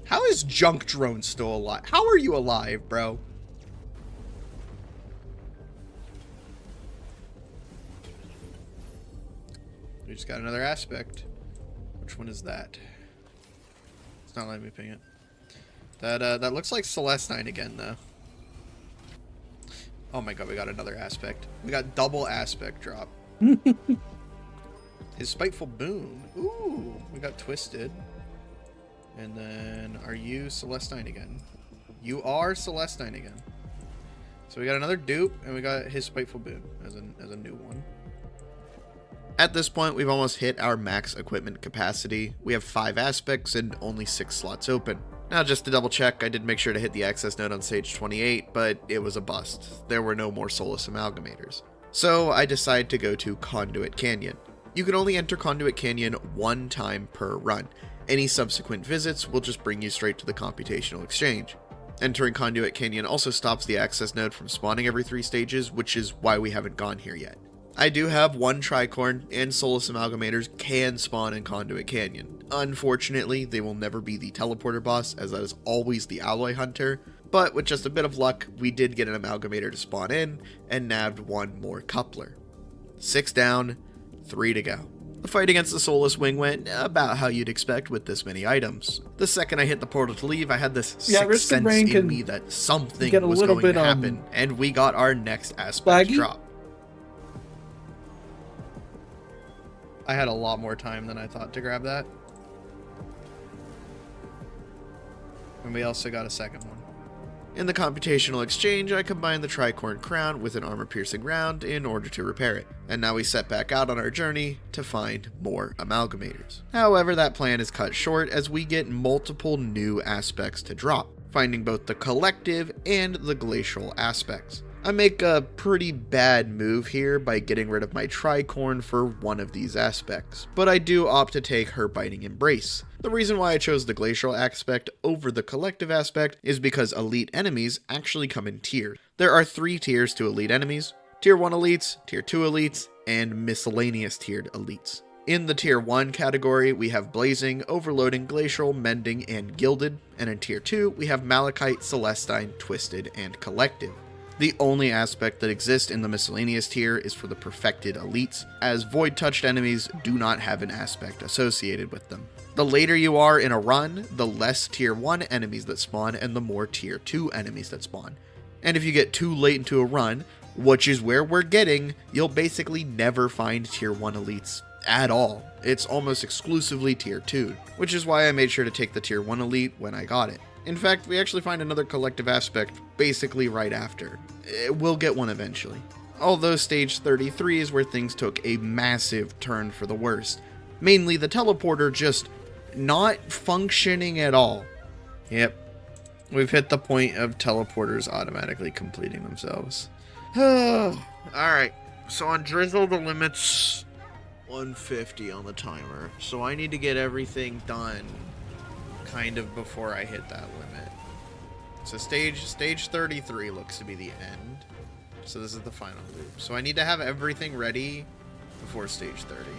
How is Junk Drone still alive? How are you alive, bro? We just got another aspect. Which one is that? It's not letting me ping it. That looks like Celestine again, though. Oh my god, we got another aspect. We got double aspect drop. His Spiteful Boon. Ooh, we got Twisted. And then, are you Celestine again? You are Celestine again. So we got another dupe, and we got his Spiteful Boon as a new one. At this point, we've almost hit our max equipment capacity. We have 5 aspects and only 6 slots open. Now, just to double check, I did make sure to hit the access node on stage 28, but it was a bust. There were no more Soulless Amalgamators. So I decided to go to Conduit Canyon. You can only enter Conduit Canyon one time per run. Any subsequent visits will just bring you straight to the computational exchange. Entering Conduit Canyon also stops the access node from spawning every 3 stages, which is why we haven't gone here yet. I do have 1 Tricorn, and Soulless Amalgamators can spawn in Conduit Canyon. Unfortunately, they will never be the teleporter boss, as that is always the Alloy Hunter, but with just a bit of luck, we did get an Amalgamator to spawn in, and nabbed 1 more coupler. 6 down, 3 to go. The fight against the Soulless Wing went about how you'd expect with this many items. The second I hit the portal to leave, I had this sixth sense in me that something was going to happen, and we got our next aspect drop. I had a lot more time than I thought to grab that. And we also got a second one. In the computational exchange, I combined the Tricorn Crown with an armor-piercing round in order to repair it, and now we set back out on our journey to find more Amalgamators. However, that plan is cut short as we get multiple new aspects to drop, finding both the collective and the glacial aspects. I make a pretty bad move here by getting rid of my Tricorn for one of these aspects, but I do opt to take her Biting Embrace. The reason why I chose the glacial aspect over the collective aspect is because elite enemies actually come in tiers. There are 3 tiers to elite enemies: Tier 1 elites, Tier 2 elites, and miscellaneous tiered elites. In the Tier 1 category, we have Blazing, Overloading, Glacial, Mending, and Gilded, and in Tier 2, we have Malachite, Celestine, Twisted, and Collective. The only aspect that exists in the miscellaneous tier is for the perfected elites, as void-touched enemies do not have an aspect associated with them. The later you are in a run, the less Tier 1 enemies that spawn and the more Tier 2 enemies that spawn. And if you get too late into a run, which is where we're getting, you'll basically never find Tier 1 elites at all. It's almost exclusively Tier 2, which is why I made sure to take the Tier 1 elite when I got it. In fact, we actually find another collective aspect basically right after. We'll get one eventually. Although stage 33 is where things took a massive turn for the worst. Mainly the teleporter just not functioning at all. Yep, we've hit the point of teleporters automatically completing themselves. Alright, so on Drizzle the limit's 150 on the timer, so I need to get everything done kind of before I hit that limit. So stage 33 looks to be the end. So this is the final loop. So I need to have everything ready before stage 30.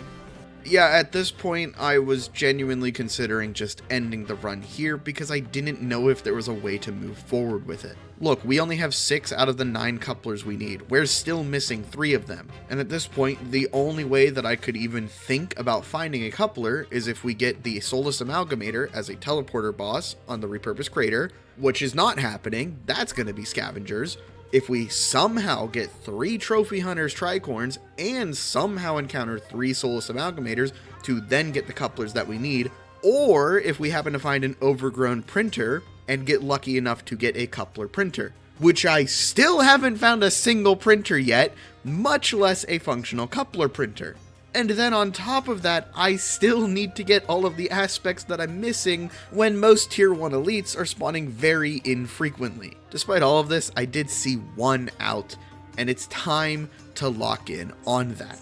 Yeah, at this point, I was genuinely considering just ending the run here because I didn't know if there was a way to move forward with it. Look, we only have 6 out of the 9 couplers we need. We're still missing 3 of them. And at this point, the only way that I could even think about finding a coupler is if we get the Soulless Amalgamator as a teleporter boss on the Repurposed Crater, which is not happening. That's going to be scavengers. If we somehow get 3 Trophy Hunters Tricorns and somehow encounter 3 Soulless Amalgamators to then get the couplers that we need, or if we happen to find an overgrown printer and get lucky enough to get a coupler printer, which I still haven't found a single printer yet, much less a functional coupler printer. And then on top of that, I still need to get all of the aspects that I'm missing when most tier 1 elites are spawning very infrequently. Despite all of this, I did see 1 out, and it's time to lock in on that.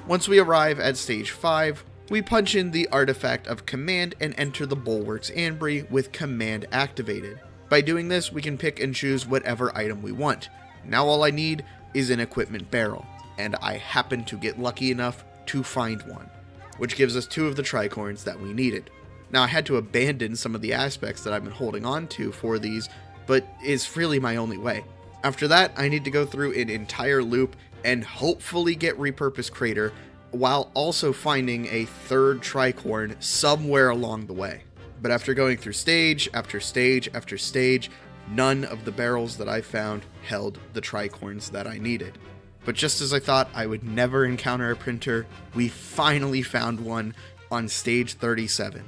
Once we arrive at stage 5, we punch in the Artifact of Command and enter the Bulwark's Ambry with Command activated. By doing this, we can pick and choose whatever item we want. Now all I need is an equipment barrel, and I happen to get lucky enough to find one, which gives us 2 of the tricorns that we needed. Now I had to abandon some of the aspects that I've been holding on to for these, but it's really my only way. After that, I need to go through an entire loop and hopefully get Repurposed Crater, while also finding a 3rd tricorn somewhere along the way. But after going through stage after stage after stage, none of the barrels that I found held the tricorns that I needed. But just as I thought I would never encounter a printer, we finally found one on stage 37.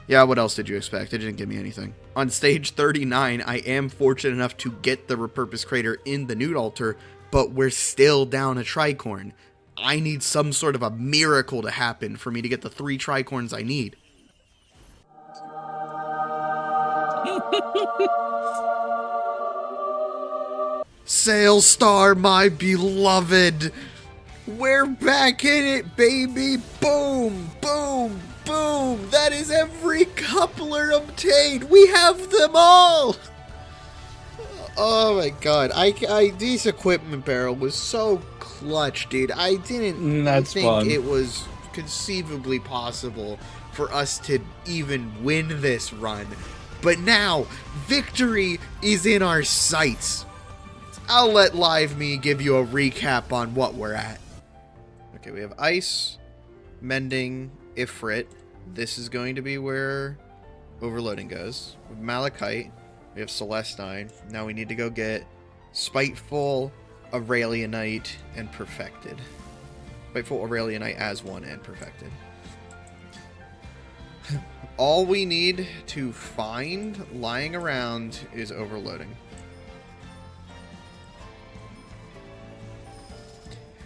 Yeah, what else did you expect? It didn't give me anything. On stage 39, I am fortunate enough to get the Repurposed Crater in the Nude Altar, but we're still down a tricorn. I need some sort of a miracle to happen for me to get the 3 tricorns I need. Sailstar, my beloved! We're back in it, baby! Boom! Boom! Boom! That is every coupler obtained! We have them all! Oh my god, this equipment barrel was so clutch, dude. I didn't think fun. It was conceivably possible for us to even win this run. But now, victory is in our sights. I'll let Live Me give you a recap on what we're at. Okay, we have Ice, Mending, Ifrit. This is going to be where Overloading goes. With Malachite, we have Celestine. Now we need to go get Spiteful, Aurelianite, and Perfected. Spiteful, Aurelianite as one and Perfected. All we need to find lying around is Overloading.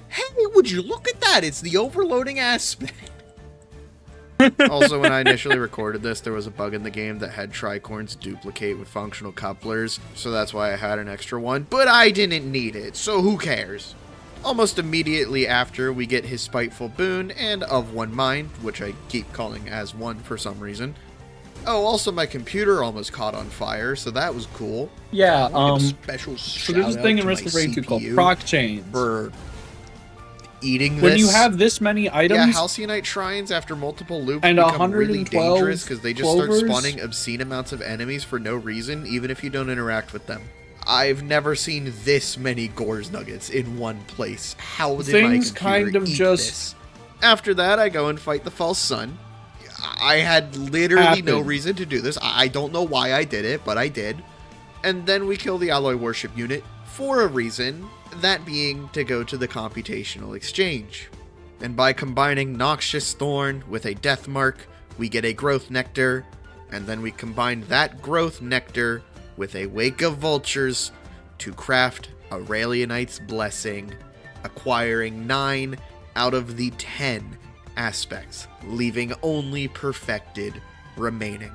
Hey, would you look at that? It's the overloading aspect. Also, when I initially recorded this, there was a bug in the game that had tricorns duplicate with functional couplers, so that's why I had an extra one, but I didn't need it, so who cares? Almost immediately after, we get his Spiteful Boon and Of One Mind, which I keep calling as one for some reason. Oh, also my computer almost caught on fire, so that was cool. Yeah, Special so there's a thing in Risk of Rain 2 called proc chains. For eating when this. you have this many items, yeah, Halcyon Shrines after multiple loops and become really dangerous because they just clovers. start spawning obscene amounts of enemies for no reason, even if you don't interact with them. I've never seen this many Gores Nuggets in one place. How did my computer kind of eat just this? After that, I go and fight the False Sun. I had literally no reason to do this. I don't know why I did it, but I did. And then we kill the Alloy Worship unit for a reason, that being to go to the Computational Exchange. And by combining Noxious Thorn with a Death Mark, we get a Growth Nectar, and then we combine that Growth Nectar with a Wake of Vultures to craft Aurelianite's Blessing, acquiring 9 out of the 10 aspects, leaving only Perfected remaining.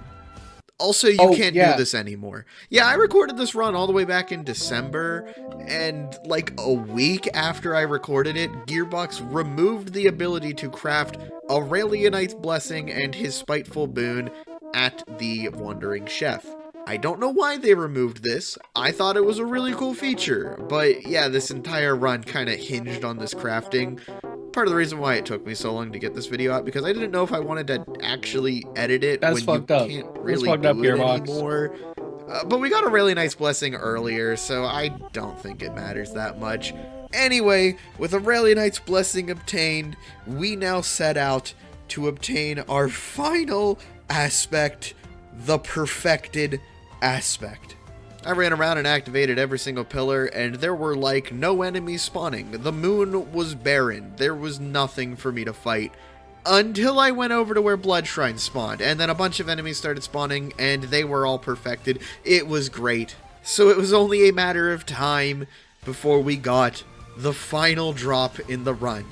Also, you can't do this anymore. Yeah, I recorded this run all the way back in December, and like a week after I recorded it, Gearbox removed the ability to craft Aurelianite's Blessing and his Spiteful Boon at the Wandering Chef. I don't know why they removed this. I thought it was a really cool feature, but yeah, this entire run kind of hinged on this crafting. part of the reason why it took me so long to get this video out, because I didn't know if I wanted to actually edit it That's when you fucked up. can't That's really fucked up, do it Gearbox. anymore. But we got a really nice blessing earlier, so I don't think it matters that much. Anyway, with a really nice blessing obtained, we now set out to obtain our final aspect, the perfected aspect. I ran around and activated every single pillar, and there were like no enemies spawning. The moon was barren. There was nothing for me to fight. Until I went over to where Blood Shrine spawned, and then a bunch of enemies started spawning, and they were all perfected. It was great. So it was only a matter of time before we got the final drop in the run.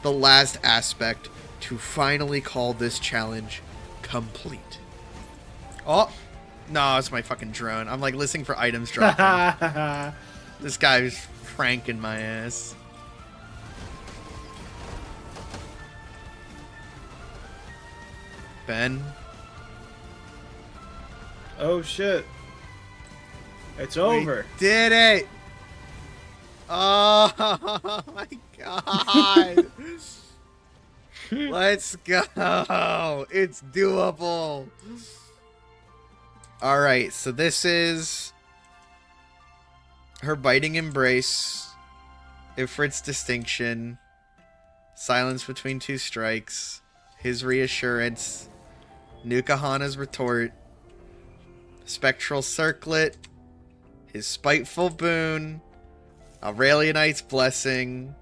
The last aspect to finally call this challenge complete. Oh! No, it's my fucking drone. I'm like listening for items dropping. This guy's pranking my ass. Ben? Oh shit. It's over. We did it! Oh my god! Let's go! It's doable! Alright, so this is her biting embrace, Ifrit's distinction, silence between two strikes, his reassurance, Nukahana's retort, spectral circlet, his spiteful boon, Aurelianite's blessing,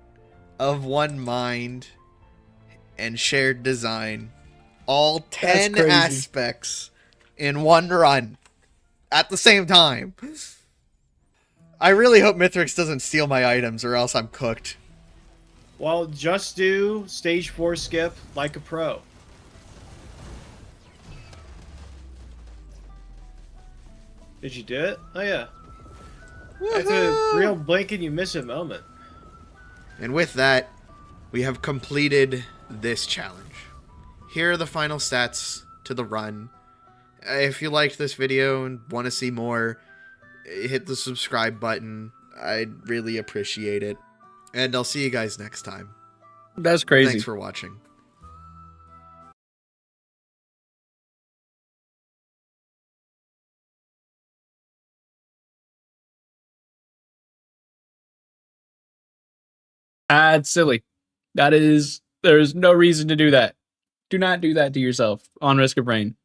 of one mind, and shared design. All 10 aspects in one run at the same time. I really hope Mithrix doesn't steal my items or else I'm cooked. Well, just do stage 4 skip like a pro. Did you do it? Oh yeah. It's a real blink and you miss it moment. And with that, we have completed this challenge. Here are the final stats to the run. If you liked this video and want to see more, hit the subscribe button. I'd really appreciate it. And I'll see you guys next time. That's crazy. Thanks for watching. That's silly. There's no reason to do that. Do not do that to yourself on Risk of Rain.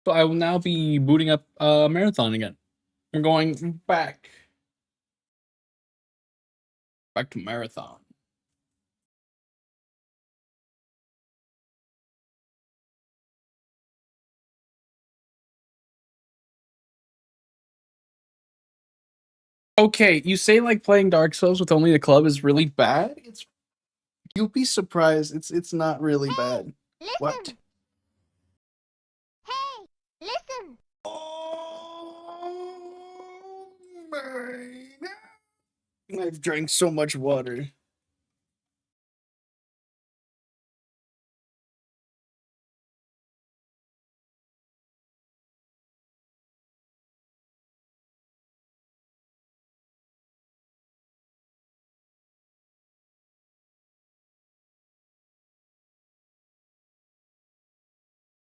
So I will now be booting up Marathon again. We're going back to Marathon. Okay, you say like playing Dark Souls with only the club is really bad? You'll be surprised. It's not really bad. Listen. What? Hey, listen. Oh my God. I've drank so much water.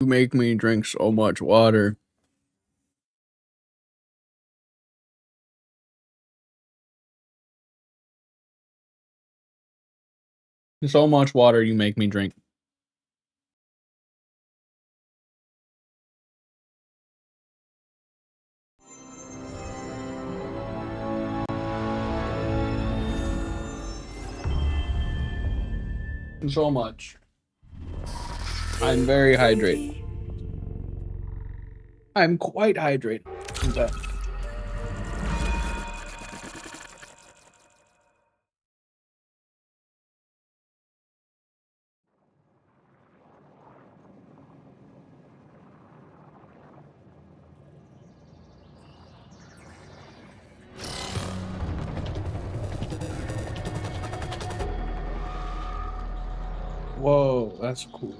You make me drink so much water. So much water you make me drink. So much. I'm very hydrated. I'm quite hydrated. In fact. Whoa, that's cool.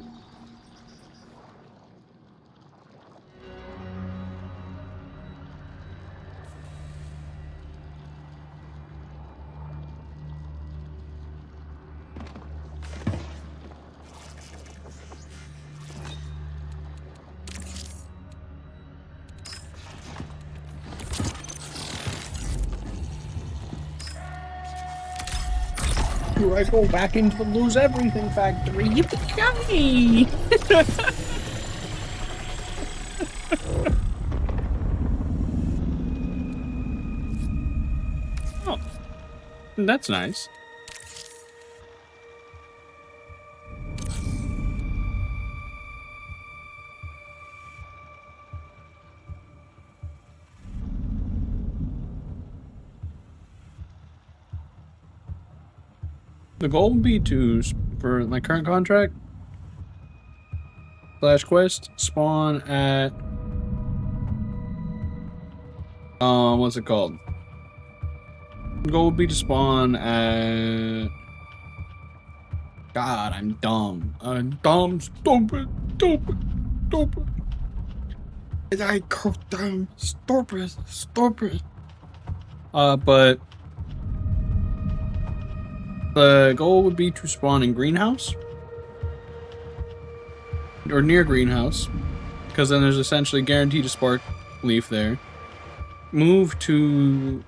Here I go back into the lose everything factory. Yippee-ki-yay! Oh, that's nice. The goal would be to, for my current contract / quest, spawn at, what's it called? The goal would be to spawn at, God, I'm dumb. I'm dumb, stupid. And I cooked them, stupid. But the goal would be to spawn in greenhouse or near greenhouse, because then there's essentially guaranteed a spark leaf there. Move to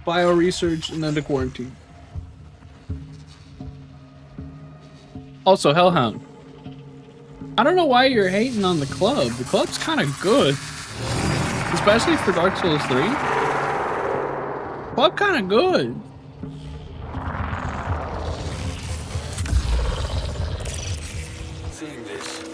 bio research and then to quarantine. Also, Hellhound, I don't know why you're hating on the club. The club's kind of good, especially for Dark Souls 3. Club kind of good. Seeing this.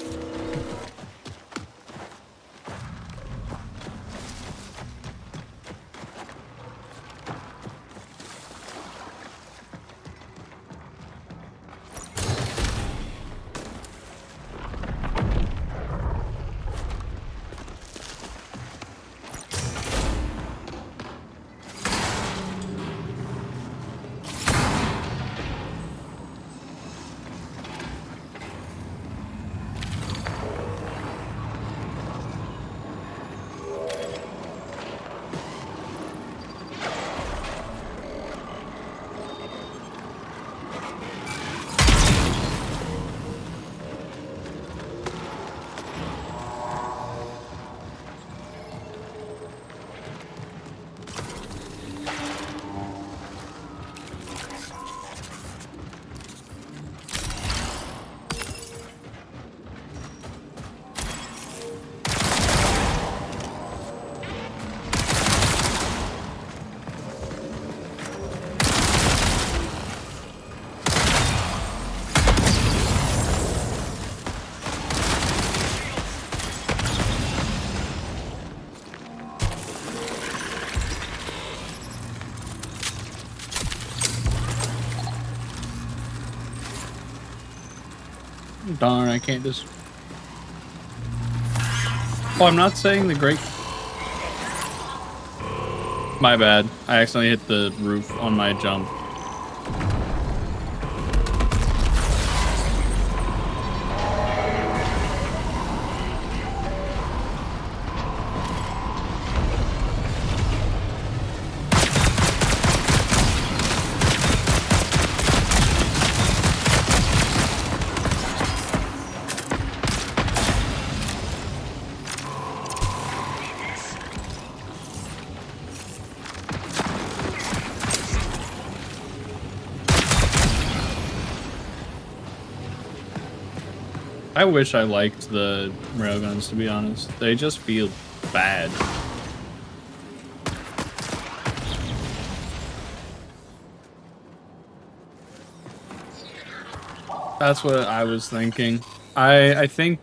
Darn, I can't just... Oh, I'm not saying the great... My bad. I accidentally hit the roof on my jump. I wish I liked the railguns, to be honest. They just feel bad. That's what I was thinking. I think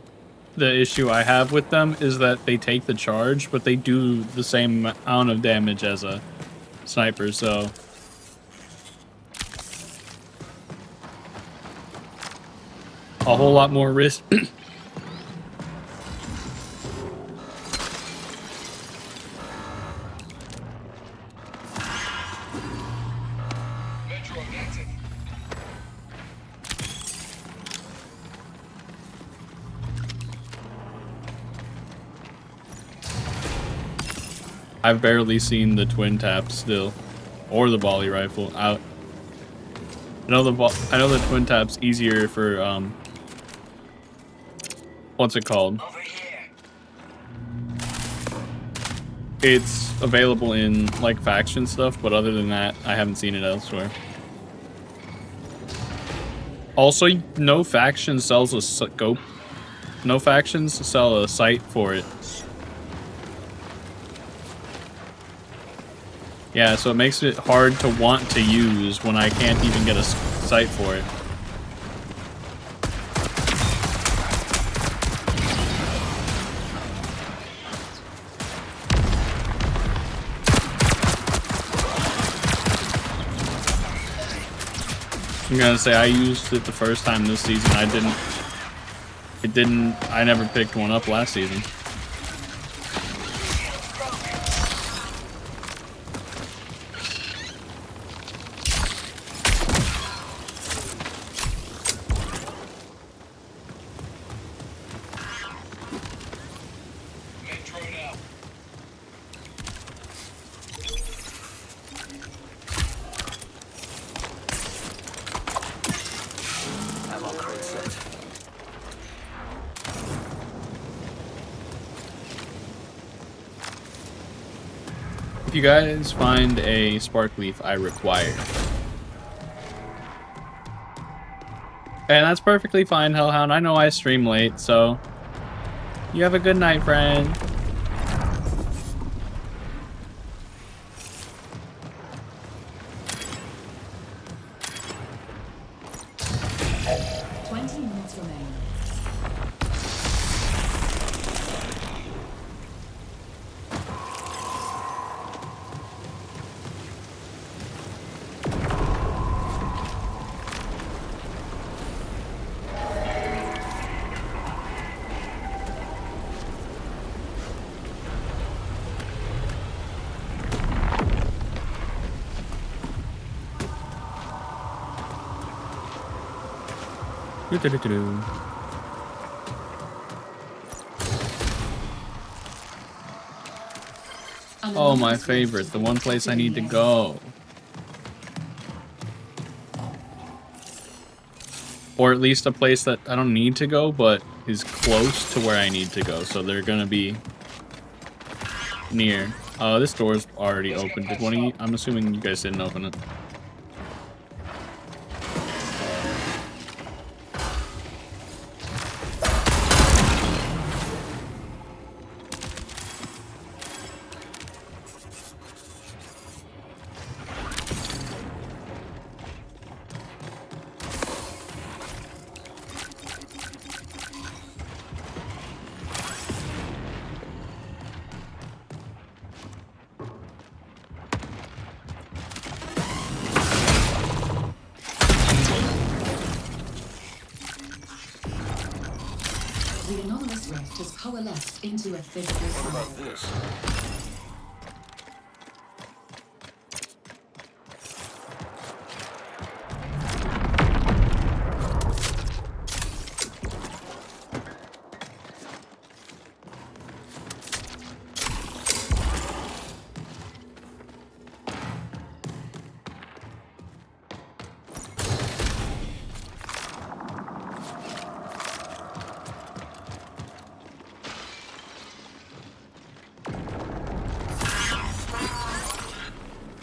the issue I have with them is that they take the charge, but they do the same amount of damage as a sniper, so... a whole lot more risk. I've barely seen the twin tap still, or the volley rifle out. I know the twin tap's easier for what's it called? Over here. it's available in like faction stuff, but other than that, I haven't seen it elsewhere. Also, no faction sells a scope. No factions sell a sight for it. Yeah, so it makes it hard to want to use when I can't even get a sight for it. I'm gonna say I used it the first time this season. I never picked one up last season. Main drone out. I'm all crate set. If you guys find a spark leaf, I require. And that's perfectly fine, Hellhound. I know I stream late, so you have a good night, friend. Oh, my favorite. The one place I need to go. Or at least a place that I don't need to go, but is close to where I need to go. So they're gonna be near. This door's already open. Did one of you? I'm assuming you guys didn't open it. The anomalous rift has coalesced into a physical What sign. about this?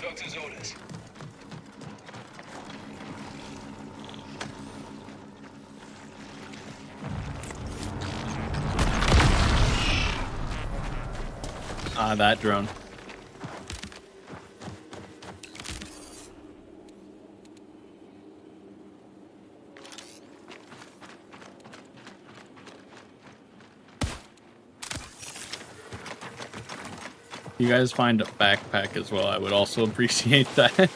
Doctor's orders. Ah, that drone. You guys find a backpack as well. I would also appreciate that.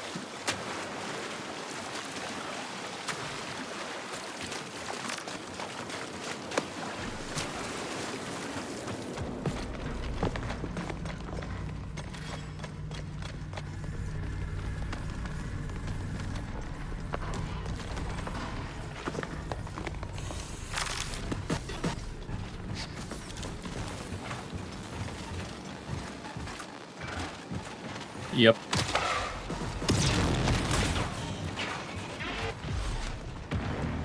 Yep.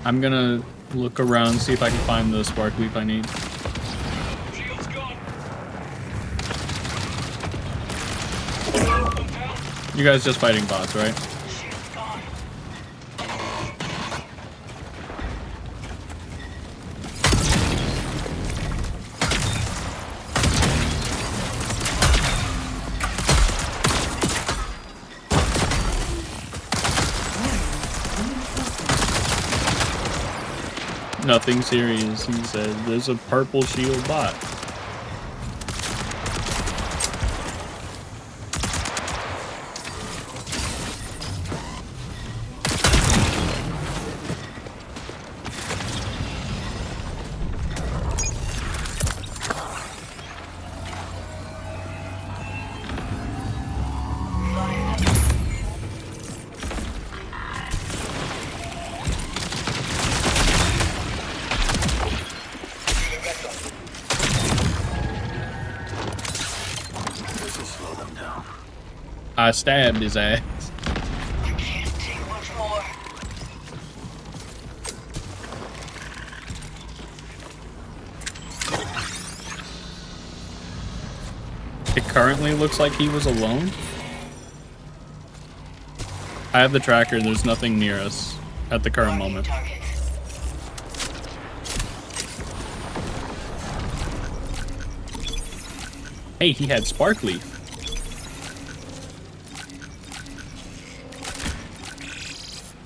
I'm gonna look around, see if I can find the spark leaf I need. Shield's gone. You guys just fighting bots, right? Shield's gone. Nothing serious, he said. There's a purple shield bot. This will slow them down. I stabbed his ass. I can't take much more. It currently looks like he was alone. I have the tracker. There's nothing near us at the current moment. Target. Hey, he had sparkly.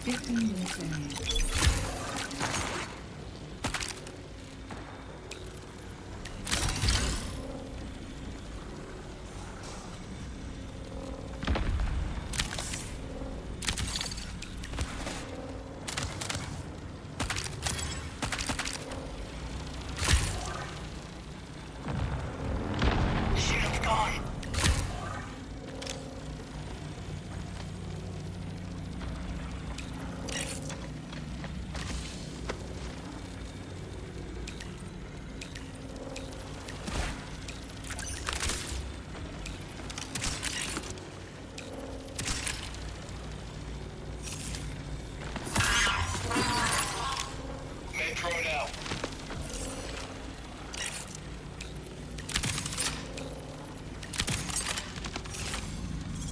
15 minutes remaining. Shield's gone. Main drone out.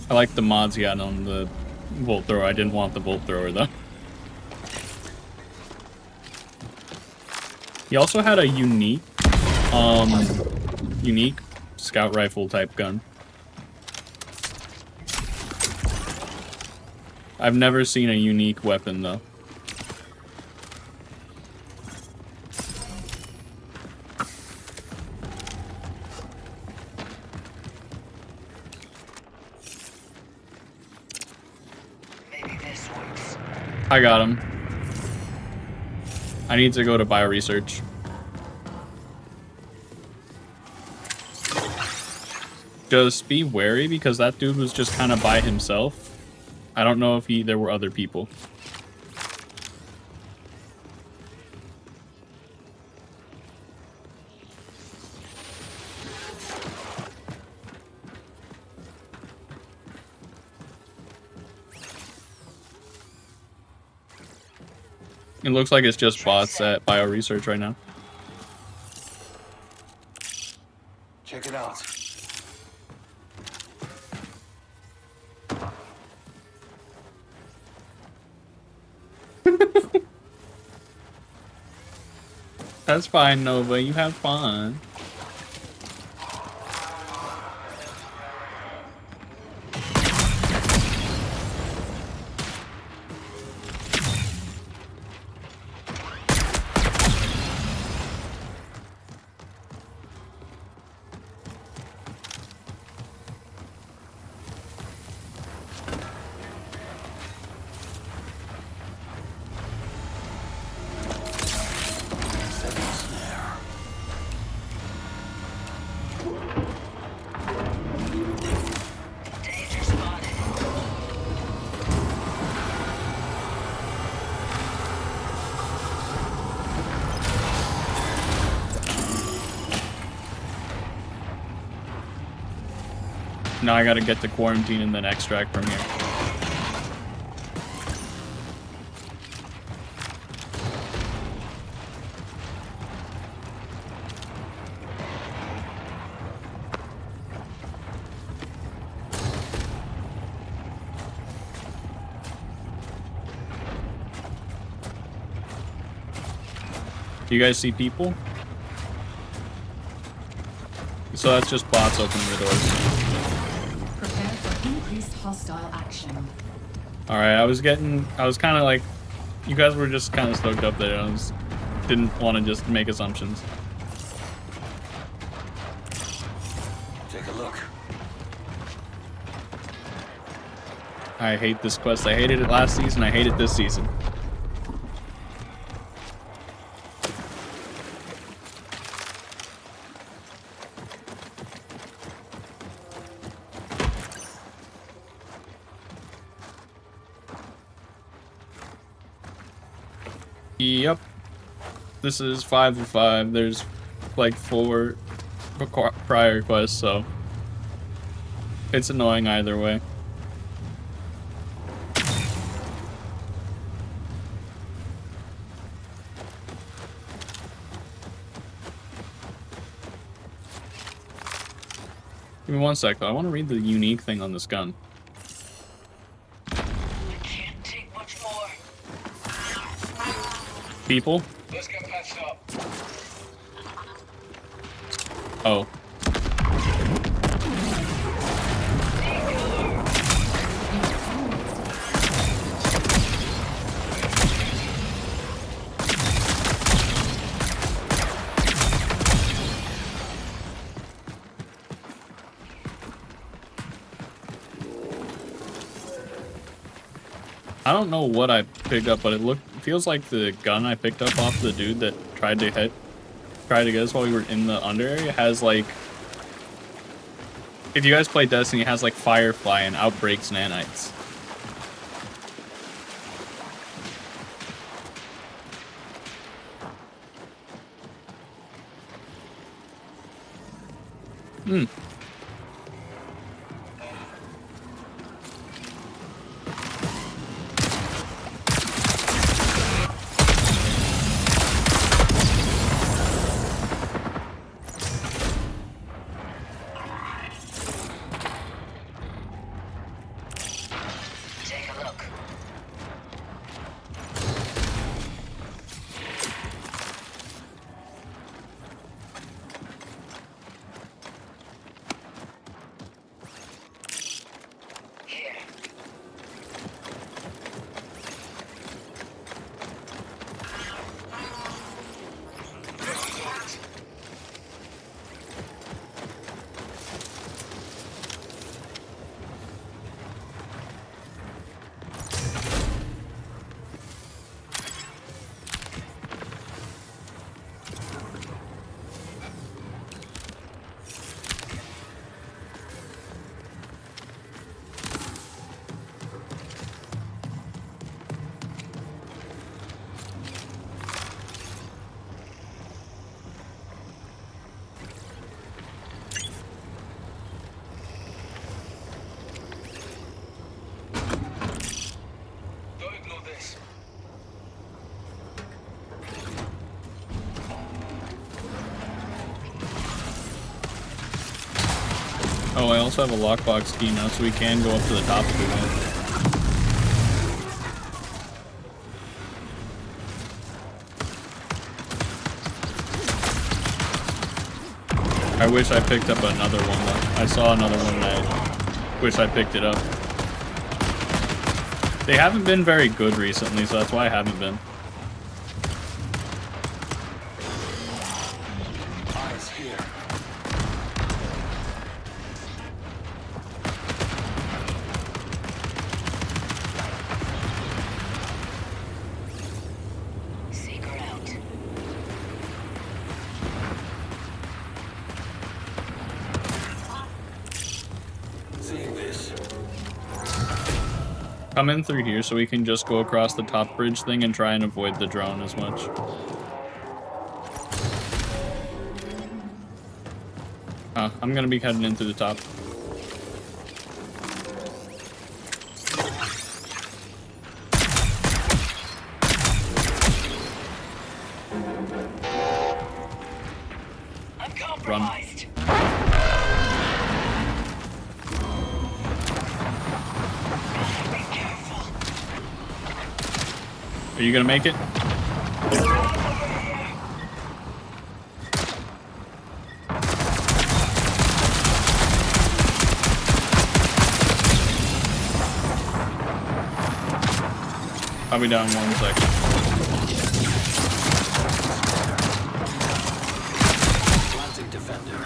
I like the mods he had on the bolt thrower. I didn't want the bolt thrower though. He also had a unique scout rifle type gun. I've never seen a unique weapon though. Maybe this works. I got him. I need to go to bioresearch. Just be wary because that dude was just kind of by himself. I don't know if there were other people. It looks like it's just bots at bioresearch right now. Check it out. That's fine, Nova. You have fun. Setting snare. Danger spotted. Now I gotta get to quarantine and then extract from here. Do you guys see people? So that's just bots opening the doors. Prepare for increased hostile action. Alright, I was kind of like, you guys were just kind of stoked up there. Didn't want to just make assumptions. Take a look. I hate this quest. I hated it last season. I hate it this season. Yep. This is 5 of 5. There's like 4 prior quests, so it's annoying either way. Give me 1 sec though. I want to read the unique thing on this gun. Can't take much more. People? Let's get patched up. Oh. I don't know what I picked up, but it feels like the gun I picked up off the dude that tried to get us while we were in the under area has like, if you guys play Destiny, it has like Firefly and Outbreaks nanites. Hmm. Take a look. Here. Don't ignore this. Oh, I also have a lockbox key now, so we can go up to the top if we want. I wish I picked up another one though. I saw another one and I wish I picked it up. They haven't been very good recently, so that's why I haven't been. Eyes here. Seeker out. Seeing this. Come in through here so we can just go across the top bridge thing and try and avoid the drone as much. I'm gonna be heading in through the top. I'm compromised. Be careful. Are you gonna make it? I'll be down 1 second. Planting defender.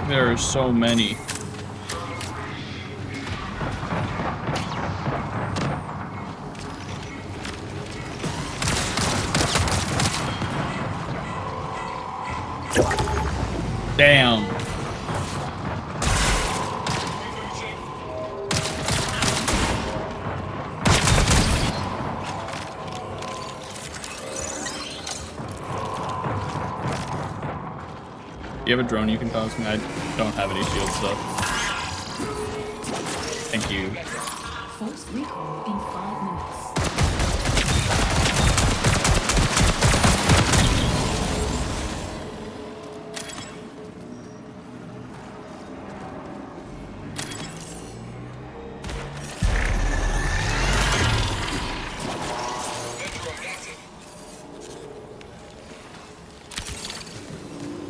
There are so many. Damn. You have a drone you can toss me? I don't have any shields though. Thank you. Forced recall in 5 minutes.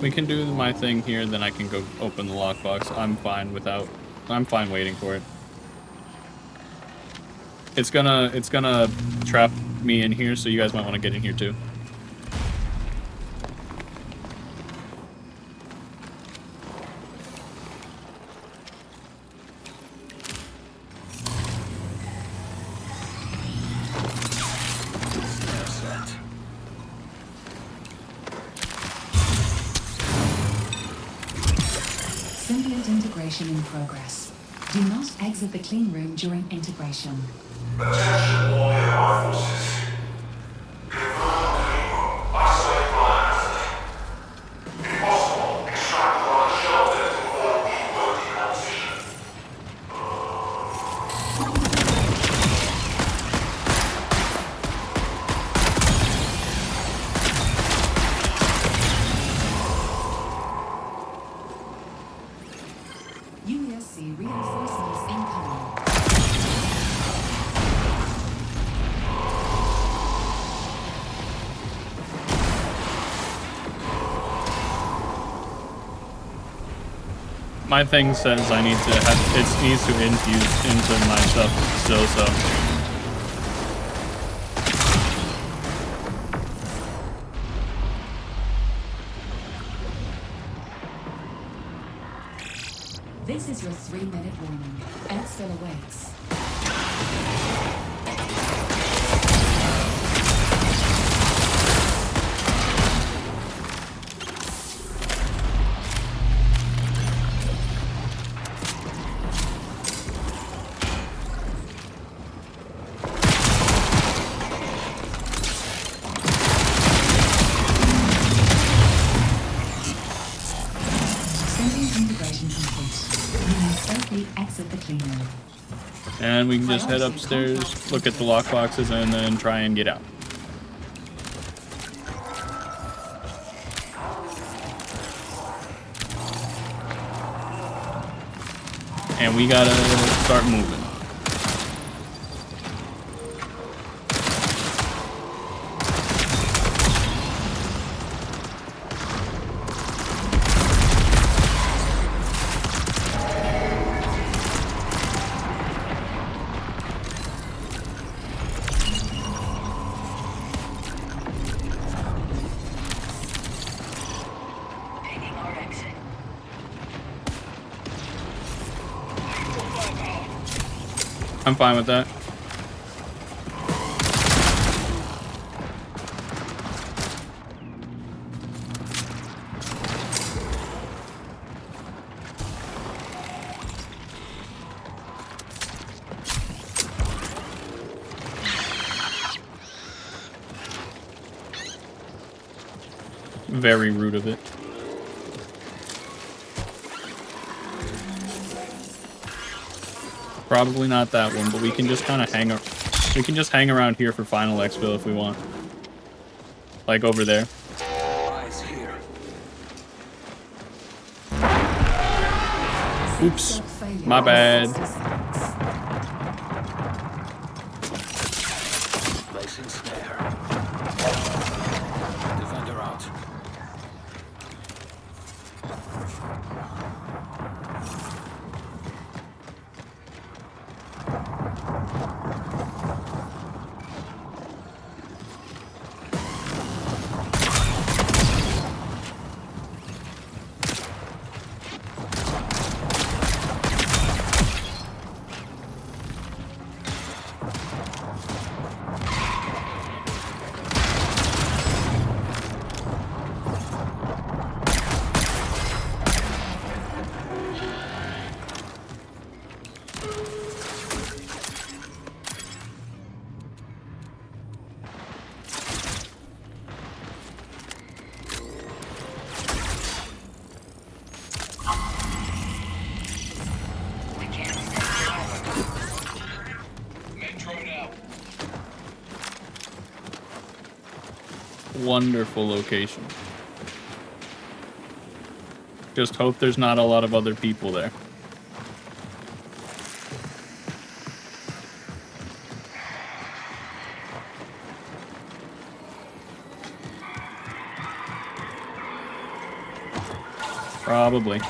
We can do my thing here, then I can go open the lockbox. I'm fine waiting for it. It's gonna trap me in here, so you guys might want to get in here too. Symbiont integration in progress. Do not exit the clean room during integration. Attention all nearby forces. Confirm clean room. Isolate plan. If possible, extract the large shelters before people decomposition. UESC reinforcements incoming. My thing says I need to have it needs to infuse into my stuff still, so. This is your 3-minute warning. Exfil awaits. Symbiont integration complete. You may safely exit the clean room. And we can just head upstairs, look at the lockboxes, and then try and get out. And we gotta start moving. Picking our exit. I'm fine with that. Very rude of it. Probably not that one, but we can just kind of hang up. We can just hang around here for final exfil if we want. Like over there. Eyes here. Oops. My bad. Placing snare. Defender out. Men drone out. Wonderful location. Just hope there's not a lot of other people there. Probably.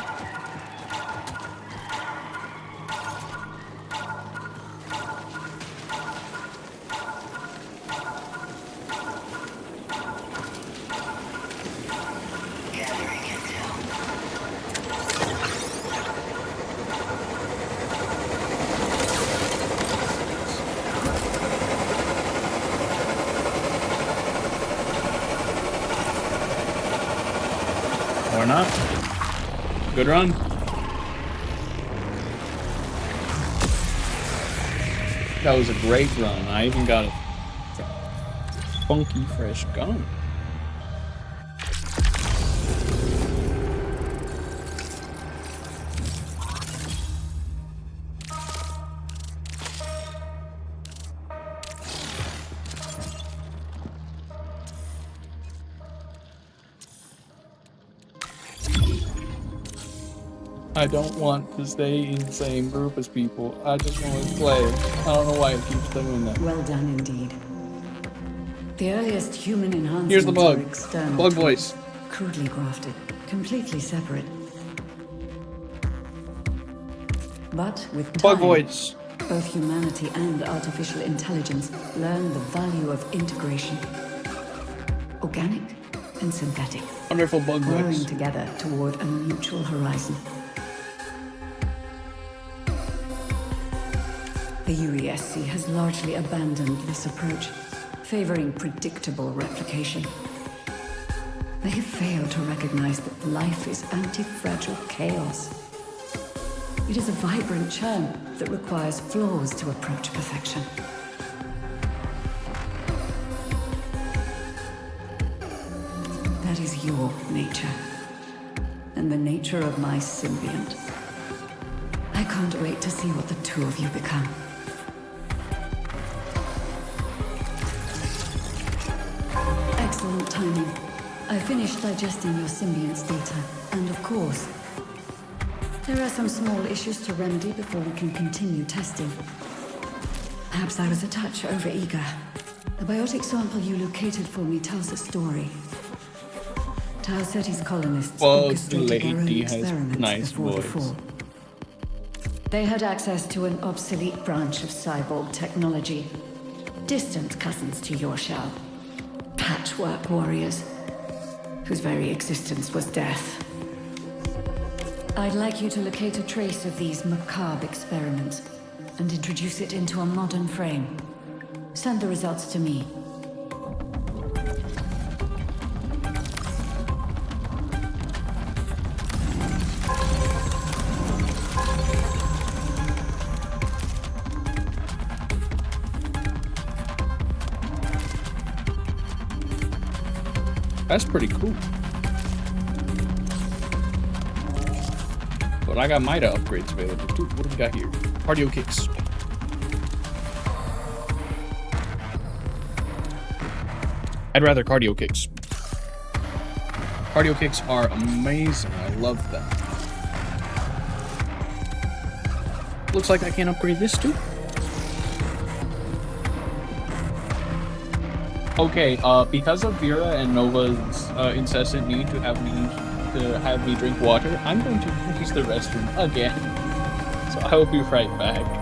Gathering intel. Or not. Good run. That was a great run. I even got a funky fresh gun. I don't want to stay in the same group as people. I just want to play. I don't know why it keeps doing that. Well done indeed. The earliest human enhancements Here's the bug. are external Bug to- voice. crudely crafted, completely separate. But with time, Bug voice. both humanity and artificial intelligence learn the value of integration. Organic and synthetic, Wonderful bug growing voice. together toward a mutual horizon. The UESC has largely abandoned this approach, favoring predictable replication. They have failed to recognize that life is anti-fragile chaos. It is a vibrant churn that requires flaws to approach perfection. That is your nature, and the nature of my symbiont. I can't wait to see what the two of you become. Excellent timing. I finished digesting your symbiont's data, and of course, there are some small issues to remedy before we can continue testing. Perhaps I was a touch over-eager. The biotic sample you located for me tells a story. Tau Ceti's colonists Bug orchestrated their own lady has experiments nice before the voice. fall. They had access to an obsolete branch of cyborg technology, distant cousins to your shell, patchwork warriors, whose very existence was death. I'd like you to locate a trace of these macabre experiments and introduce it into a modern frame. Send the results to me. That's pretty cool. But I got MIDA upgrades available too. What do we got here? Cardio kicks. I'd rather cardio kicks. Cardio kicks are amazing. I love them. Looks like I can upgrade this too. Okay, because of Vera and Nova's incessant need to have me drink water, I'm going to use the restroom again. So I will be right back.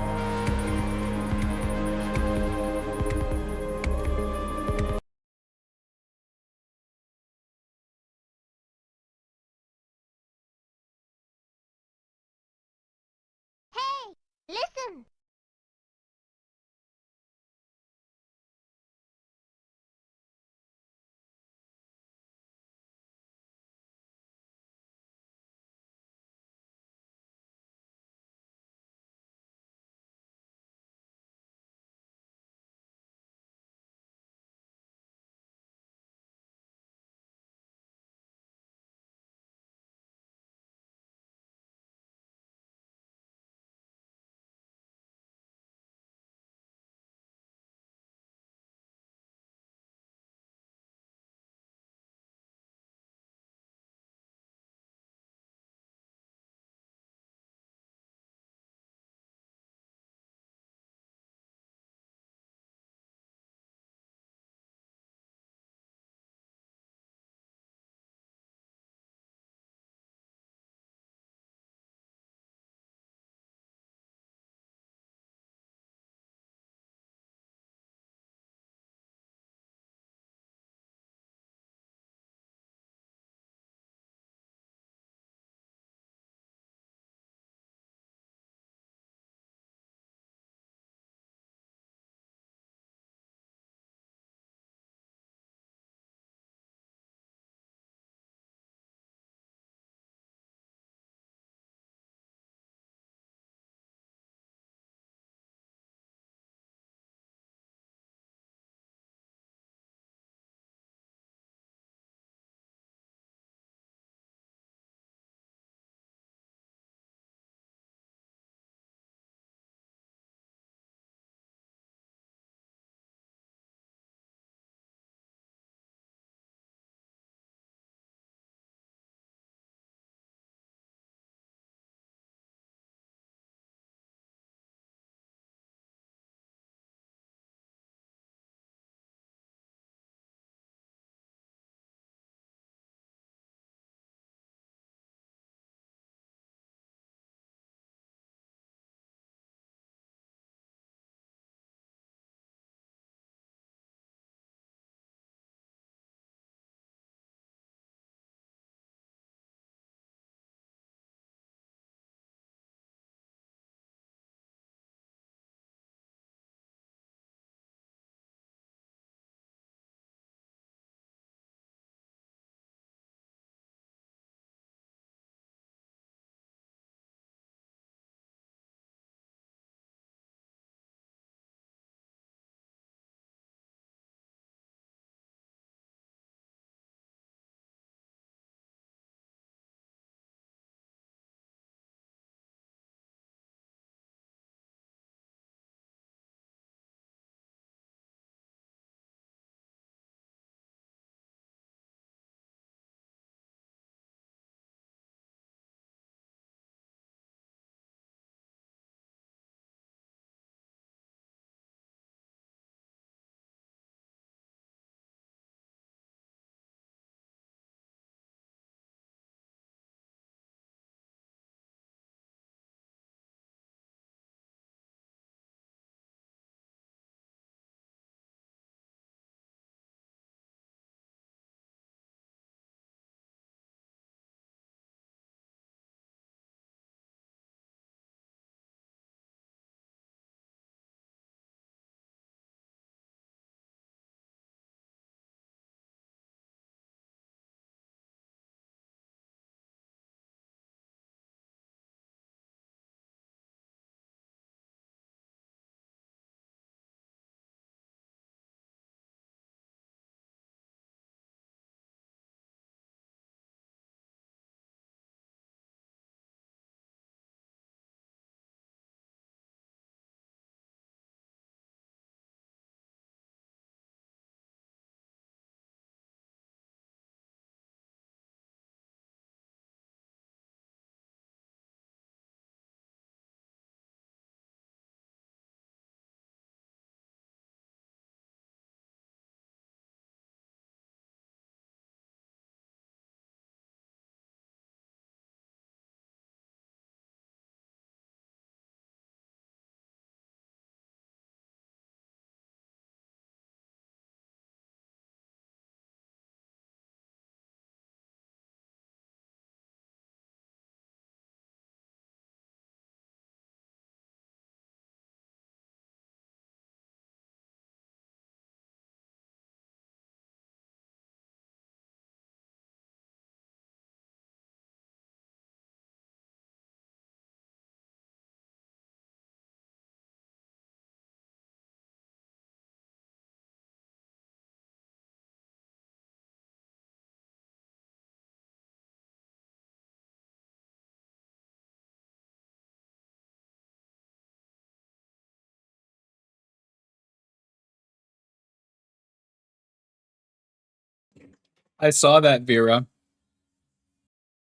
I saw that, Vera.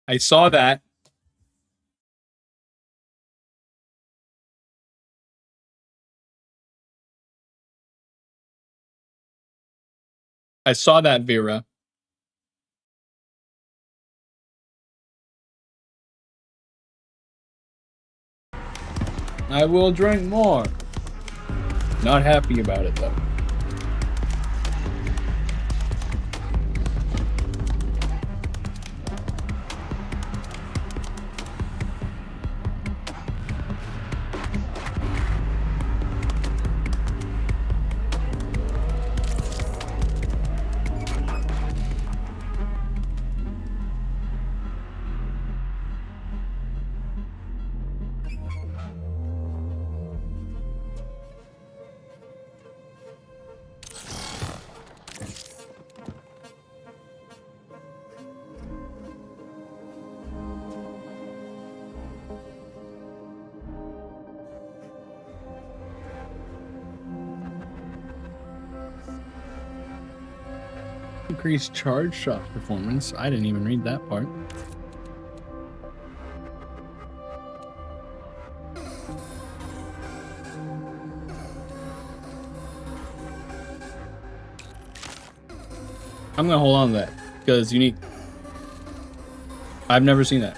I saw that. I saw that, Vera. I will drink more. Not happy about it, though. Increased charge shot performance. I didn't even read that part. I'm gonna hold on to that because unique. I've never seen that.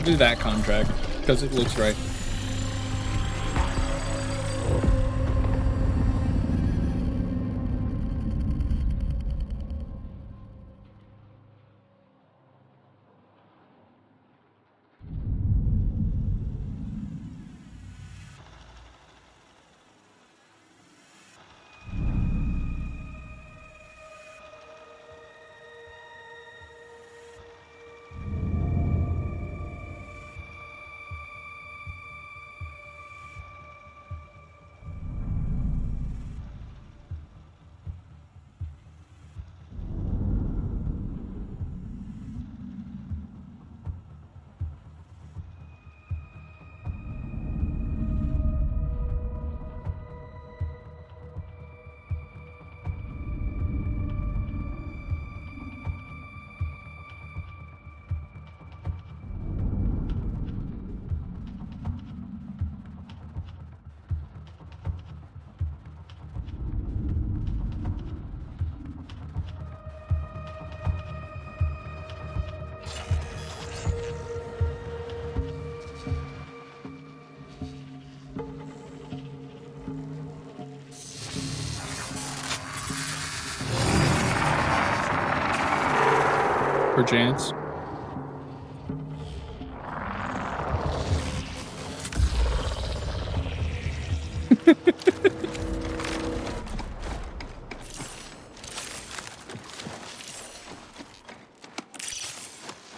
Do that contract because it looks right. Perchance.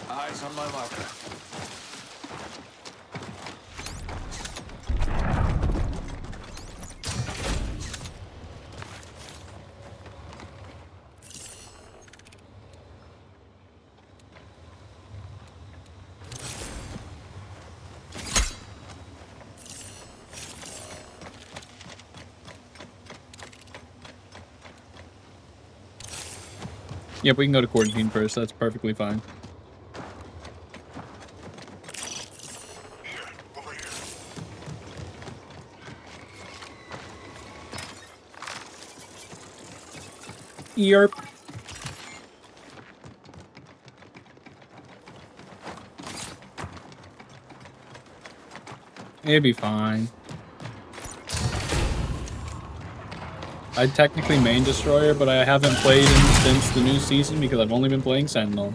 Eyes on my marker. Yep, we can go to quarantine first. That's perfectly fine. Over here. Yerp. It'd be fine. I technically main Destroyer, but I haven't played him since the new season because I've only been playing Sentinel.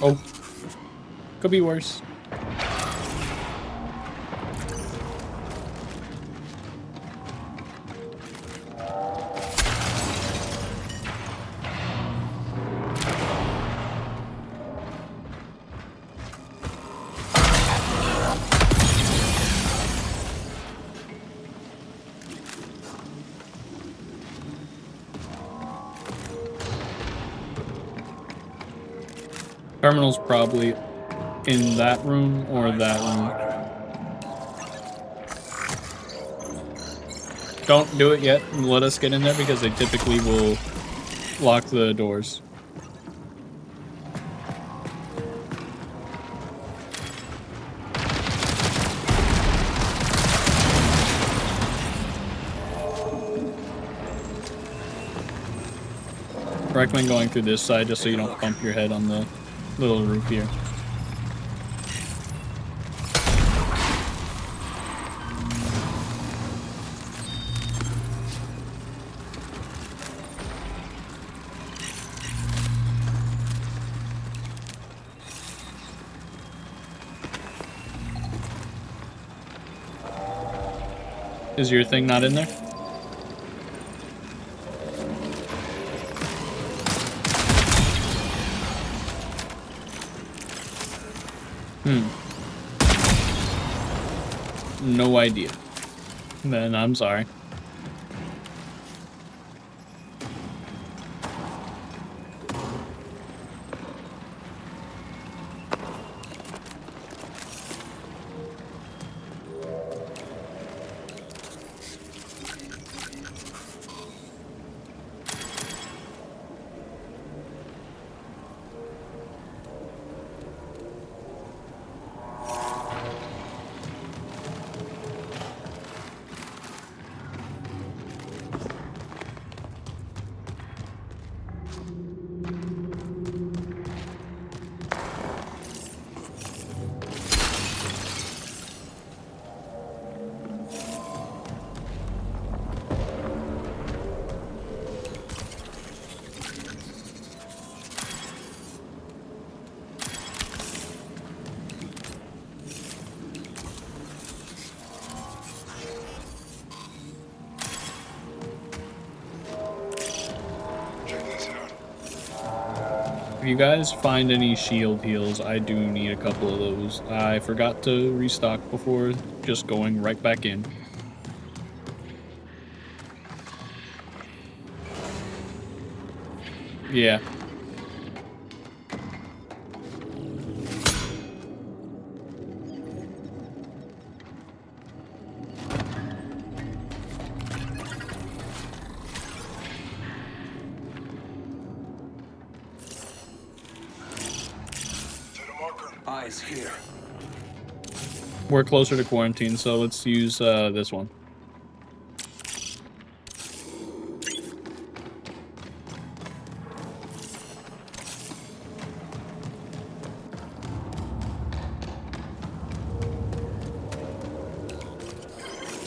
Oh. Could be worse. Terminal's probably in that room or that room. Don't do it yet. Let us get in there because they typically will lock the doors. Recommend going through this side just so you don't bump your head on the little roof here. Is your thing not in there? No idea. Then I'm sorry. If you guys find any shield heals, I do need a couple of those. I forgot to restock before just going right back in. Yeah. Eyes here. We're closer to quarantine, so let's use this one.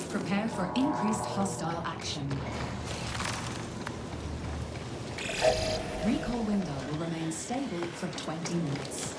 Prepare for increased hostile action. Recall window will remain stable for 20 minutes.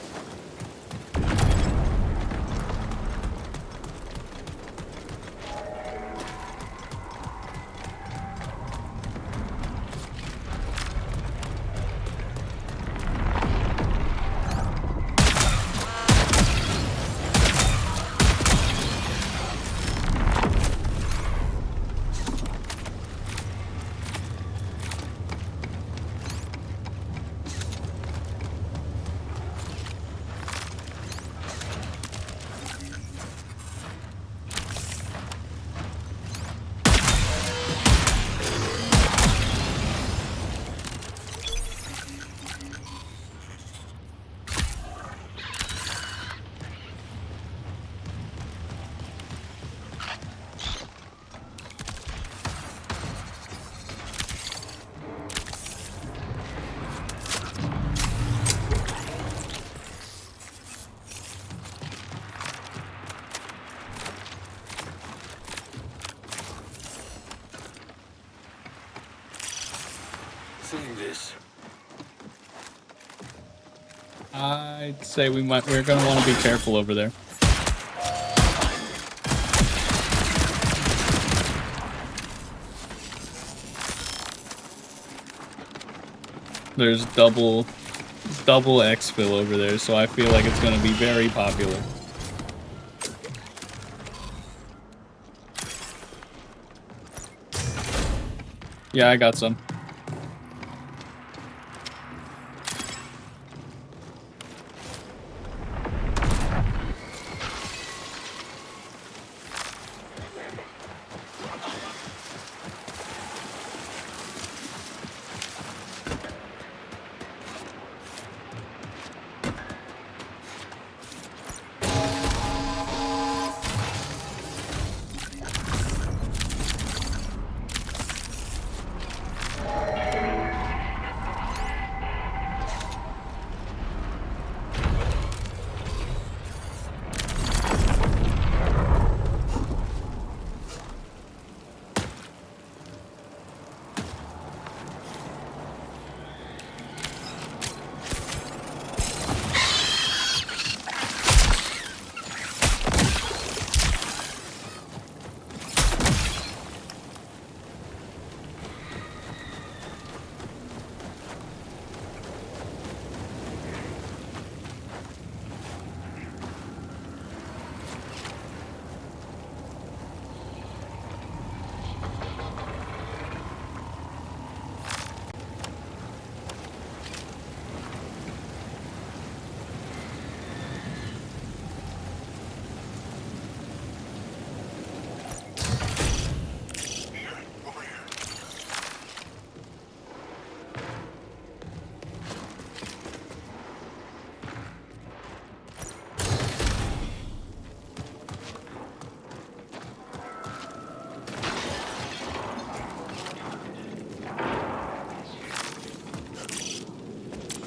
seen this. I'd say we're gonna want to be careful over there. There's double exfil over there, so I feel like it's gonna be very popular. Yeah, I got some.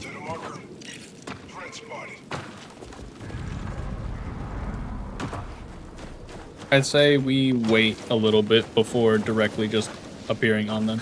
To the marker. Threat spotted. I'd say we wait a little bit before directly just appearing on them.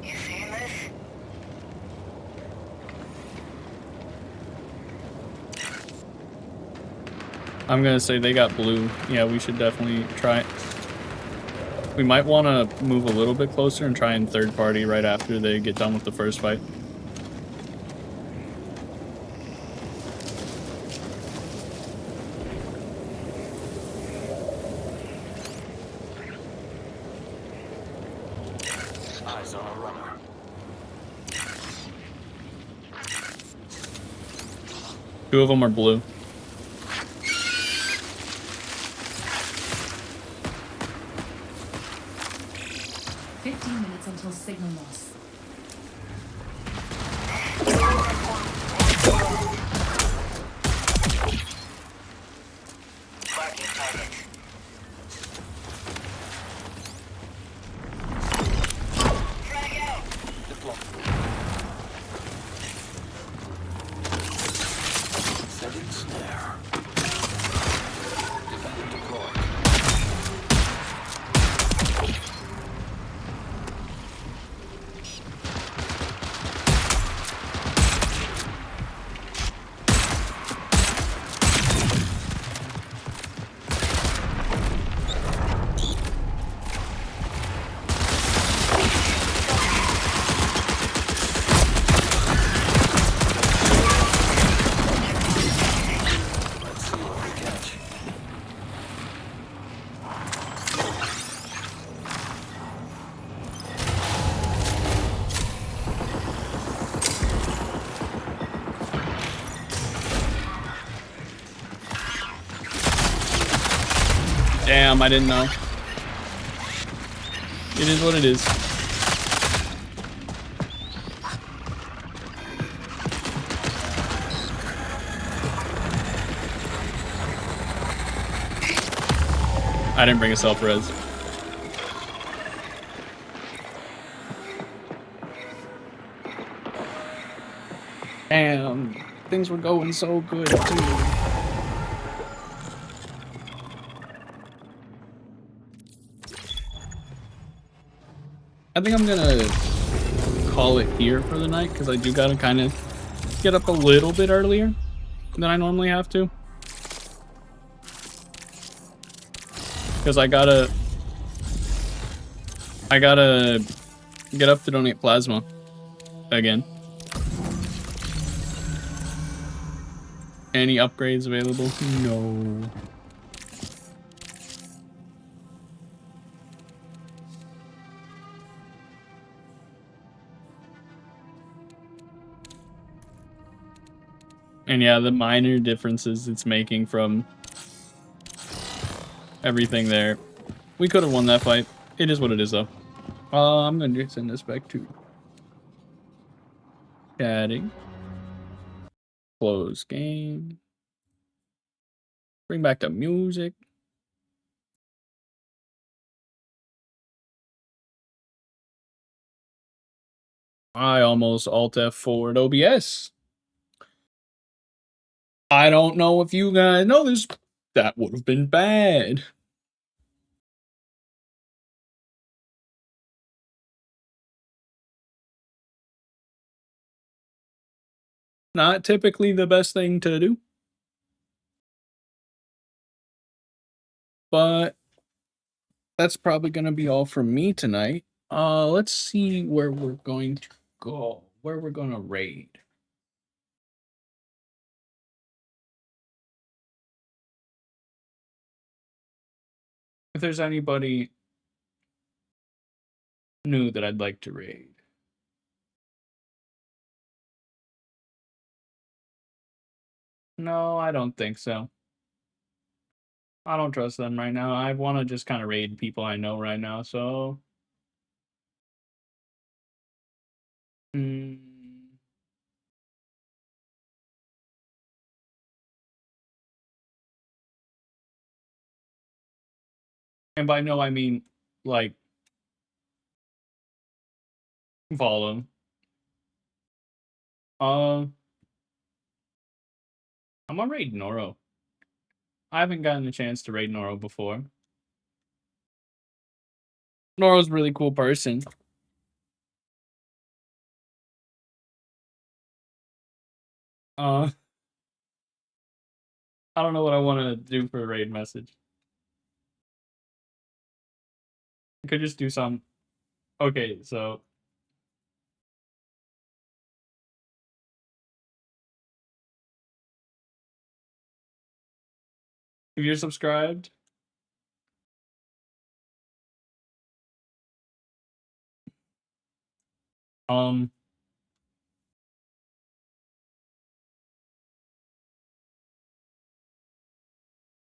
You seeing this? I'm gonna say they got blue. Yeah, we should definitely try it. We might want to move a little bit closer and try and third party right after they get done with the first fight. Eyes on a runner. Two of them are blue. 15 minutes until signal loss. Marking target. Frag out. Setting snare. Defender deployed. Let's see what we catch. Damn, I didn't know. It is what it is. I didn't bring a self-res. Damn, things were going so good too. I think I'm gonna call it here for the night because I do gotta kind of get up a little bit earlier than I normally have to. Because I gotta get up to donate plasma again. Any upgrades available? No. And yeah, the minor differences it's making from everything there. We could have won that fight. It is what it is, though. I'm going to send this back to chatting. Close game. Bring back the music. I almost Alt F4'd OBS. I don't know if you guys know this. That would have been bad. Not typically the best thing to do. But that's probably going to be all from me tonight. Let's see where we're going to go. Where we're going to raid. If there's anybody new that I'd like to raid. No, I don't think so. I don't trust them right now. I want to just kind of raid people I know right now, so... And by no, I mean, like, follow. I'm gonna raid Noro. I haven't gotten the chance to raid Noro before. Noro's a really cool person. I don't know what I want to do for a raid message. I could just do some... Okay, so... If you're subscribed...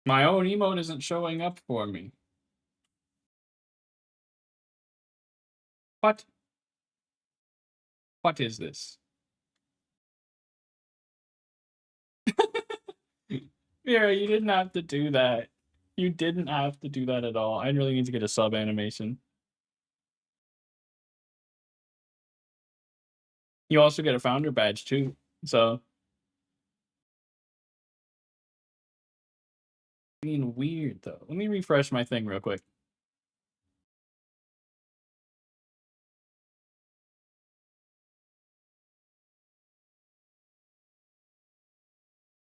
My own emote isn't showing up for me. What? What is this? Vera, you didn't have to do that. You didn't have to do that at all. I really need to get a sub animation. You also get a founder badge too, so... Being weird though. Let me refresh my thing real quick.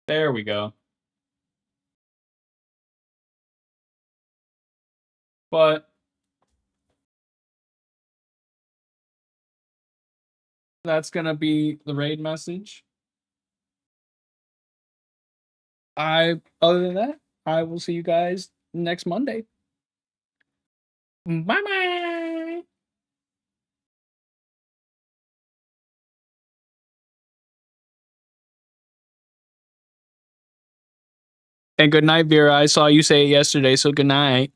There we go. But that's gonna be the raid message. Other than that, I will see you guys next Monday. Bye-bye! And good night, Vera. I saw you say it yesterday, so good night.